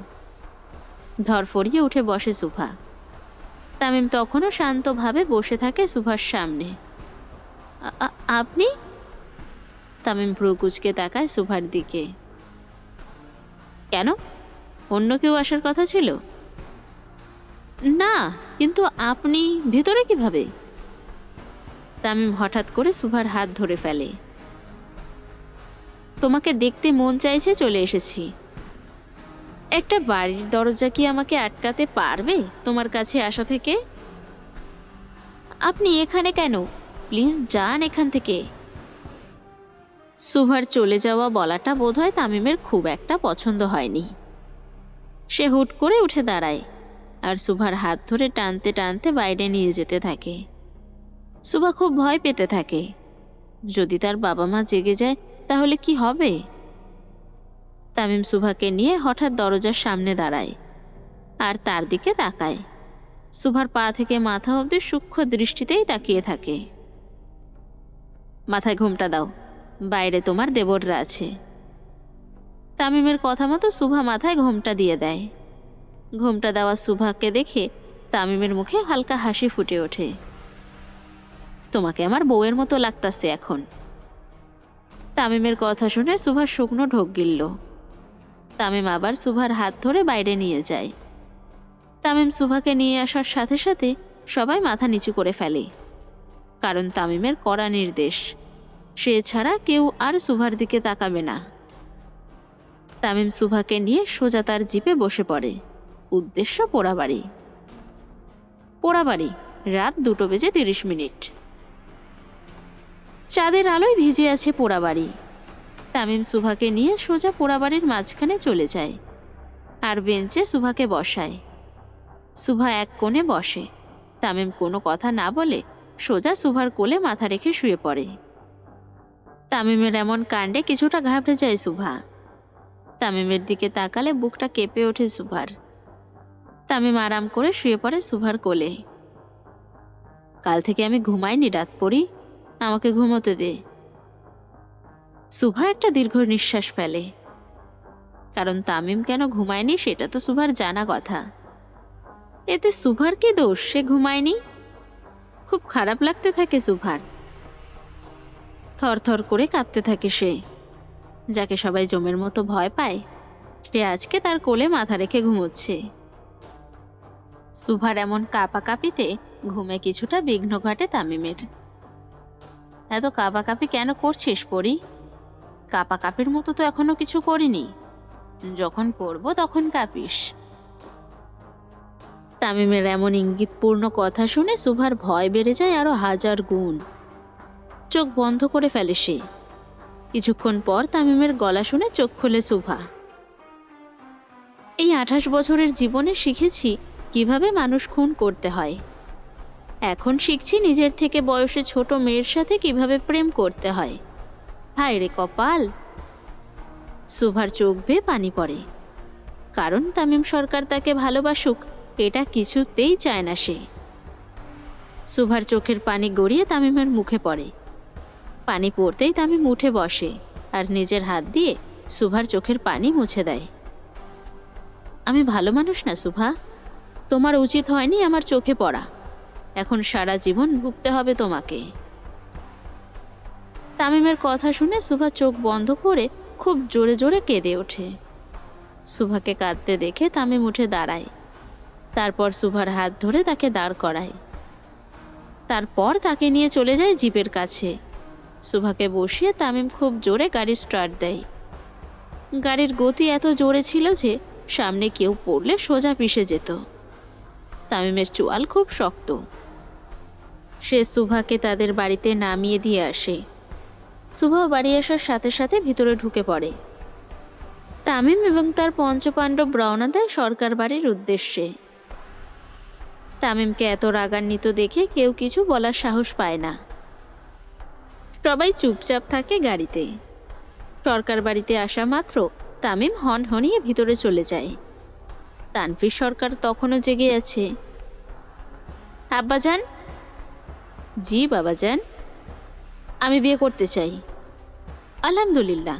ধরফরিয়ে উঠে বসে সুভা। তামিম তখনও শান্তভাবে বসে থাকে সুভার সামনে। আপনি? তামিম ভ্রু কুঁচকে তাকায় সুভার দিকে। কেন, অন্য কেউ আসার কথা ছিল? না, কিন্তু আপনি ভিতরে কিভাবে? তামিম হঠাৎ করে সুভার হাত ধরে ফেলে। তোমাকে দেখতে মন চাইছে, চলে এসেছি। একটা বাড়ির দরজা কি আমাকে আটকাতে পারবে তোমার কাছে আসা থেকে? আপনি এখানে কেন? প্লিজ যান এখান থেকে। সুভার চলে যাওয়া বলাটা বোধহয় তামিমের খুব একটা পছন্দ হয়নি। সে হুট করে উঠে দাঁড়ায় আর সুভার হাত ধরে টানতে টানতে বাইরে নিয়ে যেতে থাকে। সুভা খুব ভয় পেতে থাকে, যদি তার বাবা মা জেগে যায় তাহলে কি হবে। তামিম সুভাকে নিয়ে হঠাৎ দরজার সামনে দাঁড়ায় আর তার দিকে তাকায়। সুভার পা থেকে মাথা অবধি সূক্ষ্ম দৃষ্টিতেই তাকিয়ে থাকে। মাথায় ঘোমটা দাও, বাইরে তোমার দেবররা আছে। তামিমের কথা মতো সুভা মাথায় ঘোমটা দিয়ে দেয়। ঘোমটা দেওয়া সুভাকে দেখে তামিমের মুখে হালকা হাসি ফুটে ওঠে। তোমাকে আমার বউয়ের মতো লাগতাছে এখন। তামিমের কথা শুনে সুভা শুকনো ঢোক গিলল। তামিম আবার সুভার হাত ধরে বাইরে নিয়ে যায়। তামিম সুভাকে নিয়ে আসার সাথে সাথে সবাই মাথা নিচু করে ফেলে, কারণ তামিমের কড়া নির্দেশ, সে ছাড়া কেউ আর সুভার দিকে তাকাবে না। তামিম সুভাকে নিয়ে সোজা তার জিপে বসে পড়ে। উদ্দেশ্য পোড়াবাড়ি। পোড়াবাড়ি, রাত 2:30। চাঁদের আলোয় ভিজে আছে পোড়াবাড়ি। তামিম সুভাকে নিয়ে সোজা পোড়াবাড়ির মাঝখানে চলে যায় আর বেঞ্চে সুভাকে বসায়। সুভা এক কোণে বসে। তামিম কোনো কথা না বলে সোজা সুভার কোলে মাথা রেখে শুয়ে পড়ে। তামিমের এমন কাণ্ডে কিছুটা ঘাবড়ে যায় সুভা। তামিমের দিকে তাকালে বুকটা কেঁপে ওঠে সুভার। তামিম আরাম করে শুয়ে পড়ে সুভার কোলে। কাল থেকে আমি ঘুমাইনি রাত পড়ি, আমাকে ঘুমোতে দে। সুভা একটা দীর্ঘ নিঃশ্বাস ফেলে, কারণ তামিম কেন ঘুমায়নি সেটা তো সুভার জানা কথা। এতে সুভার কি দোষ সে ঘুমায়নি? খুব খারাপ লাগতে থাকে সুভার। থরথর করে কাঁপতে থাকে সে। যাকে সবাই জমের মতো ভয় পায়, সে আজকে তার কোলে মাথা রেখে ঘুমোচ্ছে। সুভার এমন কাঁপাকাঁপিতে ঘুমে কিছুটা বিঘ্ন ঘটে তামিমের। এত কাঁপাকাঁপি কেন করছিস পরি? কাঁপাকাঁপির মতো তো এখনো কিছু করিনি, যখন করবো তখন কাঁপিস। তামিমের এমন ইঙ্গিতপূর্ণ কথা শুনে সুভার ভয় বেড়ে যায় আরো 1000 গুণ। চোখ বন্ধ করে ফেলে সে। কিছুক্ষণ পর তামিমের গলা শুনে চোখ খোলে সুভা। এই 28 বছরের জীবনে শিখেছি কিভাবে মানুষ খুন করতে হয়। এখন শিখছি নিজের থেকে বয়সে ছোট মেয়ের সাথে কিভাবে প্রেম করতে হয়। হায় রে কপাল। সুভার চোখ বেয়ে পানি পড়ে, কারণ তামিম সরকার তাকে ভালোবাসুক এটা কিছুতেই চায় না সে। সুভার চোখের পানি গড়িয়ে তামিমের মুখে পড়ে। পানি পড়তেই তামিম উঠে বসে আর নিজের হাত দিয়ে সুভার চোখের পানি মুছে দেয়। আমি ভালো মানুষ না সুভা, তোমার উচিত হয়নি আমার চোখে পড়া। এখন সারা জীবন ভুগতে হবে তোমাকে। তামিমের কথা শুনে সুভা চোখ বন্ধ করে খুব জোরে জোরে কেঁদে ওঠে। সুভাকে কাঁদতে দেখে তামিম উঠে দাঁড়ায়। তারপর সুভার হাত ধরে তাকে দাঁড় করায়। তারপর তাকে নিয়ে চলে যায় জিপের কাছে। সুভাকে বসিয়ে তামিম খুব জোরে গাড়ি স্টার্ট দেয়। গাড়ির গতি এত জোরে ছিল যে সামনে কেউ পড়লে সোজা পিষে যেত। তামিমের চোয়াল খুব শক্ত। সে সুভাকে তাদের বাড়িতে নামিয়ে দিয়ে আসে। সুভা বাড়ি আসার সাথে সাথে ভিতরে ঢুকে পড়ে। তামিম এবং তার পঞ্চপাণ্ডব রওনা দেয় সরকার বাড়ির উদ্দেশ্যে। তামিমকে এত রাগান্বিত দেখে কেউ কিছু বলার সাহস পায় না। সবাই চুপচাপ থাকে গাড়িতে। সরকার বাড়িতে আসা মাত্র তামিম হনহনিয়ে ভিতরে চলে যায়। তানভীর সরকার তখনও জেগে আছে। আব্বাজান। জি বাবাজান। আমি বিয়ে করতে চাই। আলহামদুলিল্লাহ,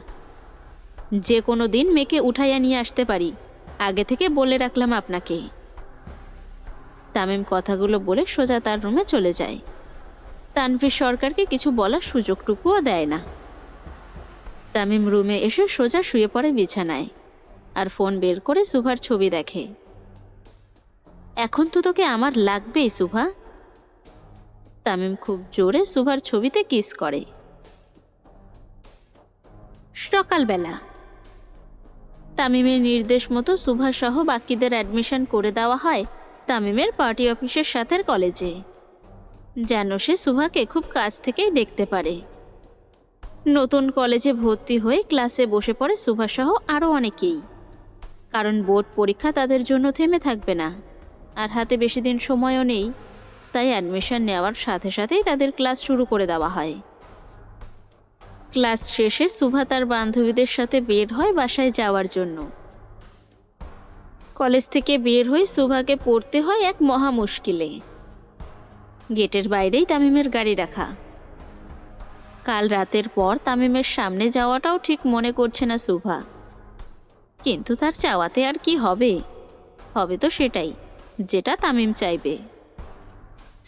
যে কোনো দিন মেয়েকে উঠাইয়া নিয়ে আসতে পারি, আগে থেকে বলে রাখলাম আপনাকে। তামিম কথাগুলো বলে সোজা তার রুমে চলে যায়। তানভীর সরকারকে কিছু বলার সুযোগটুকুও দেয় না। তামিম রুমে এসে সোজা শুয়ে পড়ে বিছানায়, আর ফোন বের করে সুভার ছবি দেখে। এখন তো তোকে আমার লাগবেই সুভা। তামিম খুব জোরে সুভার ছবিতে কিস করে। সকালবেলা তামিমের নির্দেশ মতো সুভা সহ বাকিদের অ্যাডমিশন করে দেওয়া হয় তামিমের পার্টি অফিসের সাথে কলেজে, যেন সে সুভাকে খুব কাছ থেকেই দেখতে পারে। নতুন কলেজে ভর্তি হয়ে ক্লাসে বসে পড়ে সুভা সহ আরও অনেকেই, কারণ বোর্ড পরীক্ষা তাদের জন্য থেমে থাকবে না, আর হাতে বেশি দিন সময়ও নেই। তাই অ্যাডমিশন নেওয়ার সাথে সাথেই তাদের ক্লাস শুরু করে দেওয়া হয়। ক্লাস শেষে সুভা তার বান্ধবীদের সাথে বের হয় বাসায় যাওয়ার জন্য। কলেজ থেকে বের হয়ে সুভাকে পড়তে হয় এক মহা মুশকিলে। গেটের বাইরেই তামিমের গাড়ি রাখা। কাল রাতের পর তামিমের সামনে যাওয়াটাও ঠিক মনে করছে না সুভা, কিন্তু তার চাওয়াতে আর কি হবে, হবে তো সেটাই যেটা তামিম চাইবে।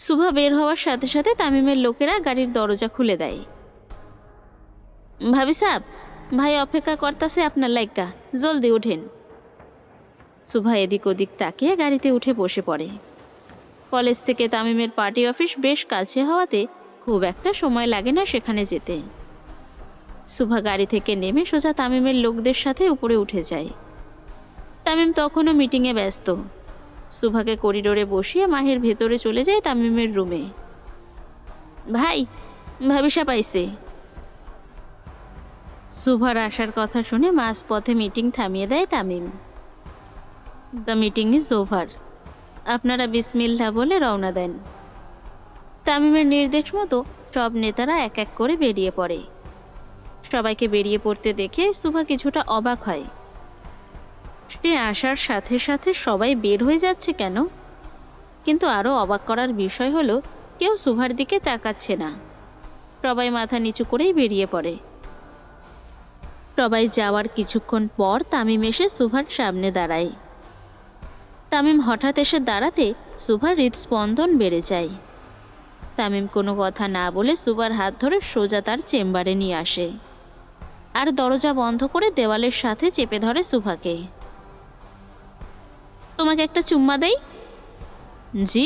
সুভা বের হওয়ার সাথে সাথে তামিমের লোকেরা গাড়ির দরজা খুলে দেয়। ভাবি সাহেব, ভাই অপেক্ষা করতেছে আপনার লাইকা, জলদি ওঠেন। সুভা এদিক ওদিক তাকিয়ে গাড়িতে উঠে বসে পড়ে। কলেজ থেকে তামিমের পার্টি অফিস বেশ কাছে হওয়াতে খুব একটা সময় লাগে না সেখানে যেতে। সুভা গাড়ি থেকে নেমে সোজা তামিমের লোকদের সাথে উপরে উঠে যায়। তামিম তখনও মিটিংয়ে ব্যস্ত। সুভাকে করিডোরে বসিয়ে মাহির ভেতরে চলে যায় তামিমের রুমে। ভাই, ভাবিসা পাইছে। সুভার আসার কথা শুনে মাঝপথে মিটিং থামিয়ে দেয় Tamim. The meeting is over, আপনারা বিসমিল্লাহ বলে রওনা দেন। তামিমের নির্দেশ মতো সব নেতারা এক এক করে বেরিয়ে পড়ে। সবাইকে বেরিয়ে পড়তে দেখে সুভা কিছুটা অবাক হয়। সে আসার সাথে সাথে সবাই বের হয়ে যাচ্ছে কেন? কিন্তু আরও অবাক করার বিষয় হলো কেউ সুভার দিকে তাকাচ্ছে না। সবাই মাথা নিচু করেই বেরিয়ে পড়ে। সবাই যাওয়ার কিছুক্ষণ পর তামিম এসে সুভার সামনে দাঁড়ায়। তামিম হঠাৎ এসে দাঁড়াতে সুভার হৃদস্পন্দন বেড়ে যায়। তামিম কোনো কথা না বলে সুভার হাত ধরে সোজা তার চেম্বারে নিয়ে আসে, আর দরজা বন্ধ করে দেওয়ালের সাথে চেপে ধরে সুভাকে। তোমাকে একটা চুম্মা দেই? জি।